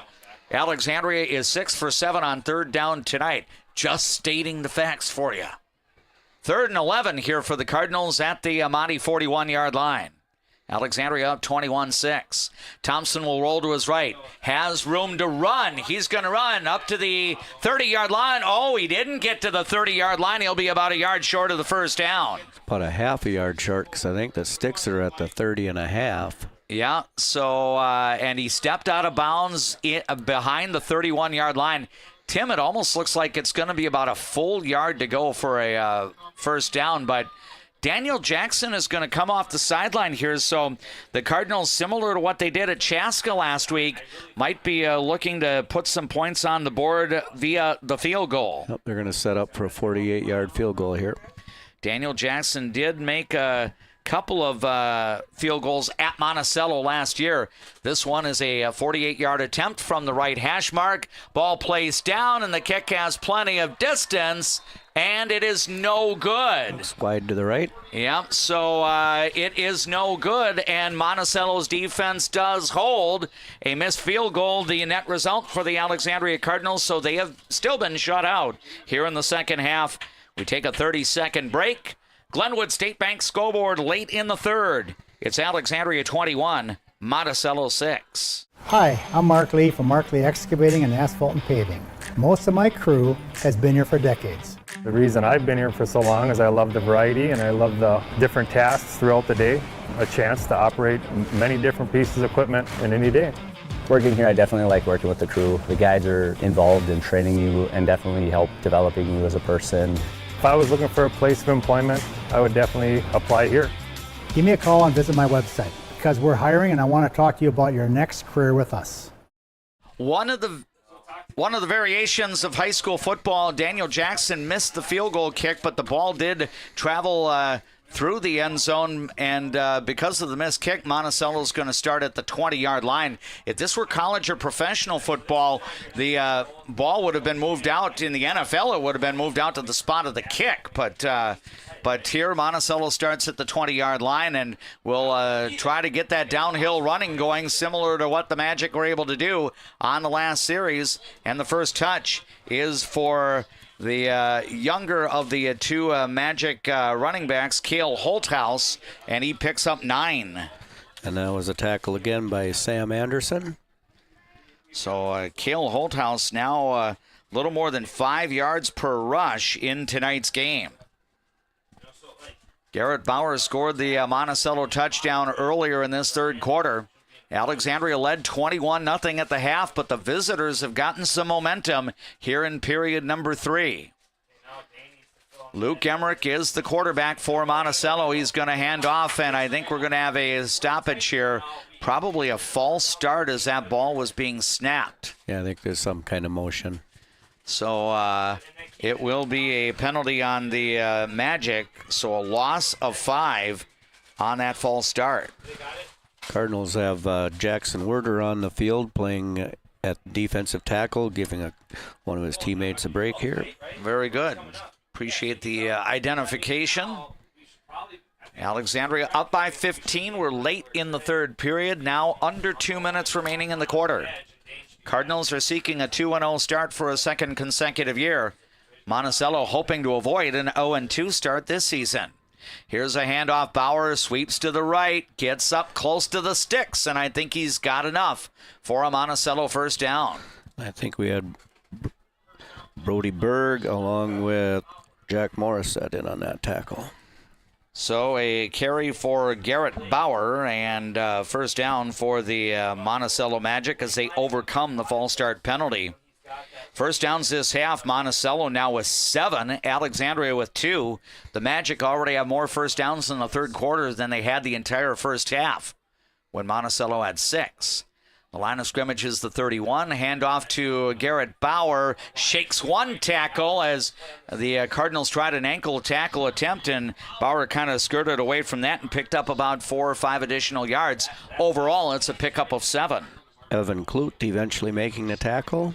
Alexandria is 6 for 7 on 3rd down tonight. Just stating the facts for you. 3rd and 11 here for the Cardinals at the Monty 41-yard line. Alexandria up 21-6. Thompson will roll to his right. Has room to run. He's going to run up to the 30-yard line. Oh, he didn't get to the 30-yard line. He'll be about a yard short of the 1st down. About a half a yard short, because I think the sticks are at the 30.5. Yeah, so, and he stepped out of bounds behind the 31-yard line. Tim, it almost looks like it's going to be about a full yard to go for a 1st down, but Daniel Jackson is going to come off the sideline here, so the Cardinals, similar to what they did at Chaska last week, might be looking to put some points on the board via the field goal. Yep, they're going to set up for a 48-yard field goal here. Daniel Jackson did make a couple of field goals at Monticello last year. This one is a 48-yard attempt from the right hash mark. Ball placed down, and the kick has plenty of distance, and it is no good. Looks wide to the right. Yep, so it is no good, and Monticello's defense does hold a missed field goal, the net result for the Alexandria Cardinals, so they have still been shut out here in the 2nd half. We take a 30-second break. Glenwood State Bank scoreboard late in the 3rd. It's Alexandria 21, Monticello 6. Hi, I'm Mark Lee from Mark Lee Excavating and Asphalt and Paving. Most of my crew has been here for decades. The reason I've been here for so long is I love the variety and I love the different tasks throughout the day. A chance to operate many different pieces of equipment in any day. Working here, I definitely like working with the crew. The guys are involved in training you and definitely help developing you as a person. If I was looking for a place of employment, I would definitely apply here. Give me a call and visit my website because we're hiring and I want to talk to you about your next career with us. One of the variations of high school football, Daniel Jackson missed the field goal kick, but the ball did travel through the end zone, and because of the missed kick, Monticello's going to start at the 20-yard line. If this were college or professional football, the ball would have been moved out. In the NFL, it would have been moved out to the spot of the kick, but here, Monticello starts at the 20-yard line, and will try to get that downhill running going, similar to what the Magic were able to do on the last series. And the first touch is for the younger of the two Magic running backs, Cale Holthouse, and he picks up 9. And that was a tackle again by Sam Anderson. So Cale Holthouse now a little more than 5 yards per rush in tonight's game. Garrett Bauer scored the Monticello touchdown earlier in this third quarter. Alexandria led 21-0 at the half, but the visitors have gotten some momentum here in period number 3. Luke Emmerich is the quarterback for Monticello. He's going to hand off, and I think we're going to have a stoppage here. Probably a false start as that ball was being snapped. Yeah, I think there's some kind of motion. So it will be a penalty on the Magic, so a loss of 5 on that false start. Cardinals have Jackson Werder on the field playing at defensive tackle, giving one of his teammates a break here. Very good. Appreciate the identification. Alexandria up by 15. We're late in the third period. Now under 2 minutes remaining in the quarter. Cardinals are seeking a 2-0 start for a second consecutive year. Monticello hoping to avoid an 0-2 start this season. Here's a handoff. Bauer sweeps to the right, gets up close to the sticks, and I think he's got enough for a Monticello first down. I think we had Brody Berg along with Jack Morissette in on that tackle. So a carry for Garrett Bauer, and first down for the Monticello Magic as they overcome the false start penalty. First downs this half, Monticello now with 7, Alexandria with 2. The Magic already have more first downs in the third quarter than they had the entire first half when Monticello had 6. The line of scrimmage is the 31. Handoff to Garrett Bauer. Shakes one tackle as the Cardinals tried an ankle tackle attempt, and Bauer kind of skirted away from that and picked up about 4 or 5 additional yards. Overall, it's a pickup of 7. Evan Kloot eventually making the tackle.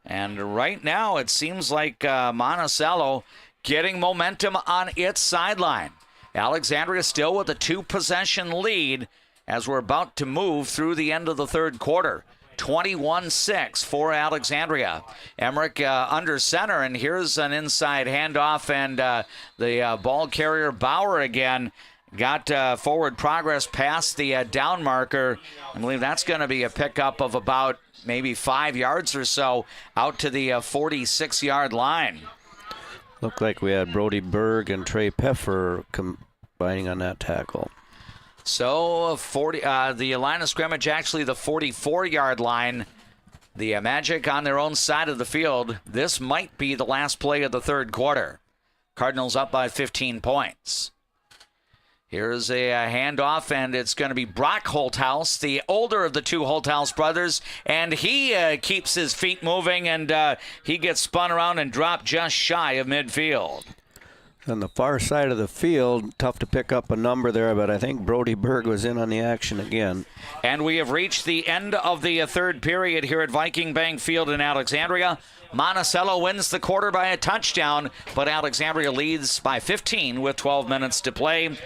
And right now, it seems like Monticello getting momentum on its sideline. Alexandria still with a 2-possession lead as we're about to move through the end of the third quarter. 21-6 for Alexandria. Emmerich under center, and here's an inside handoff, and the ball carrier Bauer again got forward progress past the down marker. I believe that's going to be a pickup of about maybe 5 yards or so out to the 46-yard line. Looked like we had Brody Berg and Trey Peffer combining on that tackle. So the line of scrimmage, actually the 44-yard line. The Magic on their own side of the field. This might be the last play of the third quarter. Cardinals up by 15 points. Here's a handoff, and it's going to be Brock Holthouse, the older of the two Holthouse brothers, and he keeps his feet moving, and he gets spun around and dropped just shy of midfield. On the far side of the field, tough to pick up a number there, but I think Brody Berg was in on the action again. And we have reached the end of the third period here at Viking Bank Field in Alexandria. Monticello wins the quarter by a touchdown, but Alexandria leads by 15 with 12 minutes to play.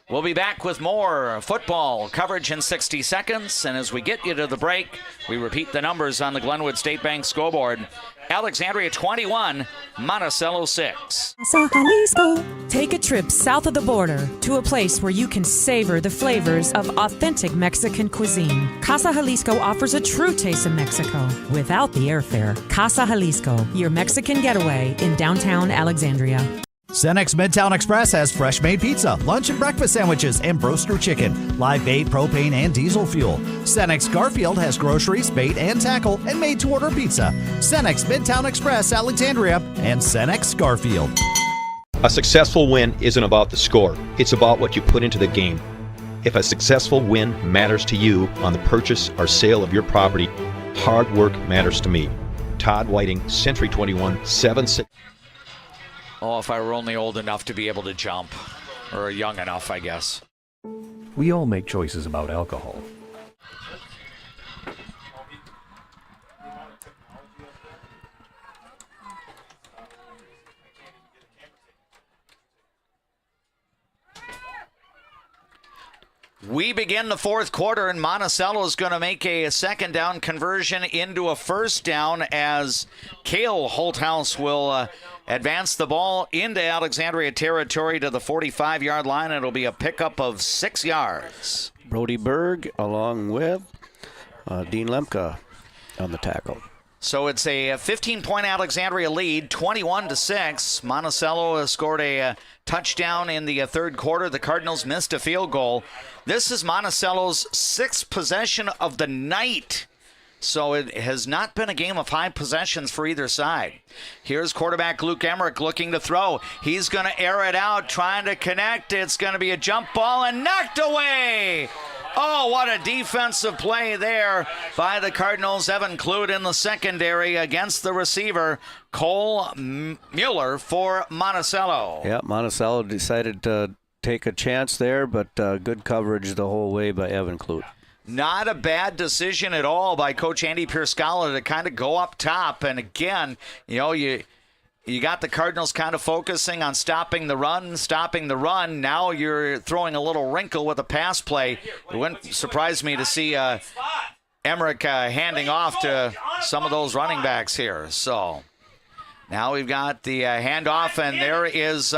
We'll be back with more football coverage in 60 seconds, and as we get you to the break, we repeat the numbers on the Glenwood State Bank scoreboard. Alexandria 21, Monticello 6. Take a trip south of the border to a place where you can savor the flavors of authentic Mexican cuisine. Casa Jalisco offers a true taste of Mexico without the airfare. Casa Jalisco, your Mexican getaway in downtown Alexandria. Cenex Midtown Express has fresh-made pizza, lunch and breakfast sandwiches, and broaster chicken, live bait, propane, and diesel fuel. Cenex Garfield has groceries, bait, and tackle, and made-to-order pizza. Cenex Midtown Express, Alexandria, and Cenex Garfield. A successful win isn't about the score. It's about what you put into the game. If a successful win matters to you on the purchase or sale of your property, hard work matters to me. Todd Whiting, Century 21, 7-6. Oh, if I were only old enough to be able to jump. or young enough, I guess. We all make choices about alcohol. We begin the fourth quarter, and Monticello is going to make a second down conversion into a first down as Cale Holthouse will advance the ball into Alexandria territory to the 45-yard line. It'll be a pickup of 6 yards. Brody Berg along with Dean Lemke on the tackle. So it's a 15-point Alexandria lead, 21-6. Monticello has scored a touchdown in the third quarter. The Cardinals missed a field goal. This is Monticello's 6th possession of the night. So it has not been a game of high possessions for either side. Here's quarterback Luke Emmerich looking to throw. He's going to air it out, trying to connect. It's going to be a jump ball and knocked away. Oh, what a defensive play there by the Cardinals. Evan Clute in the secondary against the receiver, Cole Mueller for Monticello. Yeah, Monticello decided to take a chance there, but good coverage the whole way by Evan Clute. Not a bad decision at all by Coach Andy Pierscala to kind of go up top. And again, you got the Cardinals kind of focusing on stopping the run. Now you're throwing a little wrinkle with a pass play. It wouldn't surprise me to see Emmerich handing off to some of those running backs here. So now we've got the handoff, and there is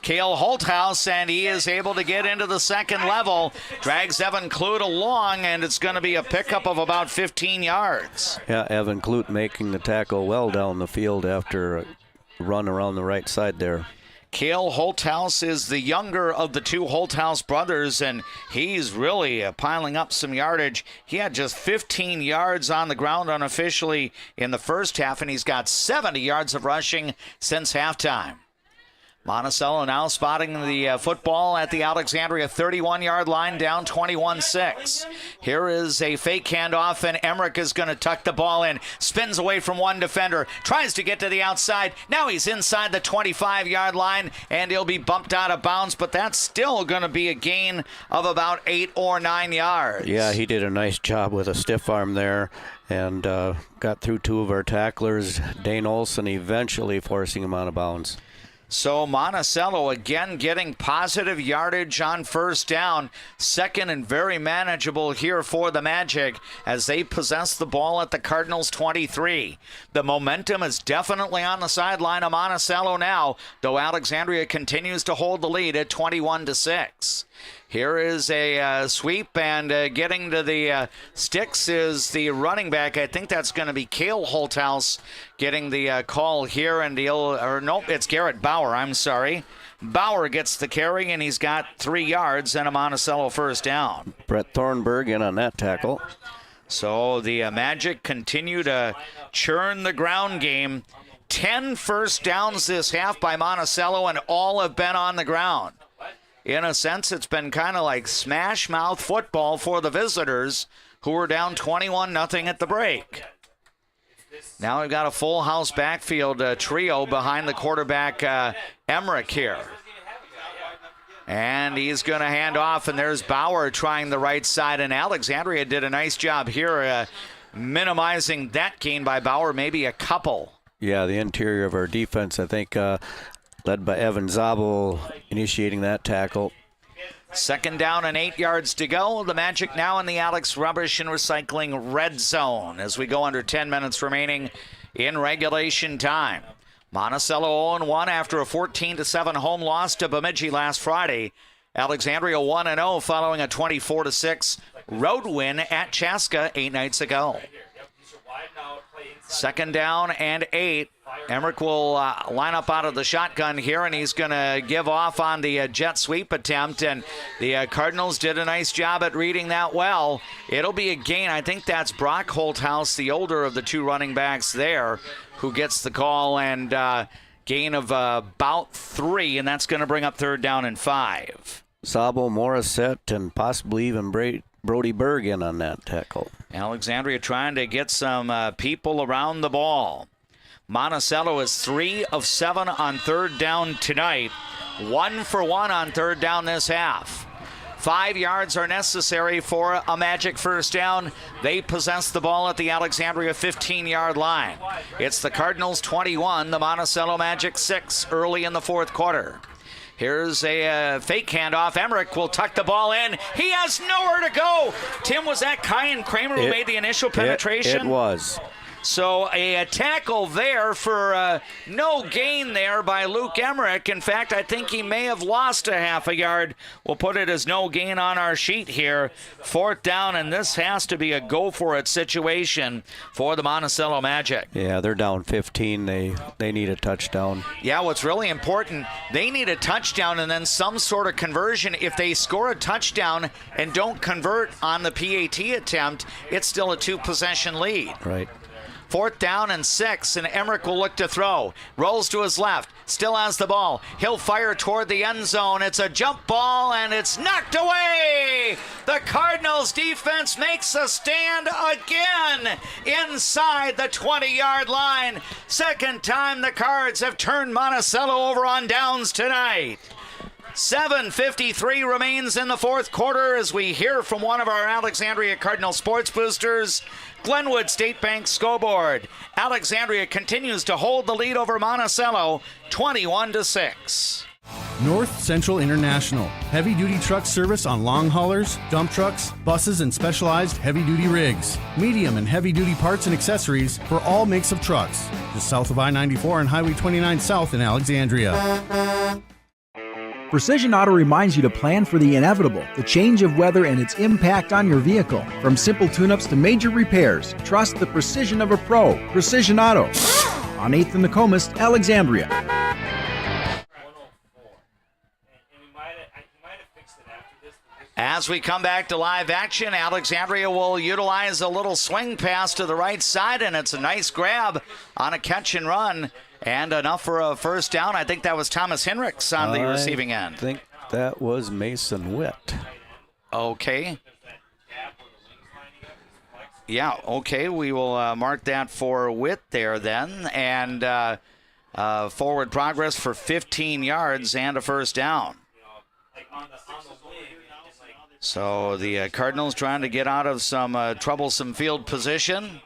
Cale Holthouse, and he is able to get into the second level. Drags Evan Clute along, and it's going to be a pickup of about 15 yards. Yeah, Evan Clute making the tackle well down the field after run around the right side there. Cale Holthouse is the younger of the two Holthouse brothers, and he's really piling up some yardage. He had just 15 yards on the ground unofficially in the first half, and he's got 70 yards of rushing since halftime. Monticello now spotting the football at the Alexandria 31-yard line, down 21-6. Here is a fake handoff, and Emmerich is going to tuck the ball in. Spins away from one defender. Tries to get to the outside. Now he's inside the 25-yard line, and he'll be bumped out of bounds, but that's still going to be a gain of about 8 or 9 yards. Yeah, he did a nice job with a stiff arm there and got through two of our tacklers. Dane Olson eventually forcing him out of bounds. So Monticello again getting positive yardage on first down. Second and very manageable here for the Magic as they possess the ball at the Cardinals 23. The momentum is definitely on the sideline of Monticello now, though Alexandria continues to hold the lead at 21-6. Here is a sweep, and getting to the sticks is the running back. I think that's going to be Cale Holthouse getting the call here, and it's Garrett Bauer. I'm sorry. Bauer gets the carry, and he's got 3 yards and a Monticello first down. Brett Thornburg in on that tackle. So the Magic continue to churn the ground game. 10 first downs this half by Monticello, and all have been on the ground. In a sense, it's been kind of like smash mouth football for the visitors, who were down 21-0 at the break. Now we've got a full house backfield trio behind the quarterback Emmerich here. And he's going to hand off, and there's Bauer trying the right side, and Alexandria did a nice job here minimizing that gain by Bauer, maybe a couple. Yeah, the interior of our defense, I think, led by Evan Zabel, initiating that tackle. Second down and 8 yards to go. The Magic now in the Alex Rubbish and Recycling red zone as we go under 10 minutes remaining in regulation time. Monticello 0-1 after a 14-7 home loss to Bemidji last Friday. Alexandria 1-0 following a 24-6 road win at Chaska 8 nights ago. Second down and 8. Emmerich will line up out of the shotgun here, and he's going to give off on the jet sweep attempt, and the Cardinals did a nice job at reading that well. It'll be a gain. I think that's Brock Holthouse, the older of the two running backs there, who gets the call, and gain of about 3, and that's going to bring up third down and 5. Sabo, Morissette, and possibly even Brody Berg in on that tackle. Alexandria trying to get some people around the ball. Monticello is 3 of 7 on third down tonight. 1 for 1 on third down this half. 5 yards are necessary for a Magic first down. They possess the ball at the Alexandria 15-yard line. It's the Cardinals 21, the Monticello Magic 6 early in the fourth quarter. Here's a fake handoff. Emmerich will tuck the ball in. He has nowhere to go. Tim, was that Kyan Kramer who made the initial penetration? It was. So a tackle there for no gain there by Luke Emmerich. In fact, I think he may have lost a half a yard. We'll put it as no gain on our sheet here. Fourth down, and this has to be a go-for-it situation for the Monticello Magic. Yeah, they're down 15. They need a touchdown. Yeah, what's really important, they need a touchdown and then some sort of conversion. If they score a touchdown and don't convert on the PAT attempt, it's still a 2-possession lead. Right. Fourth down and 6, and Emmerich will look to throw. Rolls to his left, still has the ball. He'll fire toward the end zone. It's a jump ball, and it's knocked away. The Cardinals defense makes a stand again inside the 20-yard line. Second time the Cards have turned Monticello over on downs tonight. 7:53 remains in the fourth quarter as we hear from one of our Alexandria Cardinal sports boosters. Glenwood State Bank scoreboard. Alexandria continues to hold the lead over Monticello, 21-6. North Central International. Heavy-duty truck service on long haulers, dump trucks, buses, and specialized heavy-duty rigs. Medium and heavy-duty parts and accessories for all makes of trucks. Just south of I-94 and Highway 29 South in Alexandria. Precision Auto reminds you to plan for the inevitable, the change of weather and its impact on your vehicle. From simple tune-ups to major repairs, trust the precision of a pro. Precision Auto. On 8th and the Comus, Alexandria. As we come back to live action, Alexandria will utilize a little swing pass to the right side, and it's a nice grab on a catch and run. And enough for a first down. I think that was Thomas Hinrichs on the receiving end. I think that was Mason Witt. Okay. Yeah, okay. We will mark that for Witt there then. And forward progress for 15 yards and a first down. So the Cardinals trying to get out of some troublesome field position.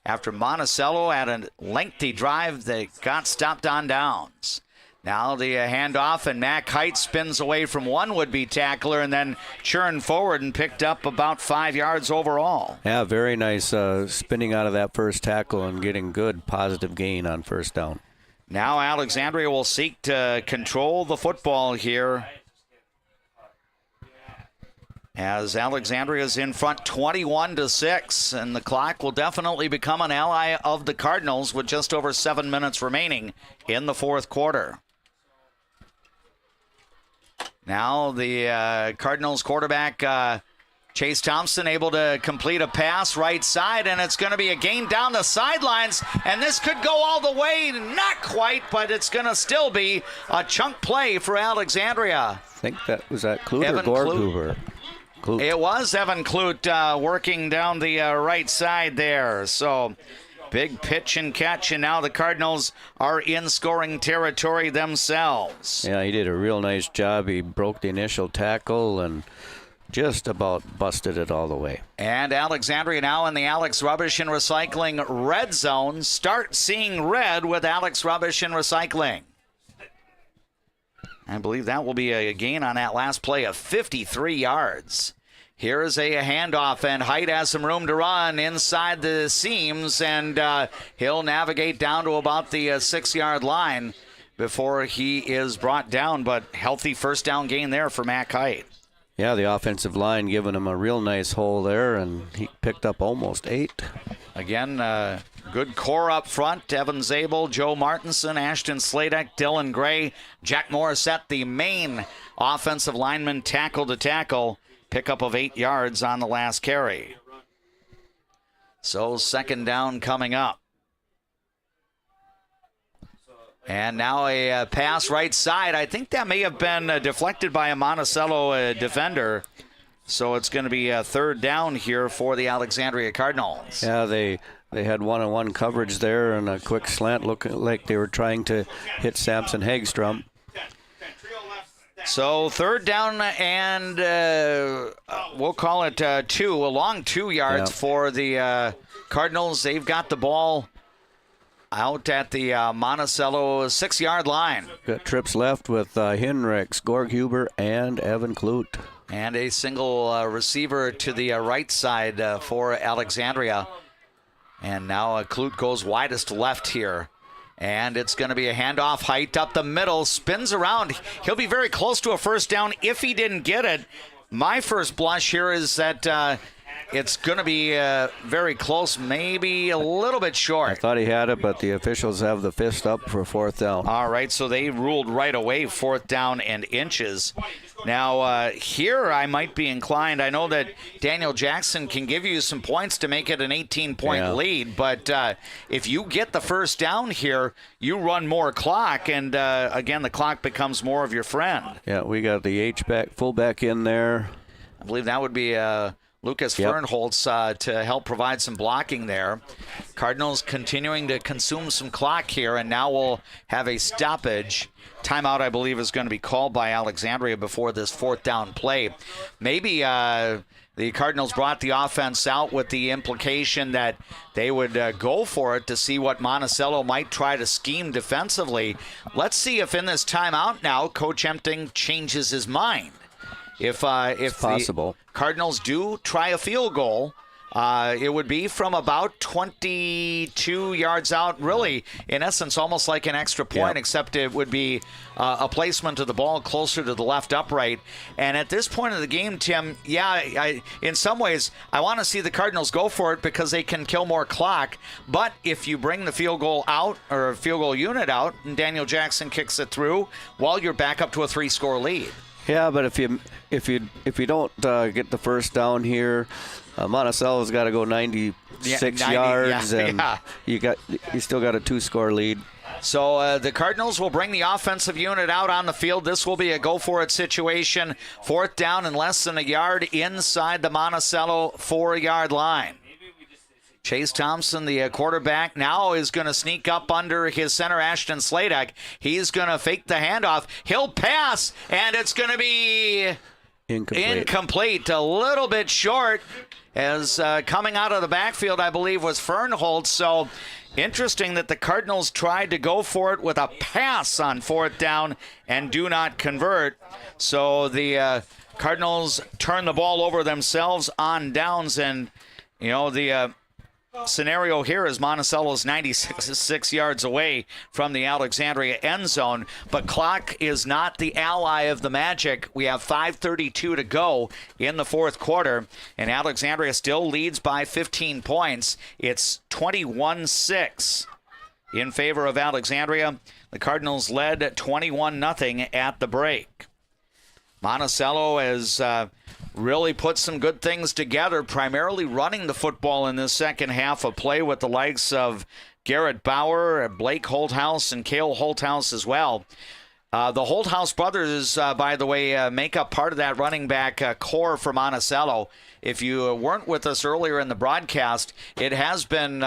After Monticello had a lengthy drive, they got stopped on downs. Now the handoff, and Mac Height spins away from one would-be tackler and then churned forward and picked up about 5 yards overall. Yeah, very nice spinning out of that first tackle and getting good positive gain on first down. Now Alexandria will seek to control the football here, as Alexandria is in front 21-6, and the clock will definitely become an ally of the Cardinals with just over 7 minutes remaining in the fourth quarter. Now the Cardinals quarterback Chase Thompson able to complete a pass right side, and it's going to be a gain down the sidelines, and this could go all the way. Not quite, but it's going to still be a chunk play for Alexandria. I think that was Clute or Gorghuber. It was Evan Clute working down the right side there. So big pitch and catch, and now the Cardinals are in scoring territory themselves. Yeah, he did a real nice job. He broke the initial tackle and just about busted it all the way. And Alexandria now in the Alex Rubbish and Recycling red zone. Start seeing red with Alex Rubbish and Recycling. I believe that will be a gain on that last play of 53 yards. Here is a handoff, and Height has some room to run inside the seams, and he'll navigate down to about the 6-yard line before he is brought down, but healthy first down gain there for Mac Height. Yeah, the offensive line giving him a real nice hole there, and he picked up almost 8. Again, good core up front. Evan Zabel, Joe Martinson, Ashton Sladek, Dylan Gray, Jack Morissette, the main offensive lineman, tackle to tackle. Pickup of 8 yards on the last carry. So second down coming up. And now a pass right side. I think that may have been deflected by a Monticello defender. So it's going to be a third down here for the Alexandria Cardinals. Yeah, they had one-on-one coverage there and a quick slant, looking like they were trying to hit Samson Hagstrom. So third down and we'll call it 2, a long 2 yards for the Cardinals. They've got the ball out at the Monticello 6-yard line. Got trips left with Hinrichs, Gorghuber, and Evan Kloot. And a single receiver to the right side for Alexandria. And now Kloot goes widest left here. And it's going to be a handoff, height up the middle, spins around. He'll be very close to a first down if he didn't get it. My first blush here is that it's going to be very close, maybe a little bit short. I thought he had it, but the officials have the fist up for fourth down. All right, so they ruled right away fourth down and inches. Now, here I might be inclined. I know that Daniel Jackson can give you some points to make it an 18-point lead, but if you get the first down here, you run more clock, and again, the clock becomes more of your friend. Yeah, we got the H-back, fullback in there. I believe that would be Lucas Fernholtz to help provide some blocking there. Cardinals continuing to consume some clock here, and now we'll have a stoppage. Timeout, I believe, is going to be called by Alexandria before this fourth down play. Maybe the Cardinals brought the offense out with the implication that they would go for it to see what Monacello might try to scheme defensively. Let's see if in this timeout now Coach Empting changes his mind. If possible, the Cardinals do try a field goal, it would be from about 22 yards out, really, in essence, almost like an extra point, except it would be a placement of the ball closer to the left upright. And at this point of the game, Tim, in some ways, I want to see the Cardinals go for it because they can kill more clock. But if you bring the field goal out, or a field goal unit out, and Daniel Jackson kicks it through, well, you're back up to a 3-score lead. Yeah, but if you don't get the first down here, Monticello's got to go 96 yards, and you still got a 2-score lead. So the Cardinals will bring the offensive unit out on the field. This will be a go-for-it situation. Fourth down and less than a yard inside the Monticello 4-yard line. Chase Thompson, the quarterback, now is going to sneak up under his center, Ashton Sladek. He's going to fake the handoff. He'll pass, and it's going to be incomplete. A little bit short, as coming out of the backfield, I believe, was Fernholtz. So interesting that the Cardinals tried to go for it with a pass on fourth down and do not convert. So the Cardinals turn the ball over themselves on downs, and, you know, the scenario here is Monticello's 96 yards away from the Alexandria end zone, but clock is not the ally of the Magic. We have 5:32 to go in the fourth quarter, and Alexandria still leads by 15 points. It's 21-6 in favor of Alexandria. The Cardinals led 21-0 at the break. Monticello has really put some good things together, primarily running the football in this second half of play with the likes of Garrett Bauer, Blake Holthouse, and Cale Holthouse as well. The Holthouse brothers, by the way, make up part of that running back core for Monticello. If you weren't with us earlier in the broadcast, it has been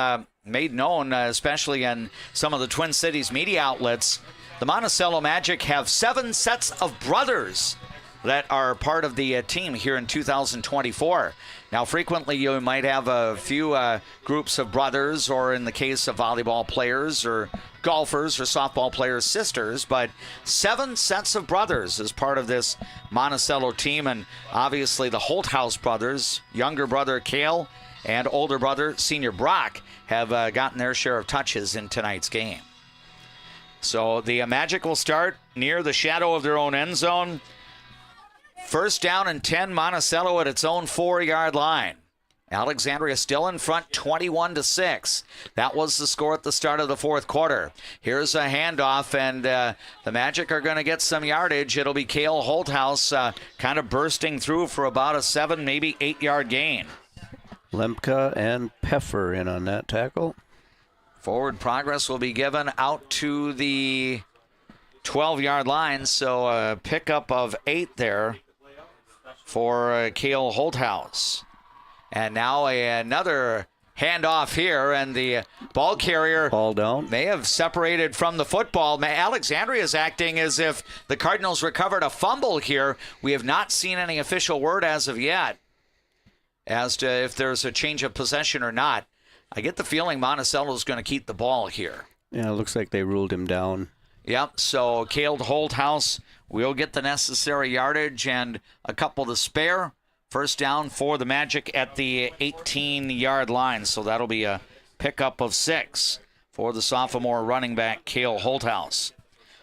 made known, especially in some of the Twin Cities media outlets, the Monticello Magic have 7 sets of brothers that are part of the team here in 2024. Now, frequently you might have a few groups of brothers, or in the case of volleyball players or golfers or softball players, sisters, but 7 sets of brothers is part of this Monticello team. And obviously the Holthouse brothers, younger brother Cale and older brother senior Brock, have gotten their share of touches in tonight's game. So the Magic will start near the shadow of their own end zone. First down and 10, Monticello at its own 4-yard line. Alexandria still in front, 21-6. That was the score at the start of the fourth quarter. Here's a handoff, and the Magic are going to get some yardage. It'll be Cale Holthouse kind of bursting through for about a 7, maybe 8-yard gain. Lemke and Peffer in on that tackle. Forward progress will be given out to the 12-yard line, so a pickup of 8 there for Cale Holthouse. And now another handoff here, and the ball carrier ball down may have separated from the football. Alexandria is acting as if the Cardinals recovered a fumble here. We have not seen any official word as of yet as to if there's a change of possession or not. I get the feeling Monacello is going to keep the ball here. Yeah, it looks like they ruled him down. Yep, so Cale Holthouse will get the necessary yardage and a couple to spare. First down for the Magic at the 18-yard line, so that'll be a pickup of 6 for the sophomore running back, Cale Holthouse.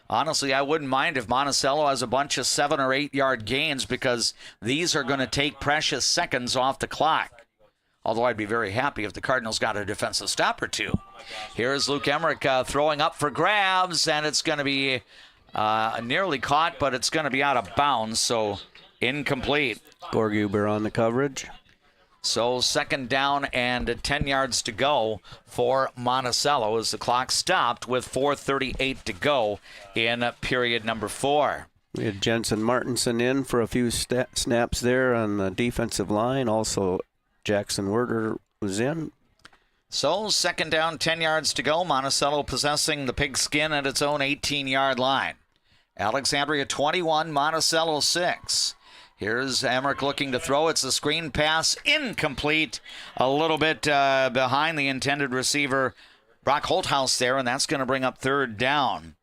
Honestly, I wouldn't mind if Monticello has a bunch of 7 or 8-yard gains because these are going to take precious seconds off the clock. Although I'd be very happy if the Cardinals got a defensive stop or two. Here's Luke Emmerich throwing up for grabs, and it's going to be nearly caught, but it's going to be out of bounds, so incomplete. Gorguber on the coverage. So second down and 10 yards to go for Monticello as the clock stopped with 4:38 to go in period number 4. We had Jensen Martinson in for a few snaps there on the defensive line. Also, Jackson Werder was in. So second down, 10 yards to go. Monticello possessing the pigskin at its own 18-yard line. Alexandria 21, Monticello 6. Here's Emmerich looking to throw. It's a screen pass, incomplete. A little bit behind the intended receiver, Brock Holthouse there, and that's going to bring up third down.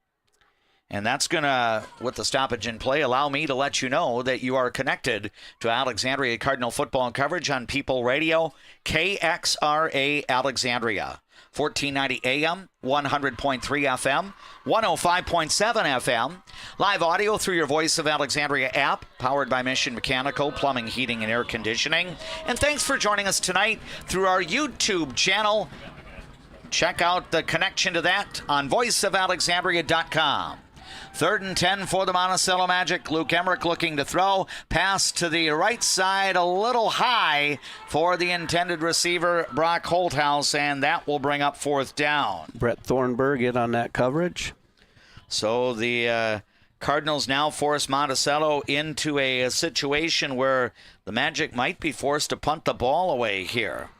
And that's going to, with the stoppage in play, allow me to let you know that you are connected to Alexandria Cardinal football coverage on People Radio, KXRA Alexandria. 1490 AM, 100.3 FM, 105.7 FM. Live audio through your Voice of Alexandria app, powered by Mission Mechanical, Plumbing, Heating, and Air Conditioning. And thanks for joining us tonight through our YouTube channel. Check out the connection to that on voiceofalexandria.com. 3rd and 10 for the Monticello Magic. Luke Emmerich looking to throw. Pass to the right side, a little high for the intended receiver, Brock Holthouse, and that will bring up fourth down. Brett Thornburg in on that coverage. So the Cardinals now force Monticello into a situation where the Magic might be forced to punt the ball away here.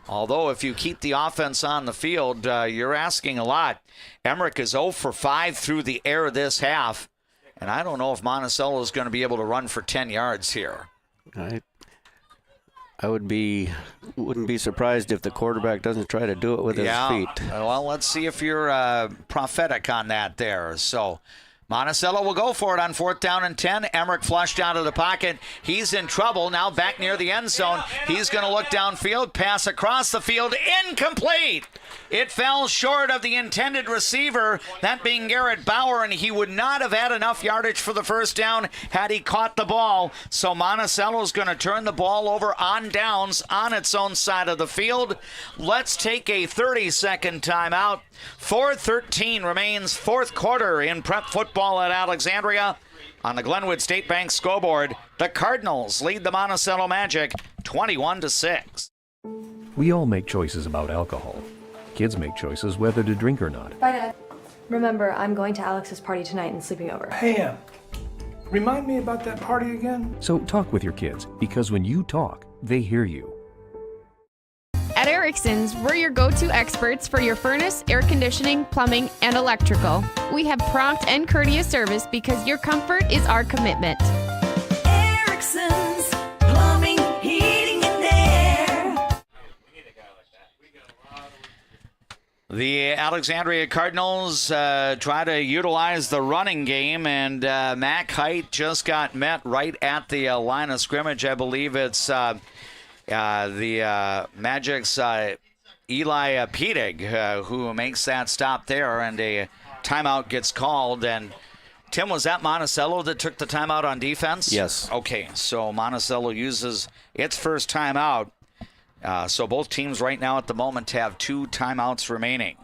Although if you keep the offense on the field, you're asking a lot. Emmerich is 0 for 5 through the air this half, and I don't know if Monticello is going to be able to run for 10 yards here. I wouldn't be surprised if the quarterback doesn't try to do it with his feet. Well, let's see if you're prophetic on that there. So Monticello will go for it on 4th down and 10. Emmerich flushed out of the pocket. He's in trouble. Now back near the end zone. He's going to look downfield. Pass across the field. Incomplete. It fell short of the intended receiver, that being Garrett Bauer, and he would not have had enough yardage for the first down had he caught the ball. So Monticello is going to turn the ball over on downs on its own side of the field. Let's take a 30-second timeout. 4:13 remains, fourth quarter in prep football at Alexandria. On the Glenwood State Bank scoreboard, the Cardinals lead the Monticello Magic 21-6. We all make choices about alcohol. Kids make choices whether to drink or not. Bye, Dad. Remember, I'm going to Alex's party tonight and sleeping over. Hey, remind me about that party again? So talk with your kids, because when you talk, they hear you. At Erickson's, we're your go-to experts for your furnace, air conditioning, plumbing, and electrical. We have prompt and courteous service because your comfort is our commitment. Erickson's Plumbing, Heating, and Air. The Alexandria Cardinals try to utilize the running game, and Mac Height just got met right at the line of scrimmage. I believe it's the Magic's Eli Pedig who makes that stop there, and a timeout gets called. And Tim, was that Monacello that took the timeout on defense? Yes. Okay, so Monacello uses its first timeout. So both teams right now at the moment have 2 timeouts remaining.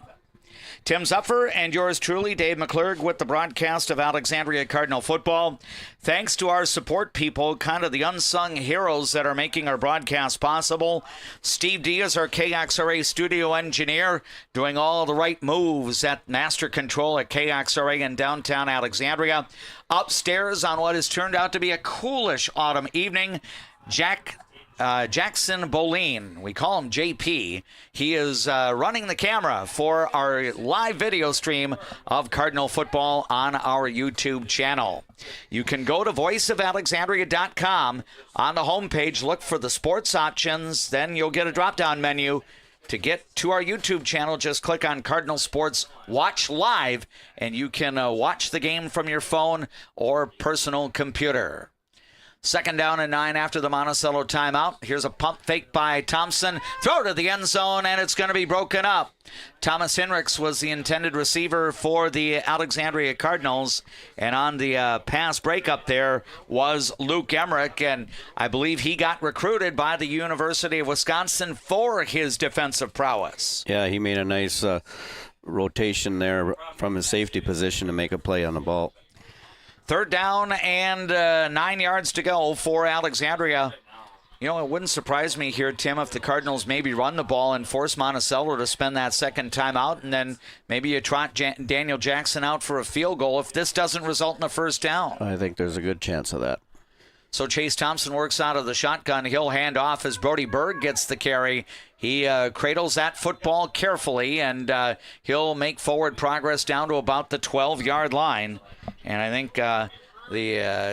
Tim Zuffer and yours truly, Dave McClurg, with the broadcast of Alexandria Cardinal football. Thanks to our support people, kind of the unsung heroes that are making our broadcast possible. Steve D is our KXRA studio engineer, doing all the right moves at master control at KXRA in downtown Alexandria. Upstairs on what has turned out to be a coolish autumn evening, Jack Jackson Boleen. We call him JP. He is running the camera for our live video stream of Cardinal football on our YouTube channel. You can go to voiceofalexandria.com. On the homepage, look for the sports options. Then you'll get a drop-down menu. To get to our YouTube channel, just click on Cardinal Sports Watch Live, and you can watch the game from your phone or personal computer. 2nd down and 9 after the Monticello timeout. Here's a pump fake by Thompson. Throw to the end zone, and it's going to be broken up. Thomas Hinrichs was the intended receiver for the Alexandria Cardinals, and on the pass breakup there was Luke Emmerich, and I believe he got recruited by the University of Wisconsin for his defensive prowess. Yeah, he made a nice rotation there from his safety position to make a play on the ball. 3rd down and 9 yards to go for Alexandria. You know, it wouldn't surprise me here, Tim, if the Cardinals maybe run the ball and force Monacello to spend that second timeout, and then maybe you trot Daniel Jackson out for a field goal if this doesn't result in a first down. I think there's a good chance of that. So Chase Thompson works out of the shotgun. He'll hand off as Brody Berg gets the carry. He cradles that football carefully, and he'll make forward progress down to about the 12-yard line. And I think the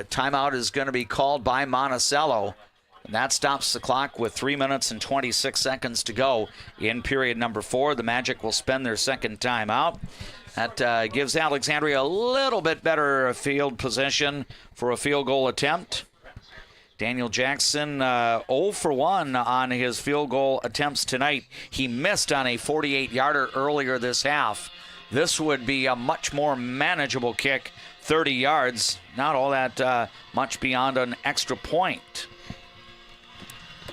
timeout is going to be called by Monticello. And that stops the clock with 3 minutes and 26 seconds to go in period number 4. The Magic will spend their second timeout. That gives Alexandria a little bit better field position for a field goal attempt. Daniel Jackson 0 for 1 on his field goal attempts tonight. He missed on a 48-yarder earlier this half. This would be a much more manageable kick, 30 yards, not all that much beyond an extra point.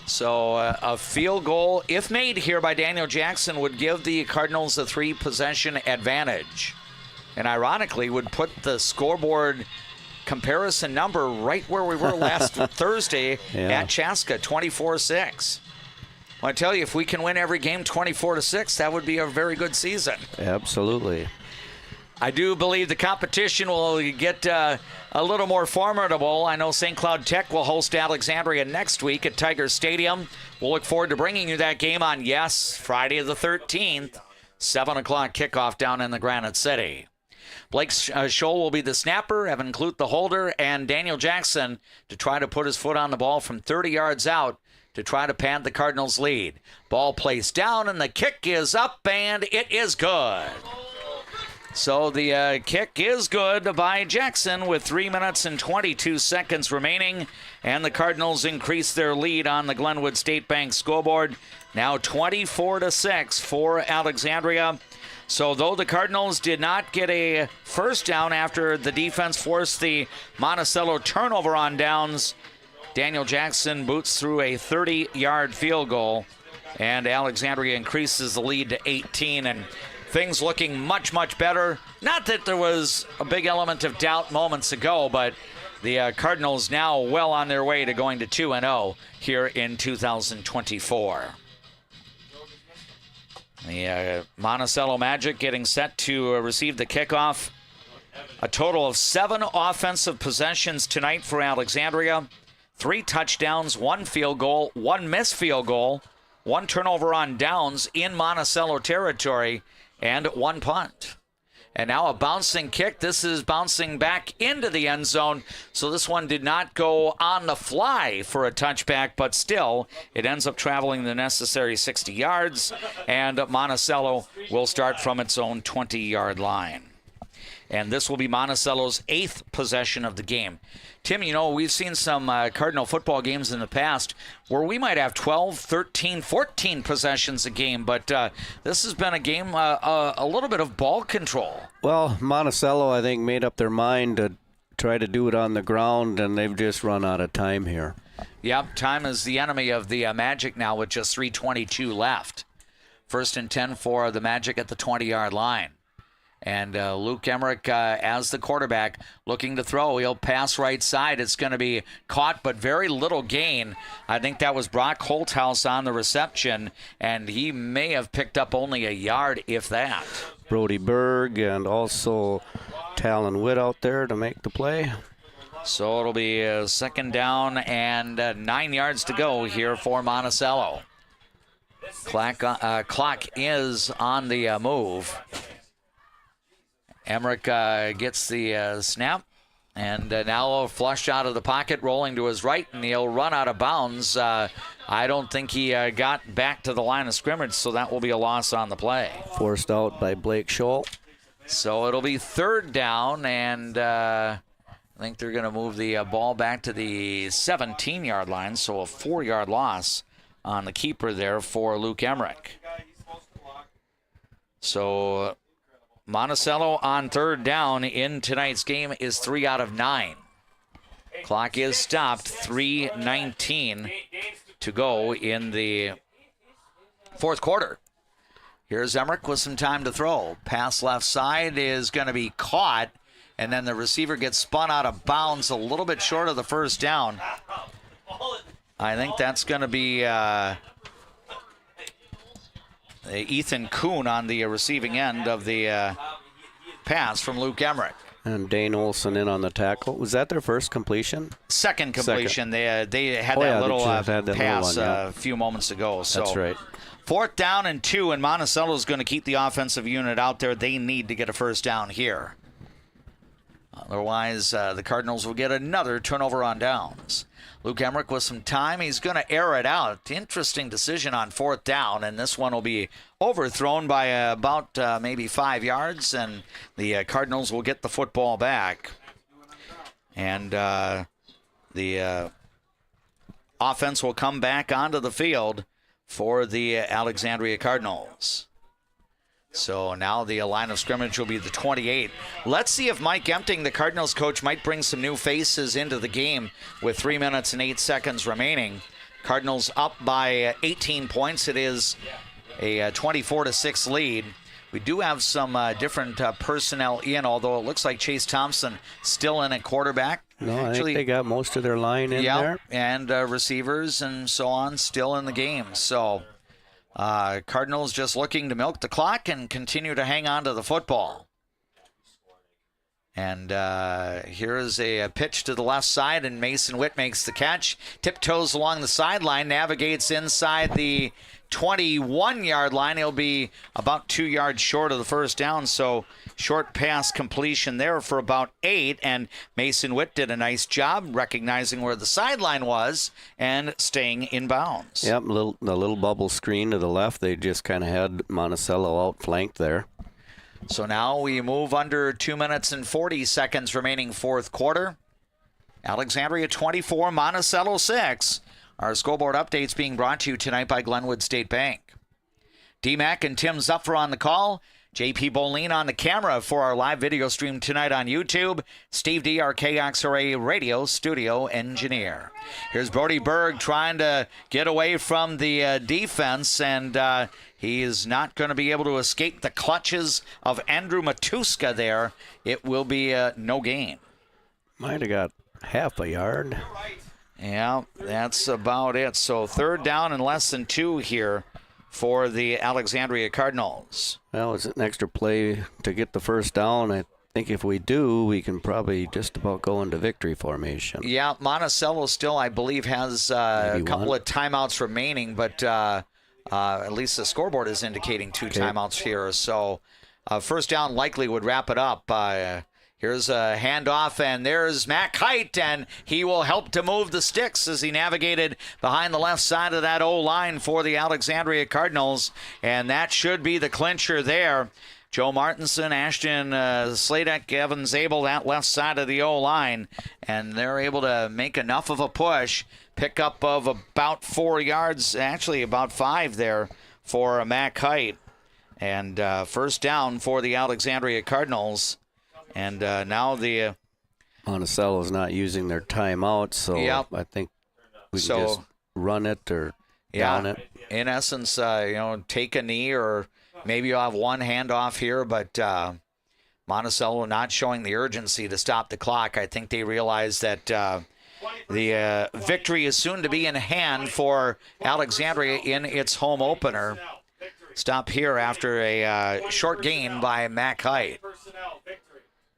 So a field goal, if made here by Daniel Jackson, would give the Cardinals a 3-possession advantage. And ironically, would put the scoreboard comparison number right where we were last Thursday at Chaska, 24-6. Well, I tell you, if we can win every game 24-6, that would be a very good season. Absolutely. I do believe the competition will get a little more formidable. I know St. Cloud Tech will host Alexandria next week at Tiger Stadium. We'll look forward to bringing you that game on, Friday the 13th, 7 o'clock kickoff down in the Granite City. Blake Scholl will be the snapper, Evan Clute the holder, and Daniel Jackson to try to put his foot on the ball from 30 yards out to try to pad the Cardinals' lead. Ball placed down, and the kick is up, and it is good. So the kick is good by Jackson with 3 minutes and 22 seconds remaining, and the Cardinals increase their lead on the Glenwood State Bank scoreboard. Now 24-6 for Alexandria. So though the Cardinals did not get a first down after the defense forced the Monticello turnover on downs, Daniel Jackson boots through a 30-yard field goal, and Alexandria increases the lead to 18, and things looking much, much better. Not that there was a big element of doubt moments ago, but the Cardinals now well on their way to going to 2-0 here in 2024. The Monacello Magic getting set to receive the kickoff. A total of 7 offensive possessions tonight for Alexandria. 3 touchdowns, 1 field goal, 1 missed field goal, 1 turnover on downs in Monticello territory, and 1 punt. And now a bouncing kick. This is bouncing back into the end zone. So this one did not go on the fly for a touchback, but still it ends up traveling the necessary 60 yards, and Monticello will start from its own 20-yard line. And this will be Monticello's 8th possession of the game. Tim, you know, we've seen some Cardinal football games in the past where we might have 12, 13, 14 possessions a game, but this has been a game, a little bit of ball control. Well, Monticello, I think, made up their mind to try to do it on the ground, and they've just run out of time here. Yep, time is the enemy of the Magic now with just 3:22 left. 1st and 10 for the Magic at the 20-yard line. And Luke Emmerich, as the quarterback, looking to throw. He'll pass right side. It's going to be caught, but very little gain. I think that was Brock Holthouse on the reception, and he may have picked up only a yard, if that. Brody Berg and also Talon Witt out there to make the play. So it'll be second down and 9 yards to go here for Monticello. Clock is on the move. Emmerich gets the snap, and now flushed out of the pocket, rolling to his right, and he'll run out of bounds. I don't think he got back to the line of scrimmage, so that will be a loss on the play. Forced out by Blake Scholl. So it'll be third down, and I think they're going to move the ball back to the 17-yard line, so a 4-yard loss on the keeper there for Luke Emmerich. So Monticello on third down in tonight's game is 3 out of 9. Clock is stopped, 3:19 to go in the fourth quarter. Here's Emmerich with some time to throw. Pass left side is going to be caught, and then the receiver gets spun out of bounds a little bit short of the first down. I think that's going to be Ethan Kuhn on the receiving end of the pass from Luke Emmerich. And Dane Olson in on the tackle. Was that their first completion? Second completion. They had that little pass a few moments ago. So that's right. Fourth down and 2, and Monticello is going to keep the offensive unit out there. They need to get a first down here. Otherwise, the Cardinals will get another turnover on downs. Luke Emmerich with some time. He's going to air it out. Interesting decision on fourth down, and this one will be overthrown by about maybe 5 yards, and the Cardinals will get the football back. And the offense will come back onto the field for the Alexandria Cardinals. So now the line of scrimmage will be the 28. Let's see if Mike Empting, the Cardinals coach, might bring some new faces into the game with 3 minutes and 8 seconds remaining. Cardinals up by 18 points. It is a 24-6 lead. We do have some different personnel in, although it looks like Chase Thompson still in at quarterback. No, I think they got most of their line in there. And receivers and so on still in the game. So Cardinals just looking to milk the clock and continue to hang on to the football. And here is a pitch to the left side, and Mason Witt makes the catch. Tiptoes along the sideline, navigates inside the 21-yard line. He'll be about 2 yards short of the first down, so short pass completion there for about 8, and Mason Witt did a nice job recognizing where the sideline was and staying in bounds. Yep, the little bubble screen to the left, they just kind of had Monticello outflanked there. So now we move under 2 minutes and 40 seconds remaining fourth quarter. Alexandria 24, Monticello 6. Our scoreboard updates being brought to you tonight by Glenwood State Bank. D-Mac and Tim Zuffer on the call. JP Boleen on the camera for our live video stream tonight on YouTube. Steve D, our KXRA radio studio engineer. Here's Brody Berg trying to get away from the defense, and he is not going to be able to escape the clutches of Andrew Matuska there. It will be no gain. Might have got half a yard. Yeah, that's about it. So third down and less than 2 here for the Alexandria Cardinals. Well, it's an extra play to get the first down. I think if we do, we can probably just about go into victory formation. Yeah, Monticello still, I believe, has a couple of timeouts remaining, but at least the scoreboard is indicating 2 timeouts here. So first down likely would wrap it up. Here's a handoff, and there's Matt Kite, and he will help to move the sticks as he navigated behind the left side of that O-line for the Alexandria Cardinals, and that should be the clincher there. Joe Martinson, Ashton Sladek, Evans Abel, that left side of the O-line, and they're able to make enough of a push, pick up of about 4 yards, actually about 5 there for Matt Kite, and first down for the Alexandria Cardinals. And now the Monticello's not using their timeout, so I think we can just run it or down it. In essence, take a knee, or maybe you'll have one handoff here, but Monticello not showing the urgency to stop the clock. I think they realize that the victory is soon to be in hand for Alexandria in its home opener. Stop here after a short gain by Matt Kite.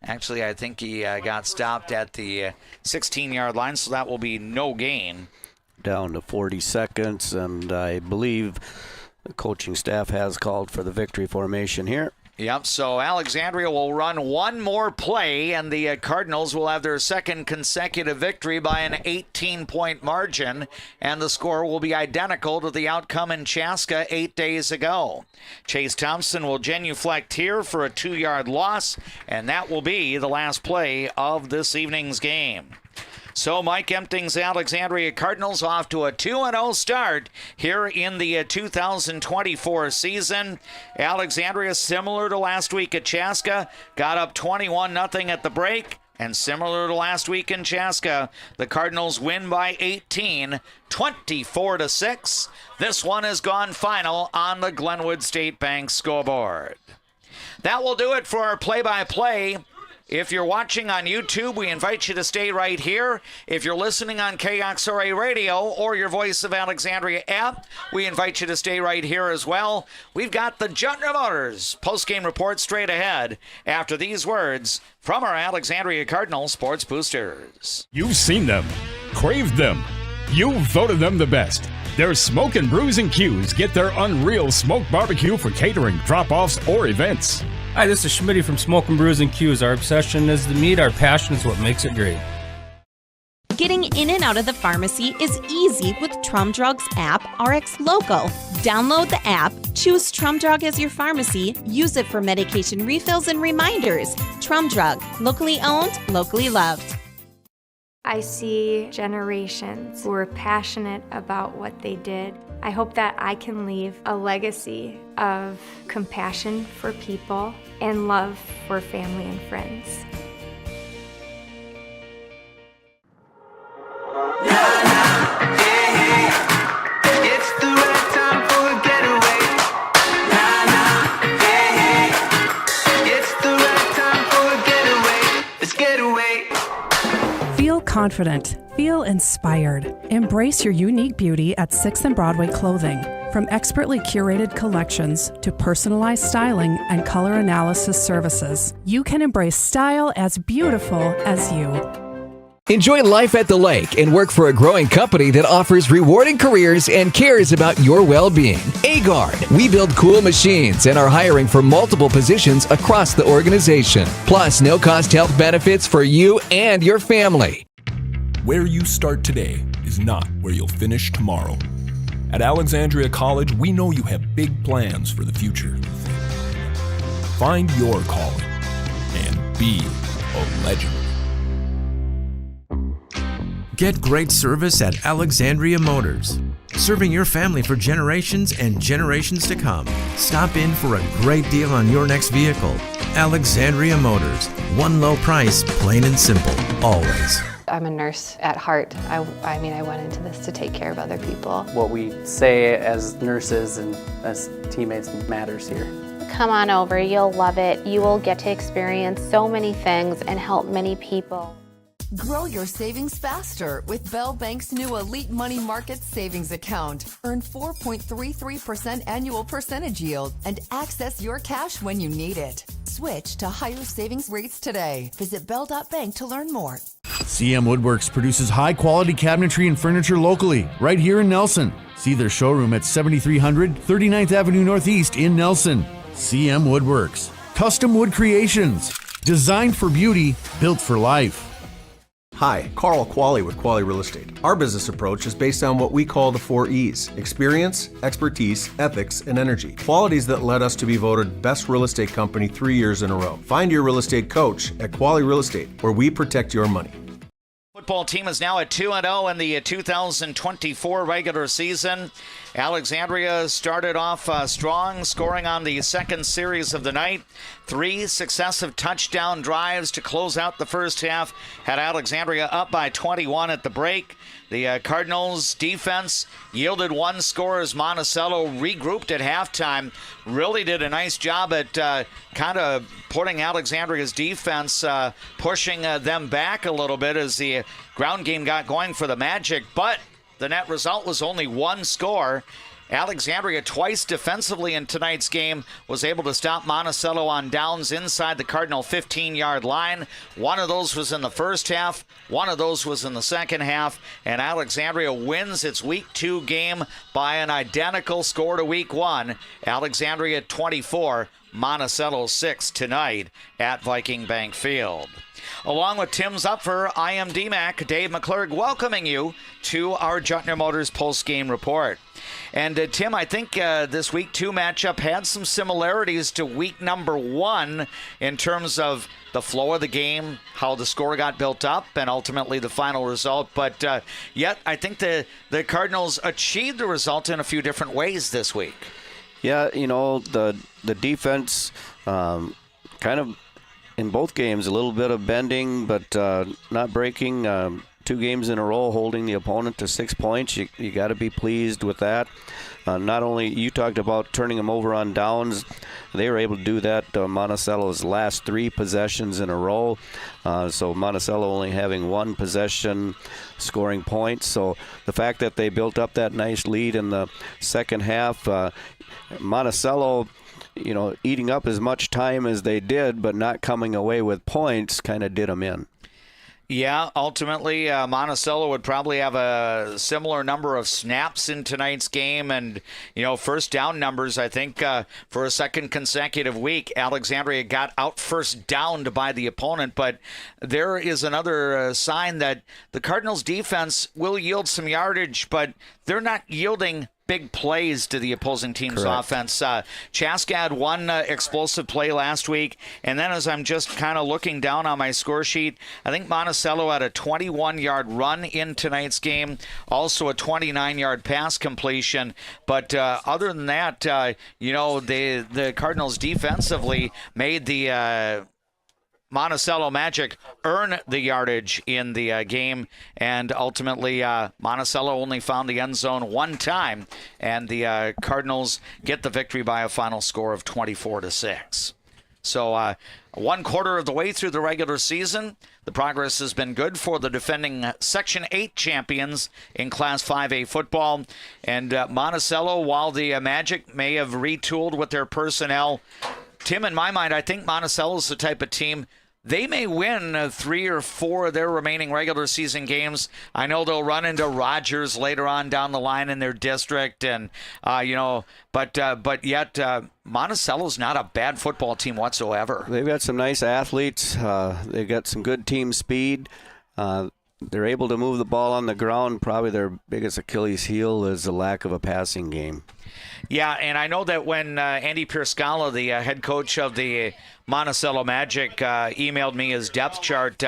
Actually, I think he got stopped at the 16-yard line, so that will be no gain. Down to 40 seconds, and I believe the coaching staff has called for the victory formation here. Yep, so Alexandria will run one more play, and the Cardinals will have their second consecutive victory by an 18-point margin, and the score will be identical to the outcome in Chaska 8 days ago. Chase Thompson will genuflect here for a 2-yard loss, and that will be the last play of this evening's game. So Mike Empting's Alexandria Cardinals off to a 2-0 start here in the 2024 season. Alexandria, similar to last week at Chaska, got up 21-0 at the break. And similar to last week in Chaska, the Cardinals win by 18, 24-6. This one has gone final on the Glenwood State Bank scoreboard. That will do it for our play-by-play. If you're watching on YouTube, we invite you to stay right here. If you're listening on KXRA Radio or your Voice of Alexandria app, we invite you to stay right here as well. We've got the Juntner Motors postgame report straight ahead after these words from our Alexandria Cardinal Sports Boosters. You've seen them, craved them. You voted them the best. Their Smoke and Brews and Q's get their unreal smoked barbecue for catering, drop-offs, or events. Hi, this is Schmitty from Smoke and Brews and Q's. Our obsession is the meat, our passion is what makes it great. Getting in and out of the pharmacy is easy with Trum Drug's app, RX Local. Download the app, choose Trum Drug as your pharmacy, use it for medication refills and reminders. Trum Drug, locally owned, locally loved. I see generations who are passionate about what they did. I hope that I can leave a legacy of compassion for people and love for family and friends. It's the right time for a getaway. It's the right time for a getaway. Let's get away. Feel confident. Feel inspired. Embrace your unique beauty at 6th and Broadway Clothing. From expertly curated collections to personalized styling and color analysis services, you can embrace style as beautiful as you. Enjoy life at the lake and work for a growing company that offers rewarding careers and cares about your well-being. Agard. We build cool machines and are hiring for multiple positions across the organization. Plus, no-cost health benefits for you and your family. Where you start today is not where you'll finish tomorrow. At Alexandria College, we know you have big plans for the future. Find your calling and be a legend. Get great service at Alexandria Motors. Serving your family for generations and generations to come. Stop in for a great deal on your next vehicle. Alexandria Motors. One low price, plain and simple, always. I'm a nurse at heart. I went into this to take care of other people. What we say as nurses and as teammates matters here. Come on over, you'll love it. You will get to experience so many things and help many people. Grow your savings faster with Bell Bank's new Elite Money Market Savings Account. Earn 4.33% annual percentage yield and access your cash when you need it. Switch to higher savings rates today. Visit Bell.bank to learn more. CM Woodworks produces high-quality cabinetry and furniture locally, right here in Nelson. See their showroom at 7300 39th Avenue Northeast in Nelson. CM Woodworks. Custom wood creations. Designed for beauty, built for life. Hi, Carl Qualley with Qualley Real Estate. Our business approach is based on what we call the 4 E's: experience, expertise, ethics, and energy. Qualities that led us to be voted best real estate company 3 years in a row. Find your real estate coach at Qualley Real Estate, where we protect your money. Football team is now at 2-0 in the 2024 regular season. Alexandria started off strong, scoring on the second series of the night. 3 successive touchdown drives to close out the first half had Alexandria up by 21 at the break. The Cardinals defense yielded 1 score as Monacello regrouped at halftime. Really did a nice job at kind of putting Alexandria's defense, pushing them back a little bit as the ground game got going for the Magic. But the net result was only 1 score. Alexandria twice defensively in tonight's game was able to stop Monticello on downs inside the Cardinal 15-yard line. One of those was in the first half. One of those was in the second half. And Alexandria wins its Week 2 game by an identical score to Week 1. Alexandria 24, Monticello 6 tonight at Viking Bank Field. Along with Tim Zupfer, I am DMAC, Dave McClurg, welcoming you to our Juttner Motors post-game report. And Tim, I think this Week 2 matchup had some similarities to Week number 1 in terms of the flow of the game, how the score got built up, and ultimately the final result. But yet, I think the Cardinals achieved the result in a few different ways this week. Yeah, the defense kind of in both games, a little bit of bending, but not breaking. 2 games in a row holding the opponent to 6 points. You got to be pleased with that. Not only, you talked about turning them over on downs. They were able to do that Monticello's last 3 possessions in a row. So Monticello only having 1 possession scoring points. So the fact that they built up that nice lead in the second half, Monticello, eating up as much time as they did, but not coming away with points, kind of did them in. Yeah, ultimately, Monticello would probably have a similar number of snaps in tonight's game. And, first down numbers, I think, for a second consecutive week, Alexandria got out first downed by the opponent. But there is another sign that the Cardinals' defense will yield some yardage, but they're not yielding big plays to the opposing team's offense. Chaska had 1 explosive play last week, and then as I'm just kind of looking down on my score sheet, I think Monticello had a 21-yard run in tonight's game, also a 29-yard pass completion. But other than that, the Cardinals defensively made the Monticello Magic earn the yardage in the game, and ultimately Monticello only found the end zone 1 time, and the Cardinals get the victory by a final score of 24-6. So 1 quarter of the way through the regular season, the progress has been good for the defending Section 8 champions in Class 5A football. And Monticello, while the Magic may have retooled with their personnel, Tim, in my mind, I think Monticello's the type of team, they may win 3 or 4 of their remaining regular season games. I know they'll run into Rogers later on down the line in their district, and but yet Monticello's not a bad football team whatsoever. They've got some nice athletes. They've got some good team speed. They're able to move the ball on the ground. Probably their biggest Achilles heel is the lack of a passing game. Yeah, and I know that when Andy Pierscala, the head coach of the Monticello Magic, emailed me his depth chart,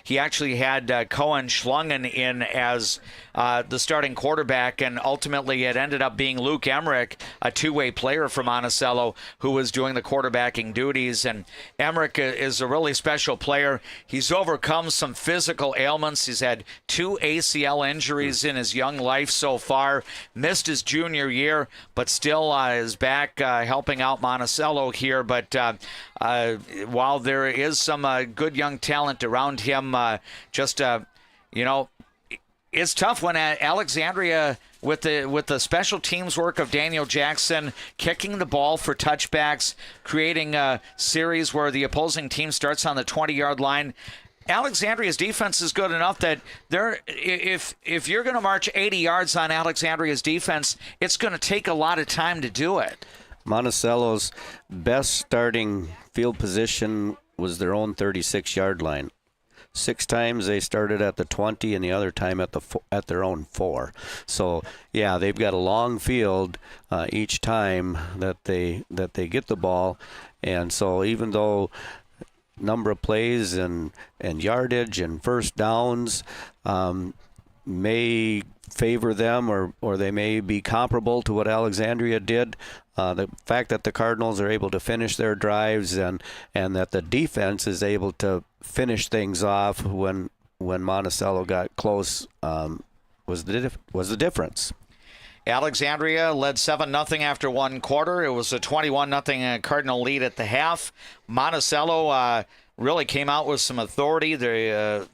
he actually had Cohen Schlungen in as the starting quarterback, and ultimately it ended up being Luke Emmerich, a 2-way player for Monticello, who was doing the quarterbacking duties. And Emmerich is a really special player. He's overcome some physical ailments. He's had 2 ACL injuries in his young life so far, missed his junior year, but still is back helping out Monticello here. But while there is some good young talent around him, it's tough when Alexandria, with the special teams work of Daniel Jackson, kicking the ball for touchbacks, creating a series where the opposing team starts on the 20-yard line. Alexandria's defense is good enough that if you're going to march 80 yards on Alexandria's defense, it's going to take a lot of time to do it. Monticello's best starting field position was their own 36-yard line. 6 times they started at the 20, and the other time at their own 4. So yeah, they've got a long field each time that they get the ball, and so even though number of plays and yardage and first downs may favor them, or they may be comparable to what Alexandria did, the fact that the Cardinals are able to finish their drives and that the defense is able to finish things off when Monticello got close was the difference. Alexandria led 7-0 after 1 quarter. It was a 21-0 Cardinal lead at the half. Monticello really came out with some authority. They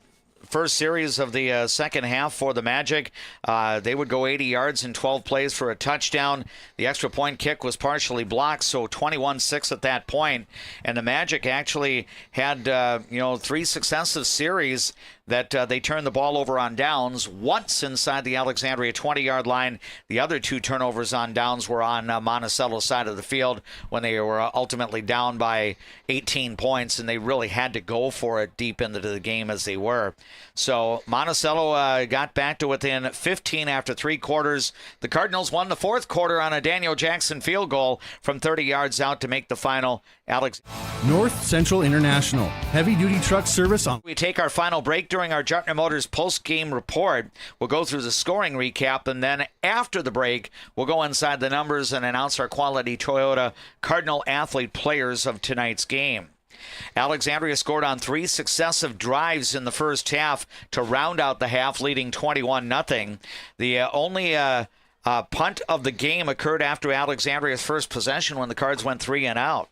first series of the second half for the Magic. They would go 80 yards in 12 plays for a touchdown. The extra point kick was partially blocked, so 21-6 at that point. And the Magic actually had, 3 successive series that they turned the ball over on downs, once inside the Alexandria 20-yard line. The other 2 turnovers on downs were on Monticello's side of the field when they were ultimately down by 18 points, and they really had to go for it deep into the game as they were. So Monacello got back to within 15 after 3 quarters. The Cardinals won the 4th quarter on a Daniel Jackson field goal from 30 yards out to make the final. North Central International, heavy-duty truck service on. We take our final break during our Jartner Motors post-game report. We'll go through the scoring recap, and then after the break, we'll go inside the numbers and announce our quality Toyota Cardinal athlete players of tonight's game. Alexandria scored on 3 successive drives in the first half to round out the half, leading 21-0. The only punt of the game occurred after Alexandria's first possession when the Cards went 3 and out.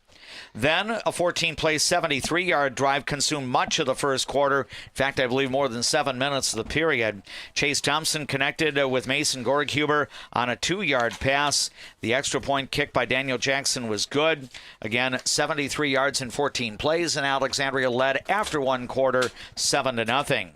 Then a 14-play, 73-yard drive consumed much of the first quarter. In fact, I believe more than 7 minutes of the period. Chase Thompson connected with Mason Gorghuber on a 2-yard pass. The extra point kick by Daniel Jackson was good. Again, 73 yards in 14 plays, and Alexandria led after 1 quarter, 7-0.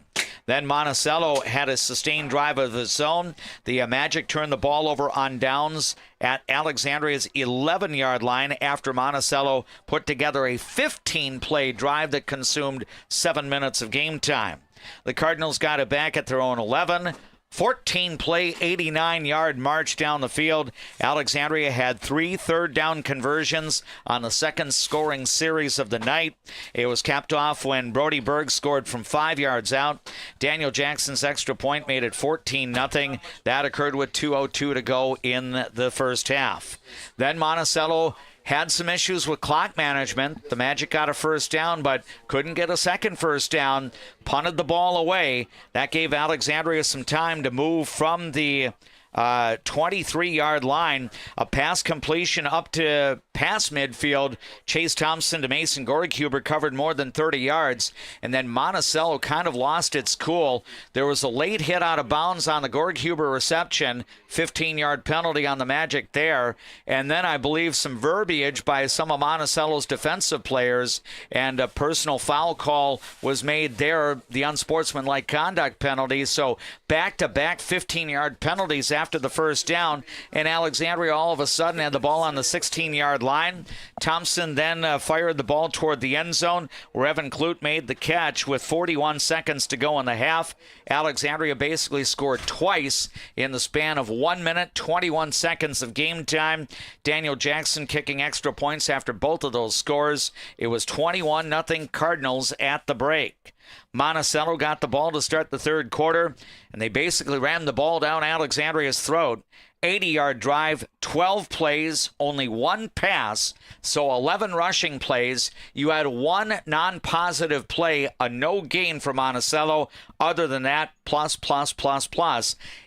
Then Monticello had a sustained drive of its own. The Magic turned the ball over on downs at Alexandria's 11-yard line after Monticello put together a 15-play drive that consumed 7 minutes of game time. The Cardinals got it back at their own 11. 14-play, 89-yard march down the field. Alexandria had 3 third-down conversions on the second scoring series of the night. It was capped off when Brody Berg scored from 5 yards out. Daniel Jackson's extra point made it 14-0. That occurred with 2:02 to go in the first half. Then Monticello had some issues with clock management. The Magic got a first down, but couldn't get a second first down. Punted the ball away. That gave Alexandria some time to move from the 23-yard line. A pass completion up to past midfield. Chase Thompson to Mason Gorghuber covered more than 30 yards. And then Monticello kind of lost its cool. There was a late hit out of bounds on the Gorghuber reception. 15-yard penalty on the Magic there. And then I believe some verbiage by some of Monticello's defensive players, and a personal foul call was made there, the unsportsmanlike conduct penalty. So back-to-back 15-yard penalties after the first down, and Alexandria all of a sudden had the ball on the 16-yard line. Thompson then fired the ball toward the end zone, where Evan Clute made the catch with 41 seconds to go in the half. Alexandria basically scored twice in the span of 1 minute, 21 seconds of game time. Daniel Jackson kicking extra points after both of those scores. It was 21-0 Cardinals at the break. Monacello got the ball to start the third quarter, and they basically ran the ball down Alexandria's throat. 80-yard drive, 12 plays, only 1 pass, so 11 rushing plays. You had 1 non-positive play, a no gain for Monticello. Other than that, plus.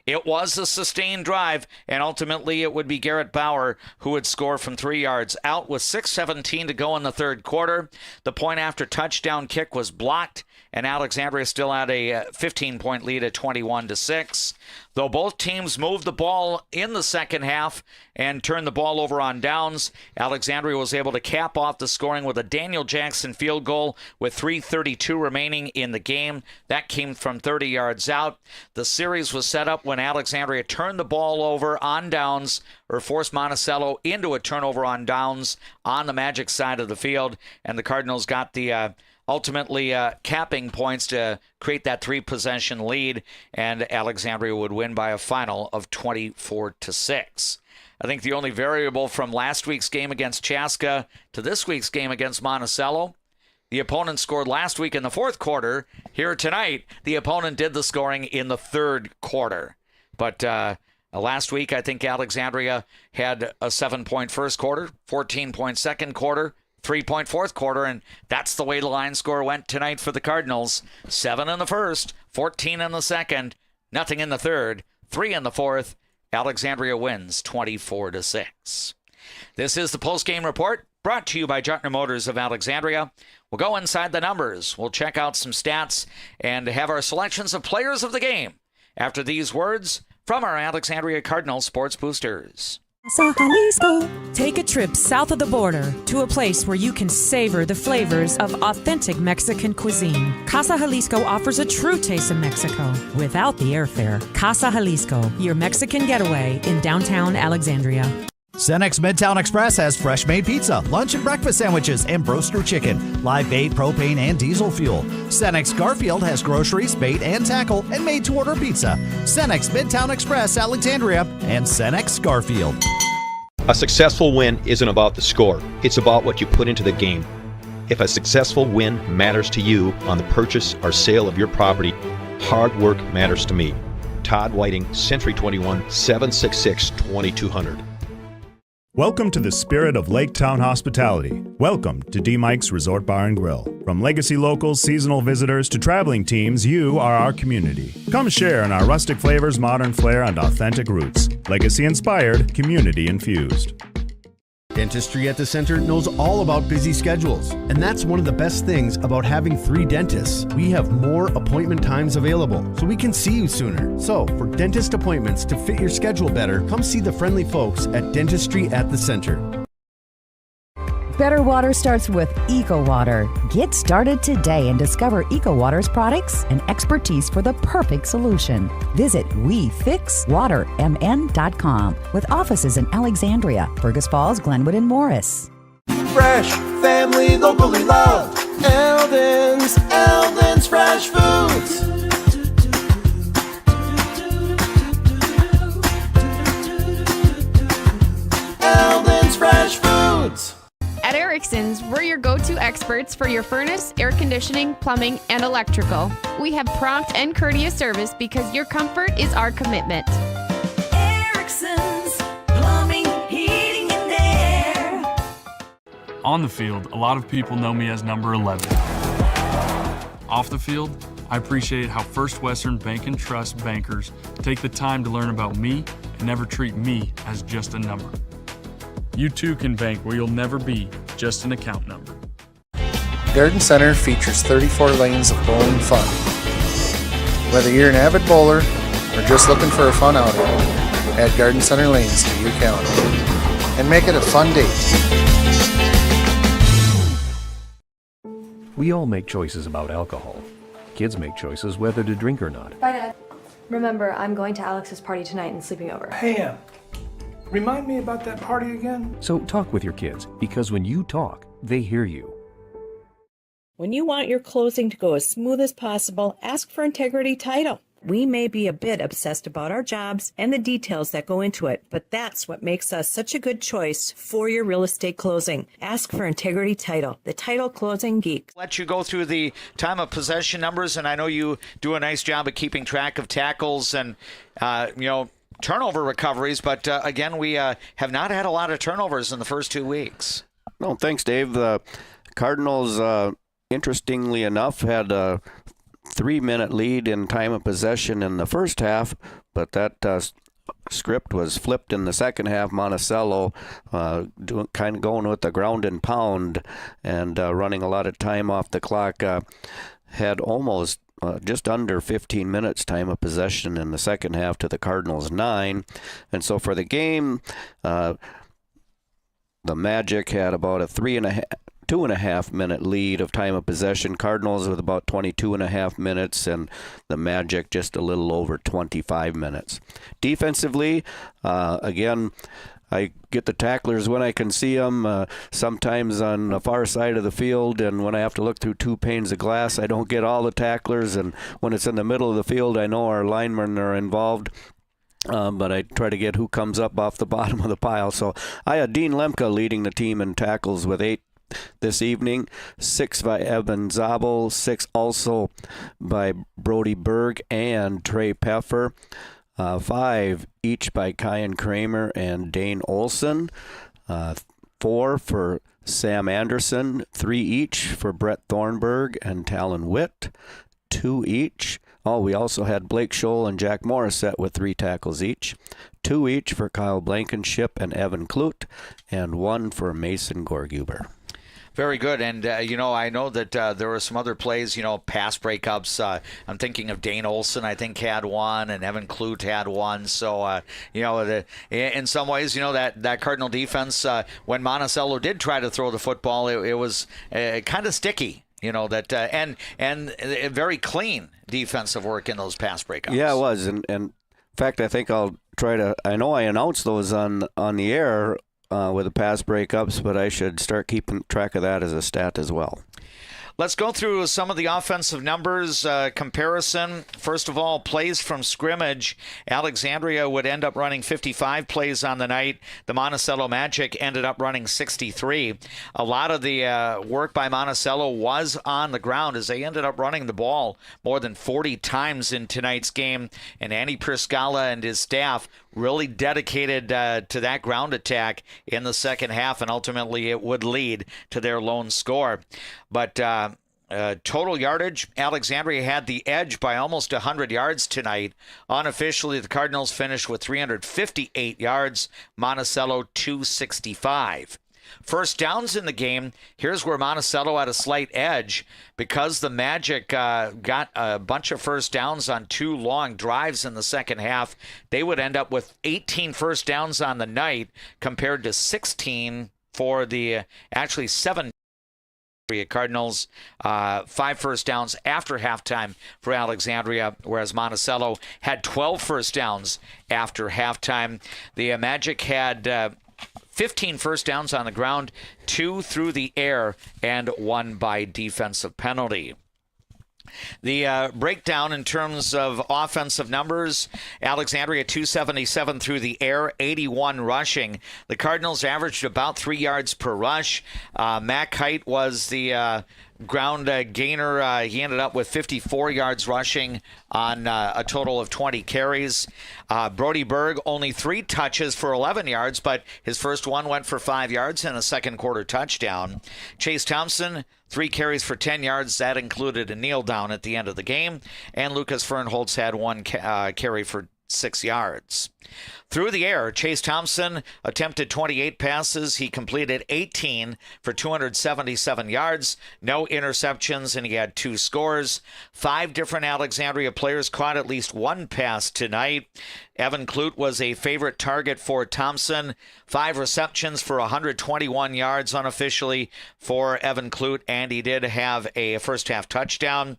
It was a sustained drive, and ultimately it would be Garrett Bauer who would score from 3 yards out with 6:17 to go in the third quarter. The point after touchdown kick was blocked, and Alexandria still had a 15-point lead at 21-6. Though both teams moved the ball in the second half and turned the ball over on downs, Alexandria was able to cap off the scoring with a Daniel Jackson field goal with 3:32 remaining in the game. That came from 30 yards out. The series was set up when Alexandria turned the ball over on downs, or forced Monticello into a turnover on downs on the Magic side of the field, and the Cardinals got the ultimately capping points to create that 3-possession lead, and Alexandria would win by a final of 24-6. I think the only variable from last week's game against Chaska to this week's game against Monticello, the opponent scored last week in the fourth quarter. Here tonight, the opponent did the scoring in the third quarter. But last week, I think Alexandria had a 7-point first quarter, 14-point second quarter, 3-point fourth quarter, and that's the way the line score went tonight for the Cardinals. 7 in the first, 14 in the second, nothing in the third, 3 in the fourth. Alexandria wins 24-6. This is the post-game report brought to you by Jutner Motors of Alexandria. We'll go inside the numbers. We'll check out some stats and have our selections of players of the game after these words from our Alexandria Cardinal Sports Boosters. Casa Jalisco. Take a trip south of the border to a place where you can savor the flavors of authentic Mexican cuisine. Casa Jalisco offers a true taste of Mexico without the airfare. Casa Jalisco, your Mexican getaway in downtown Alexandria. Cenex Midtown Express has fresh-made pizza, lunch and breakfast sandwiches, and broaster chicken, live bait, propane, and diesel fuel. Cenex Garfield has groceries, bait, and tackle, and made-to-order pizza. Cenex Midtown Express, Alexandria, and Cenex Garfield. A successful win isn't about the score. It's about what you put into the game. If a successful win matters to you on the purchase or sale of your property, hard work matters to me. Todd Whiting, Century 21, 766-2200. Welcome to the spirit of Lake Town hospitality. Welcome to D. Mike's Resort Bar and Grill. From legacy locals, seasonal visitors, to traveling teams, you are our community. Come share in our rustic flavors, modern flair, and authentic roots. Legacy inspired, community infused. Dentistry at the Center knows all about busy schedules, and that's one of the best things about having 3 dentists. We have more appointment times available, so we can see you sooner. So, for dentist appointments to fit your schedule better, come see the friendly folks at Dentistry at the Center. Better water starts with EcoWater. Get started today and discover EcoWater's products and expertise for the perfect solution. Visit WeFixWaterMN.com with offices in Alexandria, Fergus Falls, Glenwood, and Morris. Fresh, family, locally loved. Eldon's Fresh Foods. Eldon's Fresh Foods. At Erickson's, we're your go-to experts for your furnace, air conditioning, plumbing, and electrical. We have prompt and courteous service because your comfort is our commitment. Erickson's Plumbing, Heating, and Air. On the field, a lot of people know me as number 11. Off the field, I appreciate how First Western Bank and Trust bankers take the time to learn about me and never treat me as just a number. You too can bank where you'll never be just an account number. Garden Center features 34 lanes of bowling fun. Whether you're an avid bowler or just looking for a fun outing, add Garden Center lanes to your calendar and make it a fun date. We all make choices about alcohol. Kids make choices whether to drink or not. Bye, Dad. Remember, I'm going to Alex's party tonight and sleeping over. Hey, Em. Remind me about that party again? So talk with your kids, because when you talk, they hear you. When you want your closing to go as smooth as possible, ask for Integrity Title. We may be a bit obsessed about our jobs and the details that go into it, but that's what makes us such a good choice for your real estate closing. Ask for Integrity Title, the title closing geek. Let you go through the time of possession numbers, and I know you do a nice job of keeping track of tackles and, turnover recoveries, but again, we have not had a lot of turnovers in the first 2 weeks. No, thanks, Dave. The Cardinals, interestingly enough, had a 3-minute lead in time of possession in the first half, but that script was flipped in the second half. Monticello kind of going with the ground and pound and running a lot of time off the clock, had almost just under 15 minutes time of possession in the second half to the Cardinals 9. And so for the game, the Magic had about a 2.5 minute lead of time of possession. Cardinals with about 22.5 minutes, and the Magic just a little over 25 minutes. Defensively, again, I get the tacklers when I can see them, sometimes on the far side of the field, and when I have to look through 2 panes of glass, I don't get all the tacklers, and when it's in the middle of the field, I know our linemen are involved. But I try to get who comes up off the bottom of the pile. So I had Dean Lemke leading the team in tackles with 8 this evening, 6 by Evan Zabel, 6 also by Brody Berg and Trey Peffer. 5 each by Kyan Kramer and Dane Olson. 4 for Sam Anderson. 3 each for Brett Thornburg and Talon Witt. 2 each. Oh, we also had Blake Scholl and Jack Morissette with 3 tackles each. 2 each for Kyle Blankenship and Evan Kloot, and 1 for Mason Gorguber. Very good. And, I know that there were some other plays, pass breakups. I'm thinking of Dane Olson, I think, had 1, and Evan Kloot had 1. So, in some ways, that Cardinal defense, when Monacello did try to throw the football, it was kind of sticky. And very clean defensive work in those pass breakups. Yeah, it was. And in fact, I think I'll try to, I know I announced those on the air with the pass breakups, but I should start keeping track of that as a stat as well. Let's go through some of the offensive numbers comparison. First of all, plays from scrimmage. Alexandria would end up running 55 plays on the night. The Monticello Magic ended up running 63. A lot of the work by Monticello was on the ground as they ended up running the ball more than 40 times in tonight's game. And Andy Priscala and his staff really dedicated to that ground attack in the second half, and ultimately it would lead to their lone score. But total yardage, Alexandria had the edge by almost 100 yards tonight. Unofficially, the Cardinals finished with 358 yards, Monticello 265. First downs in the game, here's where Monticello had a slight edge because the Magic got a bunch of first downs on 2 long drives in the second half. They would end up with 18 first downs on the night compared to 16 for the actually 7 Cardinals. 5 first downs after halftime for Alexandria, whereas Monticello had 12 first downs after halftime. The Magic had 15 first downs on the ground, 2 through the air, and 1 by defensive penalty. The breakdown in terms of offensive numbers, Alexandria 277 through the air, 81 rushing. The Cardinals averaged about 3 yards per rush. Mac Height was the ground gainer. He ended up with 54 yards rushing on a total of 20 carries. Brody Berg, only 3 touches for 11 yards, but his first one went for 5 yards and a second quarter touchdown. Chase Thompson, 3 carries for 10 yards. That included a kneel down at the end of the game. And Lucas Fernholz had 1 carry for 6 yards. Through the air, Chase Thompson attempted 28 passes. He completed 18 for 277 yards, no interceptions, and he had 2 scores. 5 different Alexandria players caught at least 1 pass tonight. Evan Kloot was a favorite target for Thompson. 5 receptions for 121 yards unofficially for Evan Kloot, and he did have a first half touchdown.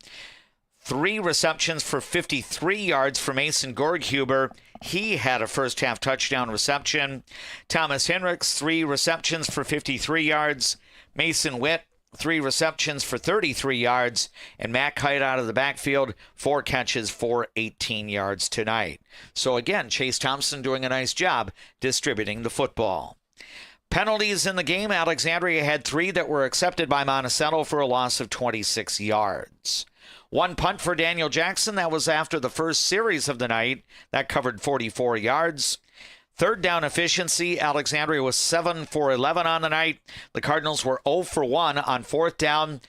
3 receptions for 53 yards for Mason Gorghuber. He had a first half touchdown reception. Thomas Henricks, 3 receptions for 53 yards. Mason Witt, 3 receptions for 33 yards. And Mac Height out of the backfield, 4 catches for 18 yards tonight. So again, Chase Thompson doing a nice job distributing the football. Penalties in the game, Alexandria had 3 that were accepted by Monticello for a loss of 26 yards. 1 punt for Daniel Jackson. That was after the first series of the night. That covered 44 yards. Third down efficiency, Alexandria was 7 for 11 on the night. The Cardinals were 0 for 1 on 4th down.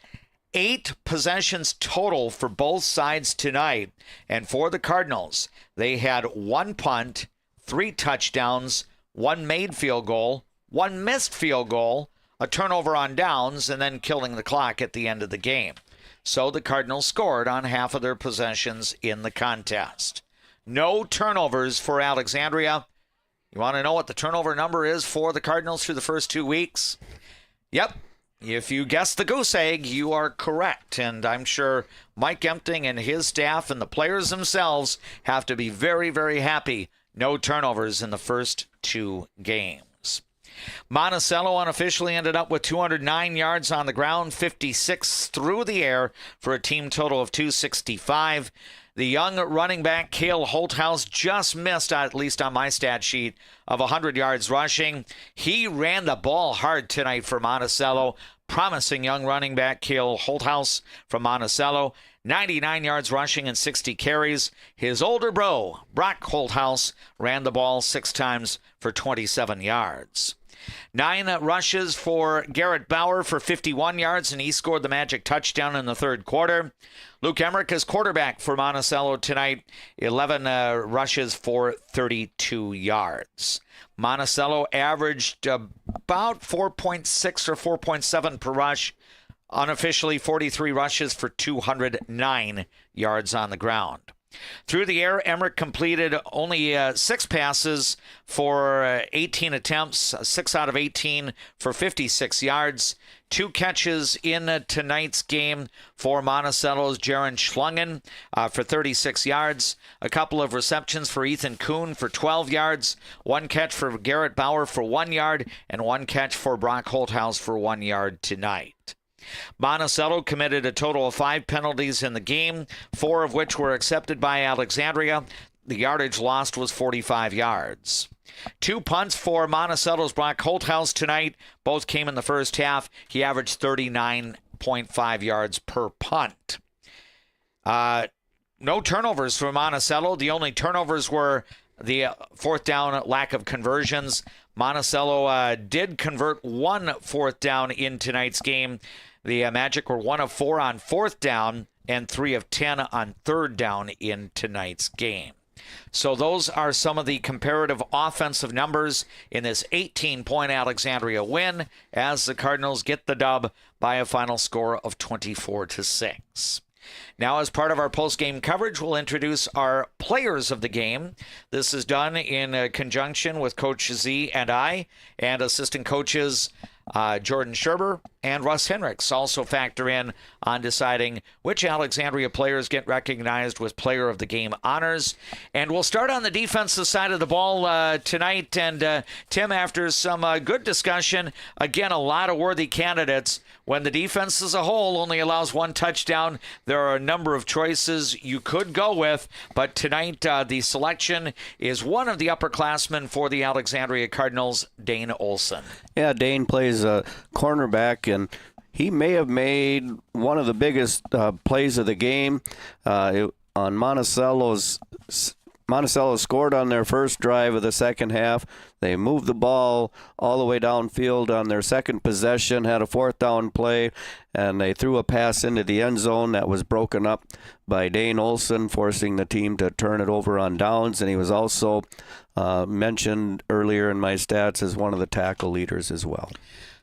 8 possessions total for both sides tonight. And for the Cardinals, they had 1 punt, 3 touchdowns, 1 made field goal, 1 missed field goal, a turnover on downs, and then killing the clock at the end of the game. So the Cardinals scored on half of their possessions in the contest. No turnovers for Alexandria. You want to know what the turnover number is for the Cardinals through the first 2 weeks? Yep. If you guessed the goose egg, you are correct. And I'm sure Mike Empting and his staff and the players themselves have to be very, very happy. No turnovers in the first 2 games. Monacello unofficially ended up with 209 yards on the ground, 56 through the air for a team total of 265. The young running back, Cale Holthouse, just missed, at least on my stat sheet, of 100 yards rushing. He ran the ball hard tonight for Monticello. Promising young running back, Cale Holthouse from Monticello. 99 yards rushing and 60 carries. His older bro, Brock Holthouse, ran the ball 6 times for 27 yards. 9 rushes for Garrett Bauer for 51 yards, and he scored the magic touchdown in the third quarter. Luke Emmerich is quarterback for Monticello tonight, 11 rushes for 32 yards. Monticello averaged about 4.6 or 4.7 per rush. Unofficially, 43 rushes for 209 yards on the ground. Through the air, Emmerich completed only 6 passes for 18 attempts, 6 out of 18 for 56 yards. 2 catches in tonight's game for Monticello's Jaron Schlungen for 36 yards. A couple of receptions for Ethan Kuhn for 12 yards. 1 catch for Garrett Bauer for 1 yard, and 1 catch for Brock Holthouse for 1 yard tonight. Monacello committed a total of 5 penalties in the game, 4 of which were accepted by Alexandria. The yardage lost was 45 yards. 2 punts for Monacello's Brock Holthouse tonight. Both came in the first half. He averaged 39.5 yards per punt. No turnovers for Monticello. The only turnovers were the 4th down lack of conversions. Monticello did convert 1 4th down in tonight's game. The Magic were 1 of 4 on 4th down and 3 of 10 on 3rd down in tonight's game. So those are some of the comparative offensive numbers in this 18-point Alexandria win as the Cardinals get the dub by a final score of 24-6. Now, as part of our post-game coverage, we'll introduce our players of the game. This is done in conjunction with Coach Z and I, and assistant coaches Jordan Scherber and Russ Henricks also factor in on deciding which Alexandria players get recognized with Player of the Game honors. And we'll start on the defensive side of the ball tonight. And Tim, after some good discussion, again, a lot of worthy candidates. When the defense as a whole only allows 1 touchdown, there are a number of choices you could go with. But tonight, the selection is one of the upperclassmen for the Alexandria Cardinals, Dane Olson. Yeah, Dane plays cornerback, and he may have made one of the biggest plays of the game on Monticello's. Monticello scored on their first drive of the second half. They moved the ball all the way downfield on their second possession, had a 4th down play, and they threw a pass into the end zone that was broken up by Dane Olson, forcing the team to turn it over on downs. And he was also mentioned earlier in my stats as one of the tackle leaders as well.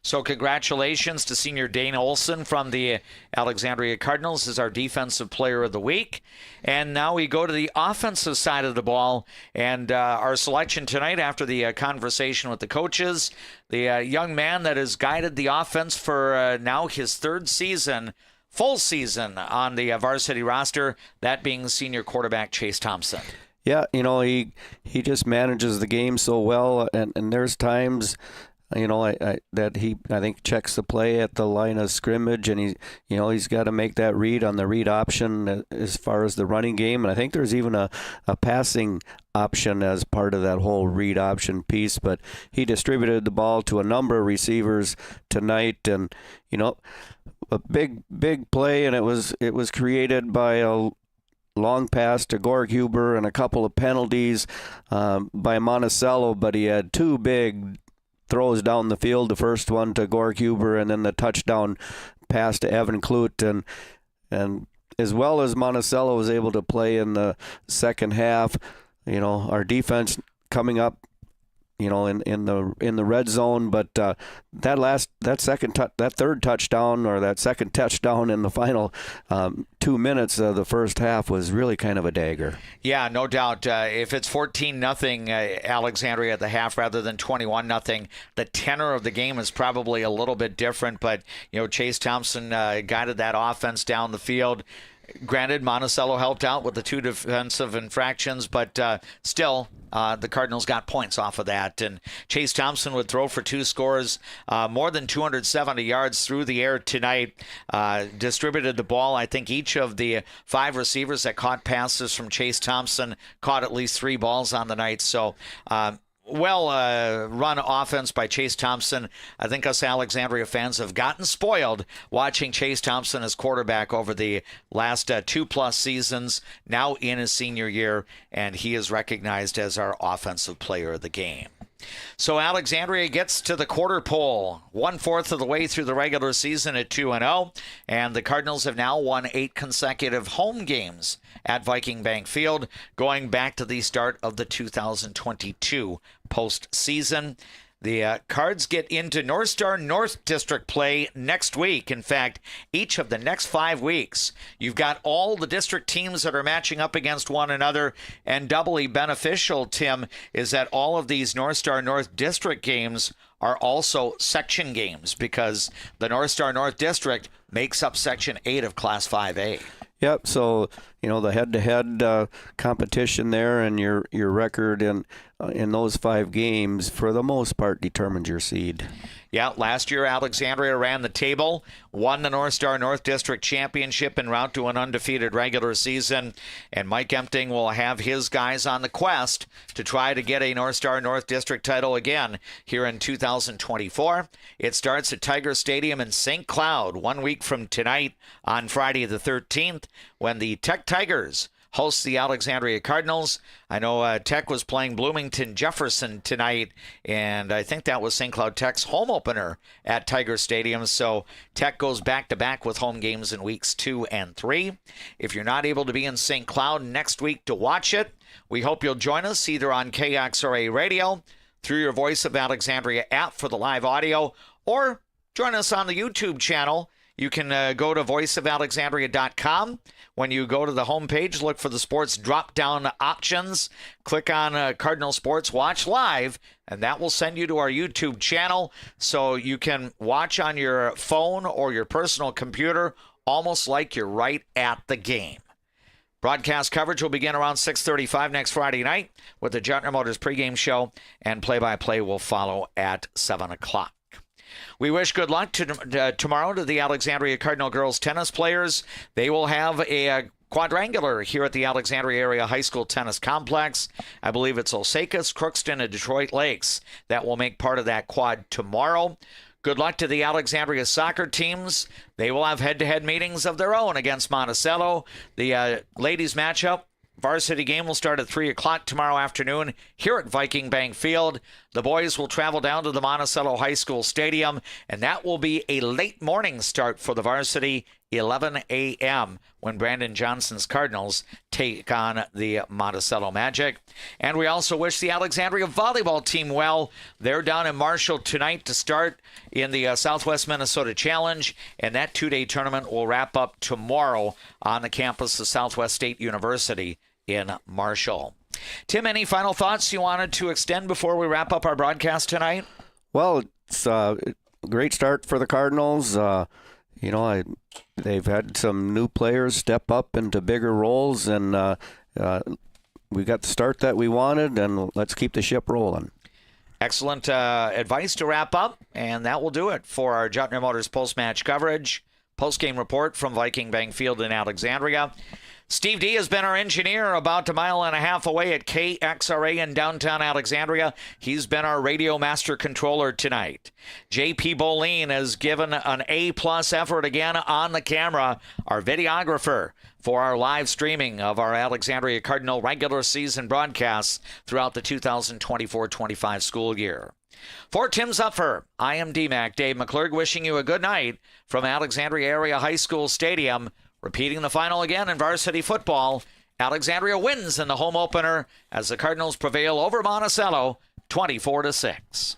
So congratulations to senior Dane Olson from the Alexandria Cardinals as our Defensive Player of the Week. And now we go to the offensive side of the ball. And our selection tonight after the conversation with the coaches, the young man that has guided the offense for now his 3rd season, full season on the varsity roster, that being senior quarterback Chase Thompson. Yeah, you know, he just manages the game so well. And there's times, you know, I think checks the play at the line of scrimmage, and he's got to make that read on the read option as far as the running game. And I think there's even a passing option as part of that whole read option piece. But he distributed the ball to a number of receivers tonight, and you know, a big play, and it was created by a long pass to Gorg Huber and a couple of penalties by Monticello, but he had 2 big throws down the field, the first one to Gorg Huber, and then the touchdown pass to Evan Clute. And as well as Monticello was able to play in the second half, you know, our defense coming up, you know, in the red zone, but that third touchdown, or that second touchdown in the final 2 minutes of the first half, was really kind of a dagger. Yeah, no doubt. If it's 14-0 Alexandria at the half rather than 21-0, the tenor of the game is probably a little bit different. But you know, Chase Thompson guided that offense down the field. Granted, Monticello helped out with the 2 defensive infractions, but still, the Cardinals got points off of that. And Chase Thompson would throw for 2 scores, more than 270 yards through the air tonight. Distributed the ball. I think each of the 5 receivers that caught passes from Chase Thompson caught at least 3 balls on the night. So, run offense by Chase Thompson. I think us Alexandria fans have gotten spoiled watching Chase Thompson as quarterback over the last 2+ seasons, now in his senior year, and he is recognized as our Offensive Player of the Game. So Alexandria gets to the quarter pole, 1/4 of the way through the regular season at 2-0, and the Cardinals have now won 8 consecutive home games at Viking Bank Field, going back to the start of the 2022 postseason. The Cards get into North Star North District play next week. In fact, each of the next 5 weeks, you've got all the district teams that are matching up against one another. And doubly beneficial, Tim, is that all of these North Star North District games are also section games because the North Star North District makes up Section 8 of Class 5A. Yep. So the head-to-head competition there, and your record in those 5 games, for the most part, determines your seed. Yeah, last year Alexandria ran the table, won the North Star North District Championship en route to an undefeated regular season, and Mike Empting will have his guys on the quest to try to get a North Star North District title again here in 2024. It starts at Tiger Stadium in St. Cloud 1 week from tonight on Friday the 13th when the Tech Tigers hosts the Alexandria Cardinals. I know Tech was playing Bloomington Jefferson tonight, and I think that was St. Cloud Tech's home opener at Tiger Stadium. So Tech goes back-to-back with home games in weeks 2 and 3. If you're not able to be in St. Cloud next week to watch it, we hope you'll join us either on KXRA Radio, through your Voice of Alexandria app for the live audio, or join us on the YouTube channel. You can go to voiceofalexandria.com. When you go to the homepage, look for the sports drop-down options. Click on Cardinal Sports Watch Live, and that will send you to our YouTube channel so you can watch on your phone or your personal computer almost like you're right at the game. Broadcast coverage will begin around 6:35 next Friday night with the Gentner Motors pregame show, and play-by-play will follow at 7 o'clock. We wish good luck tomorrow to the Alexandria Cardinal girls tennis players. They will have a quadrangular here at the Alexandria Area High School Tennis Complex. I believe it's Osakis, Crookston, and Detroit Lakes that will make part of that quad tomorrow. Good luck to the Alexandria soccer teams. They will have head-to-head meetings of their own against Monticello. The ladies matchup, varsity game, will start at 3 o'clock tomorrow afternoon here at Viking Bank Field. The boys will travel down to the Monacello High School Stadium, and that will be a late morning start for the varsity, 11 a.m., when Brandon Johnson's Cardinals take on the Monticello Magic. And we also wish the Alexandria volleyball team well. They're down in Marshall tonight to start in the Southwest Minnesota Challenge, and that 2-day tournament will wrap up tomorrow on the campus of Southwest State University in Marshall. Tim, any final thoughts you wanted to extend before we wrap up our broadcast tonight? Well, it's a great start for the Cardinals. They've had some new players step up into bigger roles, and we got the start that we wanted, and let's keep the ship rolling. Excellent advice to wrap up, and that will do it for our Gentner Motors post-match coverage. Post-game report from Viking Bank Field in Alexandria. Steve D has been our engineer about a mile and a half away at KXRA in downtown Alexandria. He's been our radio master controller tonight. JP Boleen has given an A-plus effort again on the camera, our videographer for our live streaming of our Alexandria Cardinal regular season broadcasts throughout the 2024-25 school year. For Tim Zupfer, I am DMAC Dave McClurg, wishing you a good night from Alexandria Area High School Stadium. Repeating the final again in varsity football, Alexandria wins in the home opener as the Cardinals prevail over Monticello 24-6.